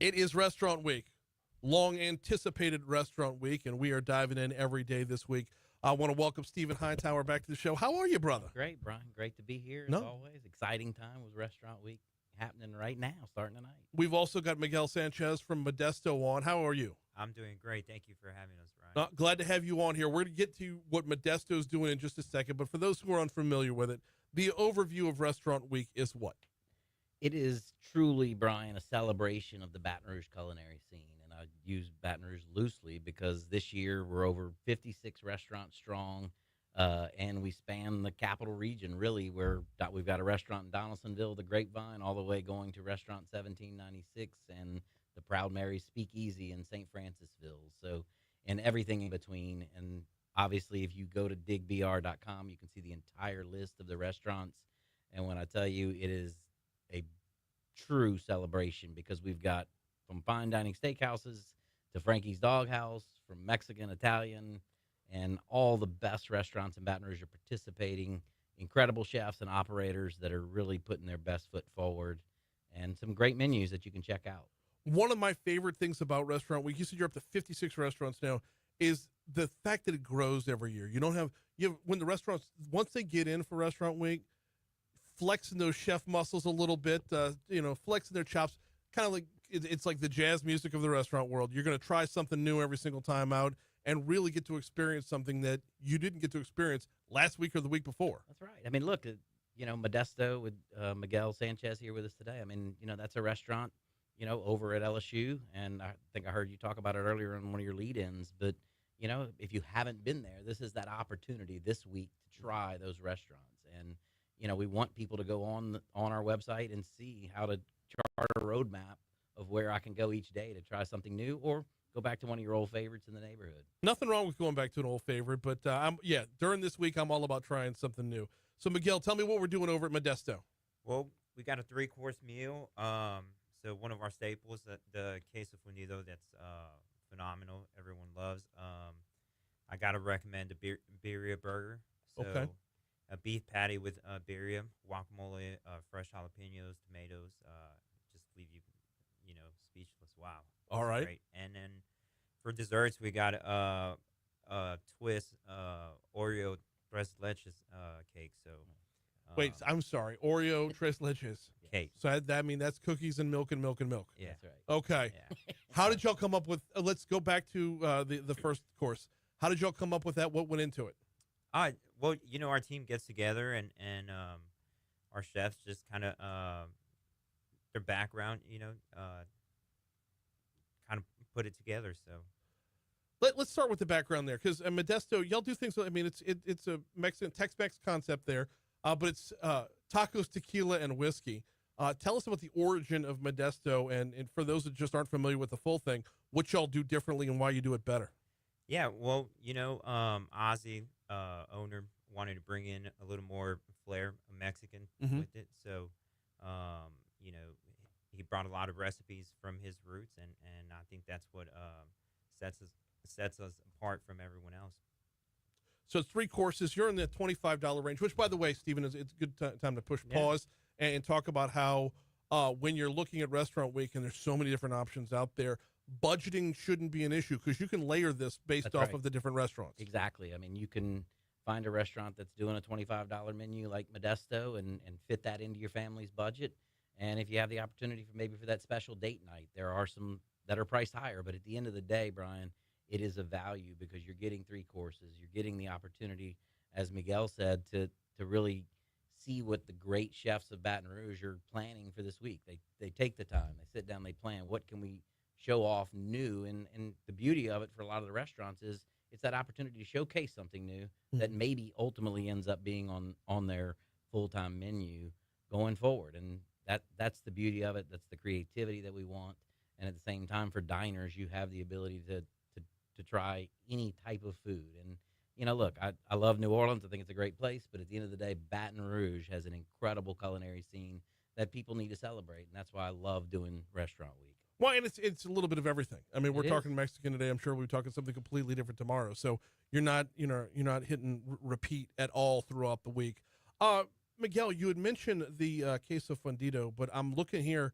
it is Restaurant Week, long-anticipated Restaurant Week, and we are diving in every day this week. I want to welcome Stephen Hightower back to the show. How are you, brother? Great, Brian. Great to be here as always. Exciting time with Restaurant Week happening right now, starting tonight. We've also got Miguel Sanchez from Modesto on. How are you? I'm doing great. Thank you for having us, Brian. Glad to have you on here. We're going to get to what Modesto's doing in just a second, but for those who are unfamiliar with it, the overview of Restaurant Week is what? It is truly, Brian, a celebration of the Baton Rouge culinary scene. And I use Baton Rouge loosely because this year we're over 56 restaurants strong, and we span the capital region, really. We've got a restaurant in Donaldsonville, the Grapevine, all the way going to Restaurant 1796 and the Proud Mary's Speakeasy in St. Francisville. So, and everything in between. And obviously, if you go to digbr.com, you can see the entire list of the restaurants. And when I tell you, it is a true celebration because we've got from fine dining steakhouses to Frankie's Doghouse, from Mexican, Italian, and all the best restaurants in Baton Rouge are participating. Incredible chefs and operators that are really putting their best foot forward, and some great menus that you can check out. One of my favorite things about Restaurant Week, you said you're up to 56 restaurants now, is the fact that it grows every year. You have when the restaurants, once they get in for Restaurant Week, flexing those chef muscles a little bit, flexing their chops, kind of like it's like the jazz music of the restaurant world. You're going to try something new every single time out and really get to experience something that you didn't get to experience last week or the week before. That's right. I mean, look, Modesto with Miguel Sanchez here with us today. I mean, that's a restaurant, over at LSU, and I think I heard you talk about it earlier in one of your lead-ins, but, if you haven't been there, this is that opportunity this week to try those restaurants. And, we want people to go on our website and see how to chart a roadmap of where I can go each day to try something new or go back to one of your old favorites in the neighborhood. Nothing wrong with going back to an old favorite, but during this week, I'm all about trying something new. So, Miguel, tell me what we're doing over at Modesto. Well, we got a 3-course meal. So one of our staples, the queso fundido, that's phenomenal. Everyone loves. I got to recommend a birria burger. So okay. A beef patty with birria, guacamole, fresh jalapenos, tomatoes, just leave you, speechless. Wow. All right. Great. And then for desserts, we got a twist Oreo tres leches cake. So wait, I'm sorry, Oreo tres leches cake. So that's cookies and milk and milk and milk. Yeah, that's right. Okay. Yeah. How did y'all come up with? Let's go back to the first course. How did y'all come up with that? What went into it? Well, our team gets together and our chefs just kind of their background, kind of put it together. So let's start with the background there, because Modesto, y'all do things. I mean, it's a Mexican Tex-Mex concept there, but it's tacos, tequila, and whiskey. Tell us about the origin of Modesto, and for those that just aren't familiar with the full thing, what y'all do differently and why you do it better. Yeah, well, Ozzy, owner, wanted to bring in a little more flair, Mexican with it. So, he brought a lot of recipes from his roots, and I think that's what sets us apart from everyone else. So it's 3 courses. You're in the $25 range, which, by the way, Stephen, it's a good time to push pause and talk about how when you're looking at Restaurant Week, and there's so many different options out there, budgeting shouldn't be an issue because you can layer this based off of the different restaurants. Exactly. I mean, you can find a restaurant that's doing a $25 menu like Modesto and fit that into your family's budget. And if you have the opportunity for that special date night, there are some that are priced higher. But at the end of the day, Brian, it is a value because you're getting 3 courses. You're getting the opportunity, as Miguel said, to really see what the great chefs of Baton Rouge are planning for this week. They take the time, they sit down, they plan. What can we show off new? And the beauty of it for a lot of the restaurants is it's that opportunity to showcase something new that maybe ultimately ends up being on their full-time menu going forward. And that's the beauty of it. That's the creativity that we want. And at the same time, for diners, you have the ability to try any type of food. And look, I love New Orleans. I think it's a great place. But at the end of the day, Baton Rouge has an incredible culinary scene that people need to celebrate. And that's why I love doing Restaurant Week. Well, and it's a little bit of everything. I mean, we're It talking is. Mexican today. I'm sure we'll be talking something completely different tomorrow. So you're not hitting repeat at all throughout the week. Miguel, you had mentioned the queso fundido, but I'm looking here.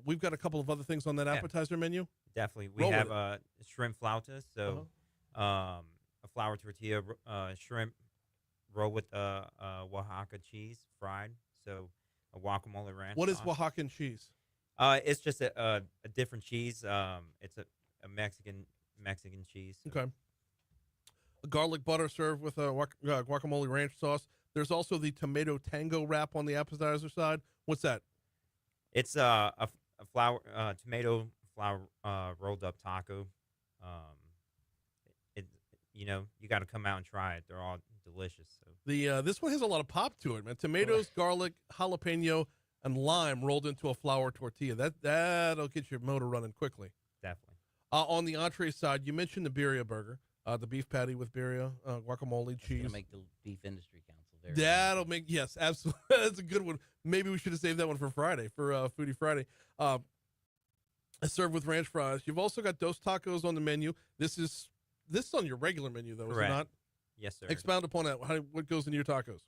We've got a couple of other things on that appetizer menu. Definitely. We Roll with have shrimp flautas. So a flour tortilla, shrimp roll with Oaxaca cheese fried. So a guacamole ranch. What is sauce. Oaxacan cheese? It's just a different cheese. It's a Mexican cheese. So. Okay. A garlic butter served with a guacamole ranch sauce. There's also the tomato tango wrap on the appetizer side. What's that? It's a tomato flour rolled up taco. You got to come out and try it. They're all delicious. So. The this one has a lot of pop to it, man. Tomatoes, garlic, jalapeno, and lime rolled into a flour tortilla. That'll get your motor running quickly. Definitely. On the entree side, you mentioned the birria burger, the beef patty with birria, guacamole, It's cheese. gonna make the Beef Industry Council very That'll make, yes, absolutely. That's a good one. Maybe we should have saved that one for Friday, for Foodie Friday. Served with ranch fries. You've also got Dos Tacos on the menu. This is on your regular menu, though, Correct. is it not? Yes, sir. Expound upon that. What goes into your tacos?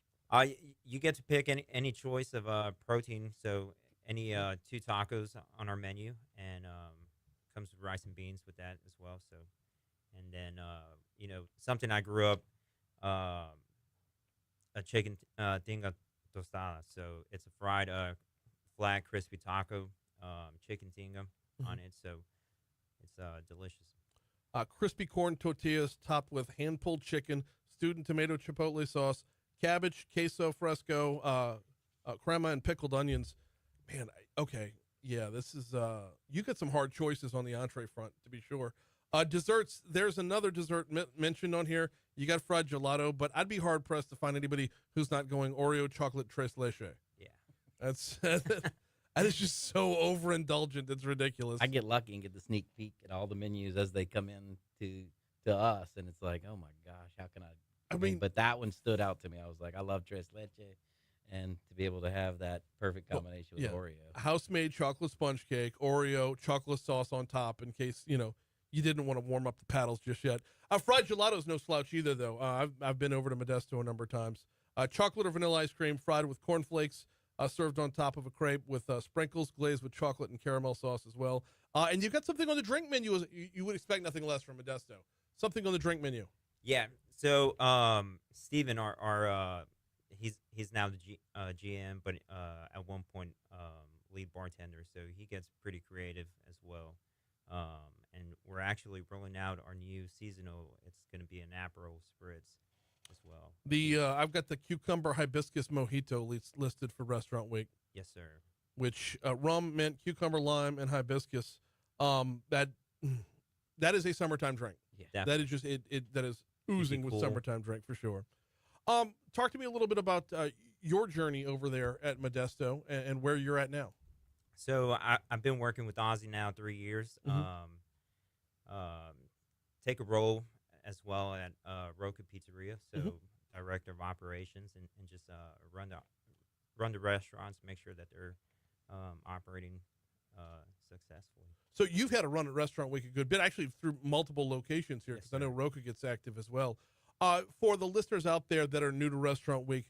You get to pick any choice of protein. So any 2 tacos on our menu, and comes with rice and beans with that as well. So, and then something I grew up a chicken tinga tostada. So it's a fried flat crispy taco, chicken tinga on it. So it's delicious. Crispy corn tortillas topped with hand-pulled chicken, stewed in tomato chipotle sauce, cabbage, queso fresco, crema, and pickled onions. Man, okay. Yeah, this is, you got some hard choices on the entree front, to be sure. Desserts, there's another dessert mentioned on here. You got fried gelato, but I'd be hard-pressed to find anybody who's not going Oreo chocolate tres leche. Yeah. That is just so overindulgent. It's ridiculous. I get lucky and get the sneak peek at all the menus as they come in to us, and it's like, oh my gosh, how can I mean, but that one stood out to me. I was like, I love tres leche, and to be able to have that perfect combination with Oreo. House-made chocolate sponge cake, Oreo, chocolate sauce on top in case, you didn't want to warm up the paddles just yet. Fried gelato is no slouch either, though. I've been over to Modesto a number of times. Chocolate or vanilla ice cream fried with cornflakes, served on top of a crepe with sprinkles glazed with chocolate and caramel sauce as well. And you've got something on the drink menu. You would expect nothing less from Modesto. Something on the drink menu. Yeah. So Steven, our he's now the GM, but at one point lead bartender. So he gets pretty creative as well. And we're actually rolling out our new seasonal. It's going to be an Aperol spritz as well. I've got the cucumber hibiscus mojito listed for Restaurant Week. Yes, sir. Which rum, mint, cucumber, lime, and hibiscus. That is a summertime drink. Yeah, that is just that is oozing with cool. summertime drink for sure. Talk to me a little bit about your journey over there at Modesto and where you're at now. So I've been working with Ozzy now 3 years. Take a role as well at Roca Pizzeria, so director of operations, and just run the restaurants, make sure that they're operating successfully. So you've had a run at Restaurant Week a good bit, actually through multiple locations here, because I know Roca gets active as well. For the listeners out there that are new to Restaurant Week,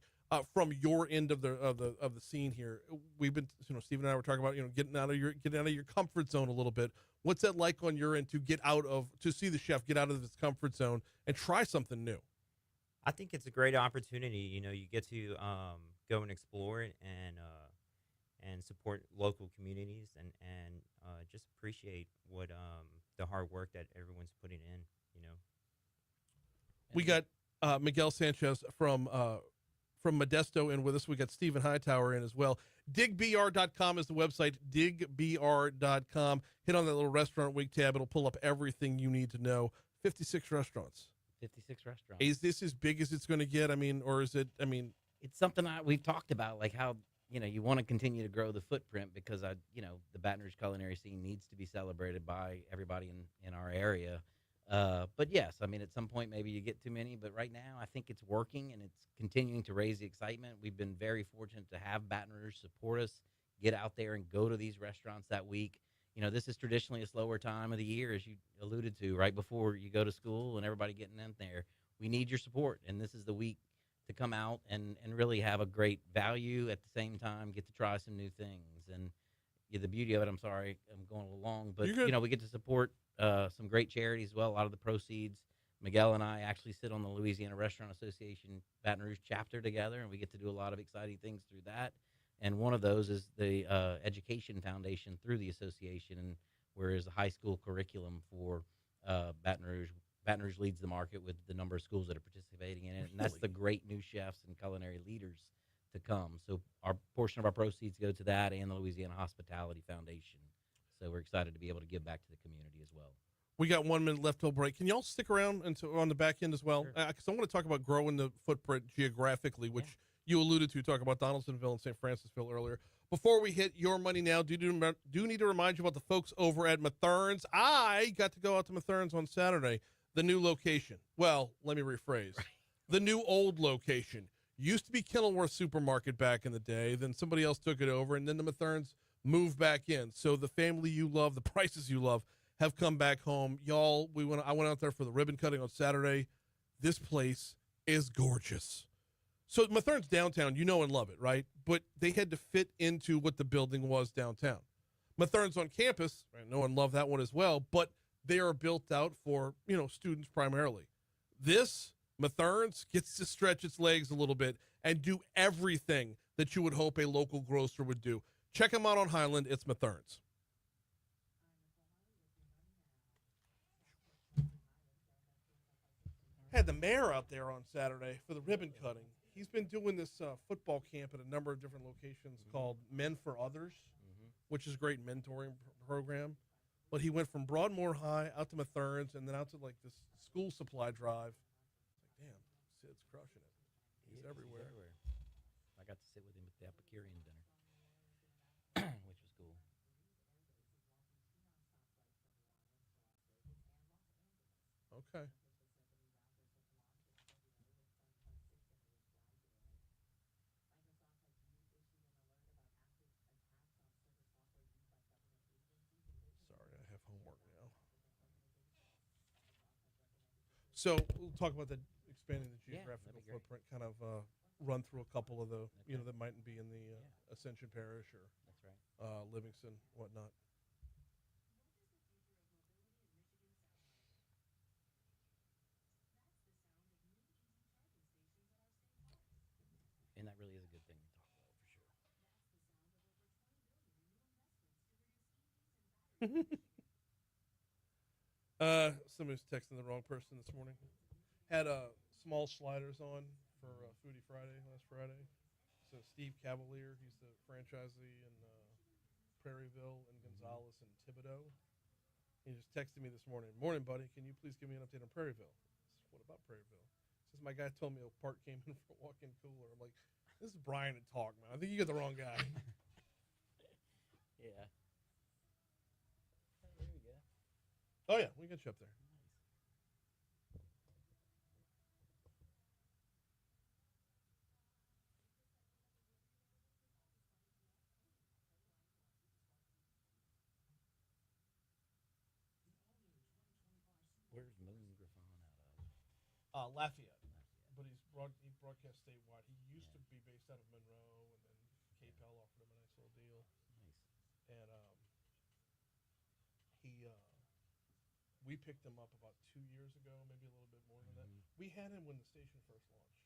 from your end of the scene here, we've been, Steve and I were talking about, getting out of your comfort zone a little bit. What's that like on your end to see the chef get out of his comfort zone and try something new? I think it's a great opportunity. You get to go and explore it and support local communities and just appreciate what the hard work that everyone's putting in. We got Miguel Sanchez from from Modesto in with us. We got Stephen Hightower in as well. DigBR.com is the website, DigBR.com. Hit on that little restaurant week tab. It'll pull up everything you need to know. 56 restaurants. 56 restaurants. Is this as big as it's going to get? I mean, or is it, It's something we've talked about, like how, you want to continue to grow the footprint because, the Baton Rouge culinary scene needs to be celebrated by everybody in our area. But yes, I mean, at some point, maybe you get too many, but right now I think it's working and it's continuing to raise the excitement. We've been very fortunate to have Baton Rouge support us, get out there and go to these restaurants that week. This is traditionally a slower time of the year, as you alluded to, right before you go to school and everybody getting in there. We need your support, and this is the week to come out and really have a great value at the same time, get to try some new things. And the beauty of it, I'm sorry, I'm going a little long, but, we get to support some great charities as well. A lot of the proceeds, Miguel and I actually sit on the Louisiana Restaurant Association Baton Rouge chapter together, and we get to do a lot of exciting things through that. And one of those is the Education Foundation through the association, and whereas the high school curriculum for Baton Rouge. Baton Rouge leads the market with the number of schools that are participating in it, and that's the great new chefs and culinary leaders to come. So our portion of our proceeds go to that and the Louisiana Hospitality Foundation. So we're excited to be able to give back to the community as well. we got 1 minute left till break. Can y'all stick around on the back end as well? Sure. Because I want to talk about growing the footprint geographically, which you alluded to, talk about Donaldsonville and St. Francisville earlier. Before we hit your money now, do need to remind you about the folks over at Mathern's. I got to go out to Mathern's on Saturday, the new location. Well, let me rephrase. Right. The new old location. Used to be Kenilworth Supermarket back in the day. Then somebody else took it over, and then the Mathern's moved back in. So the family you love, the prices you love, have come back home. Y'all, I went out there for the ribbon cutting on Saturday. This place is gorgeous. So Mathern's downtown, you know and love it, right? But they had to fit into what the building was downtown. Mathern's on campus, I know and love that one as well, but they are built out for, students primarily. This, Mathern's, gets to stretch its legs a little bit and do everything that you would hope a local grocer would do. Check them out on Highland. It's Mathern's. Had the mayor out there on Saturday for the ribbon cutting. He's been doing this football camp at a number of different locations called Men for Others, which is a great mentoring program. But he went from Broadmoor High out to Mathern's and then out to like this school supply drive. Damn, Sid's crushing it. He's everywhere. I got to sit with him at the Epicurean dinner, which was cool. Okay. Sorry, I have homework now. So we'll talk about the expanding the geographical footprint, kind of run through a couple of the, that mightn't be in the Ascension Parish or Livingston, whatnot. And that really is a good thing to talk about, for sure. Somebody's texting the wrong person this morning. Had small sliders on for Foodie Friday last Friday. So Steve Cavalier, he's the franchisee in Prairieville and Gonzales and Thibodaux. He just texted me this morning. Morning, buddy. Can you please give me an update on Prairieville? What about Prairieville? Says my guy told me a part came in for a walk-in cooler. I'm like, this is Brian to talk, man. I think you got the wrong guy. Yeah. There we go. Oh yeah, we got you up there. Where's Moon Griffon out of? Lafayette. But he broadcast statewide. He used to be based out of Monroe, and then KPEL offered him a nice little deal. Nice. And we picked him up about 2 years ago, maybe a little bit more than that. We had him when the station first launched,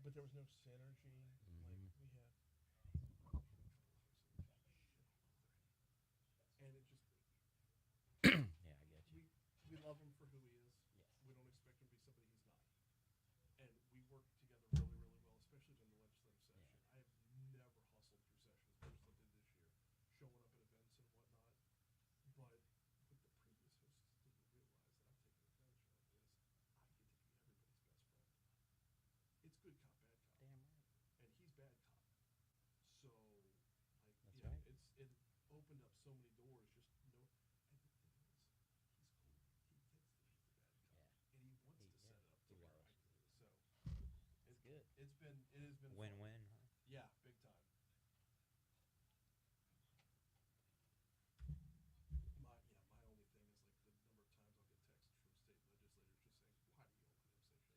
but there was no synergy. Like we had, and it just Yeah, I get you. we love him for who he is. Yes. We don't expect him to be somebody he's not. And we work together really, really well, especially during the so many doors. Just no. And the thing is, he's cool. He gets the feet to that guy, and he wants to set it up to where I can do it. So It's good. it has been Win-win. fun. Yeah, big time. My only thing is like the number of times I'll get texts from state legislators just saying, "Why do you open up such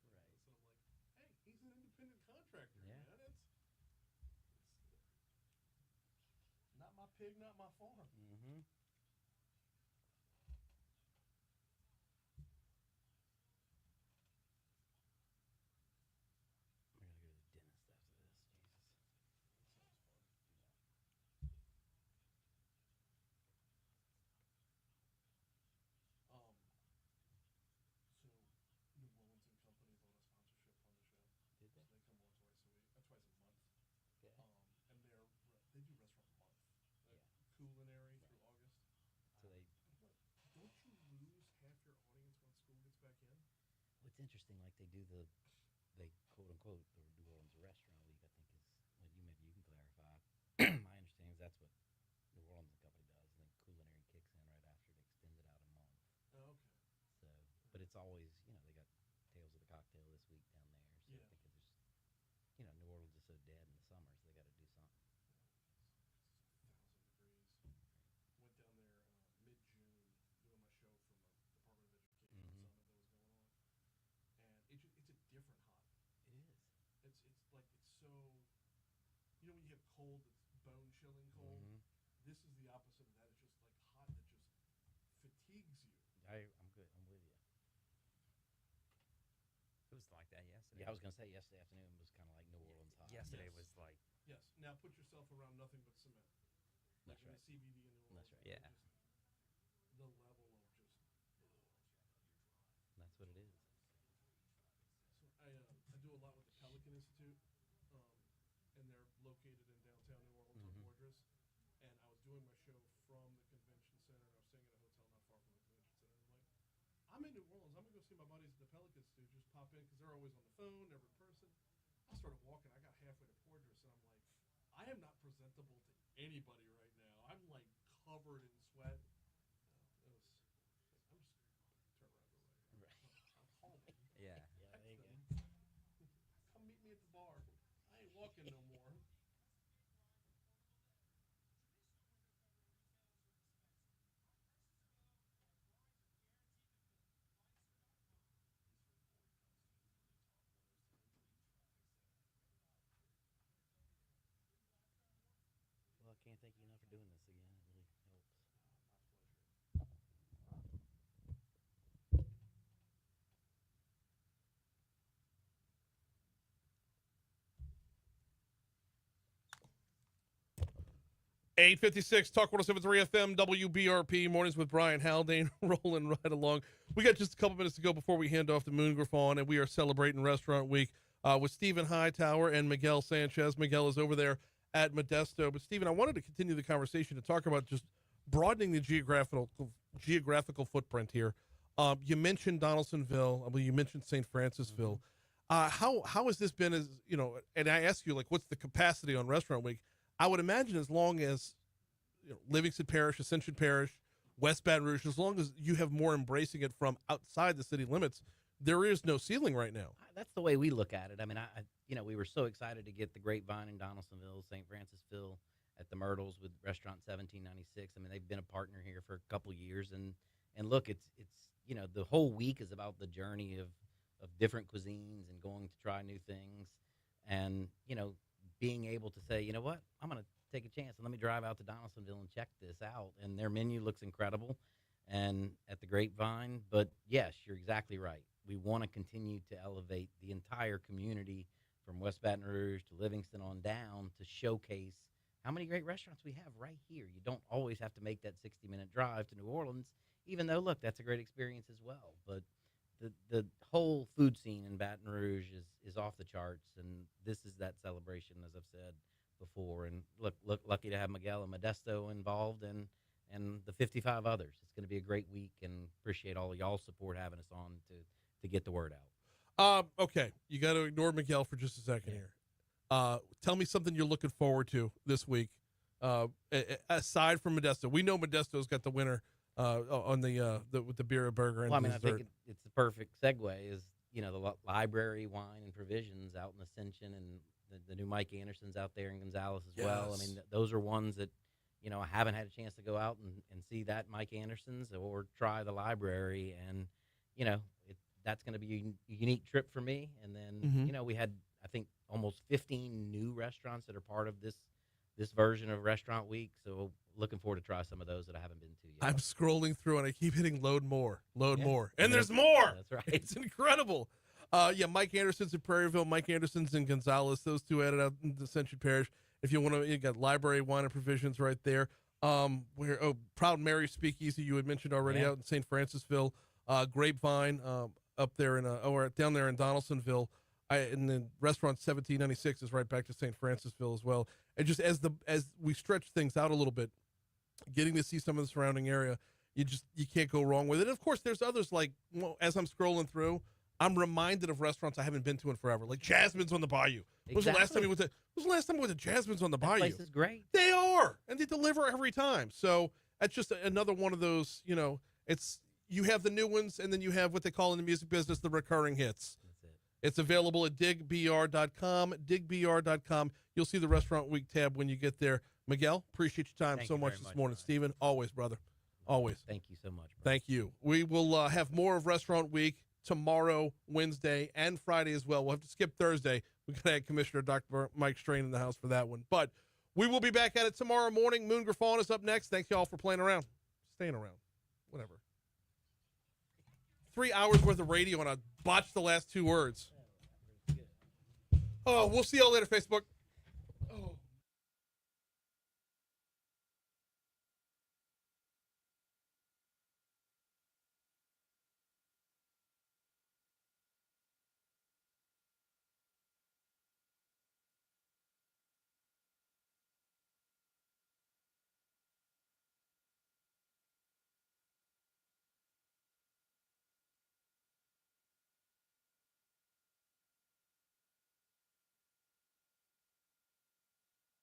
shit like this?" And I'm like, "Hey, he's an independent contractor, Yeah. man. It's not my pig, not my farm." Mm-hmm. We're gonna go to the dentist after this. Jesus. So New Orleans and Company bought a sponsorship on the show. Did they? So they come on twice a week, twice a month. Okay. And they do restaurant month, Yeah. culinary through August. So they. But don't you lose half your audience once school gets back in? Well, it's interesting. Like they quote unquote the New Orleans Restaurant Week. I think is well, maybe you can clarify. My understanding is that's what New Orleans and Company does, and then culinary kicks in right after it extends it out a month. Oh, okay. So, but it's always they got Tales of the Cocktail this week down there. So Yeah. because there's New Orleans is so dead in the summer, so they got to do something. It's 1,000 degrees. Went down there mid-June doing my show from a Department of Education Mhm. summit that was going on, and it's a different hot. It is. It's like it's so. When you have cold, it's bone chilling cold. Mhm. This is the opposite of that. It's just like hot that just fatigues you. I'm good. I'm with you. It was like that yesterday. Yeah, I was gonna say yesterday afternoon was kind of like New Orleans hot. Yesterday Yes. was like, Yes. Now put yourself around nothing but cement. Like That's in right. the CBD in New Orleans. That's right. Yeah. The level of just. That's what it is. So I do a lot with the Pelican Institute, and they're located in downtown New Orleans on Mhm. Borders. And I was doing my show from the convention center, and I was staying at a hotel not far from the convention center. And I'm like, I'm in New Orleans. I'm gonna go see my buddies at the Pelican Institute. Just pop in because they're always on the phone, never in person. I started walking. I got halfway to Borders, and I'm like, I am not presentable to anybody right now. I'm like covered in sweat. It was. I'm just turn around, go right here. I'll call me. yeah. Yeah, there you go. Come meet me at the bar. I ain't walking no more. Well, I can't thank you enough for doing this again. It really helps. My pleasure. 8:56, Talk 107.3 FM, WBRP, Mornings with Bryan Haldane, rolling right along. We got just a couple minutes to go before we hand off to Moon Griffon, and we are celebrating Restaurant Week with Stephen Hightower and Miguel Sanchez. Miguel is over there at Modesto. But, Stephen, I wanted to continue the conversation to talk about just broadening the geographical footprint here. You mentioned Donaldsonville. You mentioned St. Francisville. How has this been and I ask you, like, what's the capacity on Restaurant Week? I would imagine as long as Livingston Parish, Ascension Parish, West Baton Rouge, as long as you have more embracing it from outside the city limits, there is no ceiling right now. That's the way we look at it. I mean, we were so excited to get the Grapevine in Donaldsonville, St. Francisville, at the Myrtles with Restaurant 1796. I mean, they've been a partner here for a couple years, and look, it's the whole week is about the journey of different cuisines and going to try new things, and being able to say, you know what, I'm going to take a chance and let me drive out to Donaldsonville and check this out. And their menu looks incredible and at the Grapevine. But yes, you're exactly right. We want to continue to elevate the entire community from West Baton Rouge to Livingston on down to showcase how many great restaurants we have right here. You don't always have to make that 60-minute drive to New Orleans, even though, look, that's a great experience as well. But the whole food scene in Baton Rouge is off the charts, and this is that celebration, as I've said before. And look, lucky to have Miguel and Modesto involved, and the 55 others. It's going to be a great week, and appreciate all of y'all's support having us on to get the word out. Okay, you got to ignore Miguel for just a second here. Tell me something you're looking forward to this week aside from Modesto. We know Modesto's got the winner on with the beer burger and Well, I mean, I dessert. think it's the perfect segue. Is the library, wine, and provisions out in Ascension, and the new Mike Anderson's out there in Gonzales as well. I Yes. mean, those are ones that I haven't had a chance to go out and see that Mike Anderson's or try the library, and that's going to be a unique trip for me. And then Mhm. we had, I think, almost 15 new restaurants that are part of this version of Restaurant Week. So looking forward to try some of those that I haven't been to yet. I'm scrolling through and I keep hitting load more, Yeah. and And there's there's- more. That's right. It's incredible. Mike Anderson's in Prairieville, Mike Anderson's in Gonzales. Those two added out in Ascension Parish. If you want to, you got library, wine, and provisions right there. Proud Mary Speakeasy you had mentioned already Yeah. out in St. Francisville. Grapevine up there or down there in Donaldsonville. And then restaurant 1796 is right back to St. Francisville as well. And just as we stretch things out a little bit, getting to see some of the surrounding area, you can't go wrong with it. And of course, there's others as I'm scrolling through, I'm reminded of restaurants I haven't been to in forever, like Jasmine's on the Bayou. When was the last time you went to? When was the last time we went to Jasmine's on the That Bayou? place is great. They are, and they deliver every time. So that's just another one of those. It's you have the new ones, and then you have what they call in the music business the recurring hits. That's it. It's available at digbr.com. Digbr.com. You'll see the Restaurant Week tab when you get there. Miguel, appreciate your time Thank so you much very this much, morning. Brian. Stephen, always, brother. Always. Thank you so much, bro. Thank you. We will have more of Restaurant Week tomorrow, Wednesday, and Friday as well. We'll have to skip Thursday. We got to have Commissioner Dr. Mike Strain in the house for that one. But we will be back at it tomorrow morning. Moon Griffon is up next. Thank you all for playing around. Staying around. Whatever. 3 hours worth of radio and I botched the last two words. Oh, we'll see y'all later, Facebook.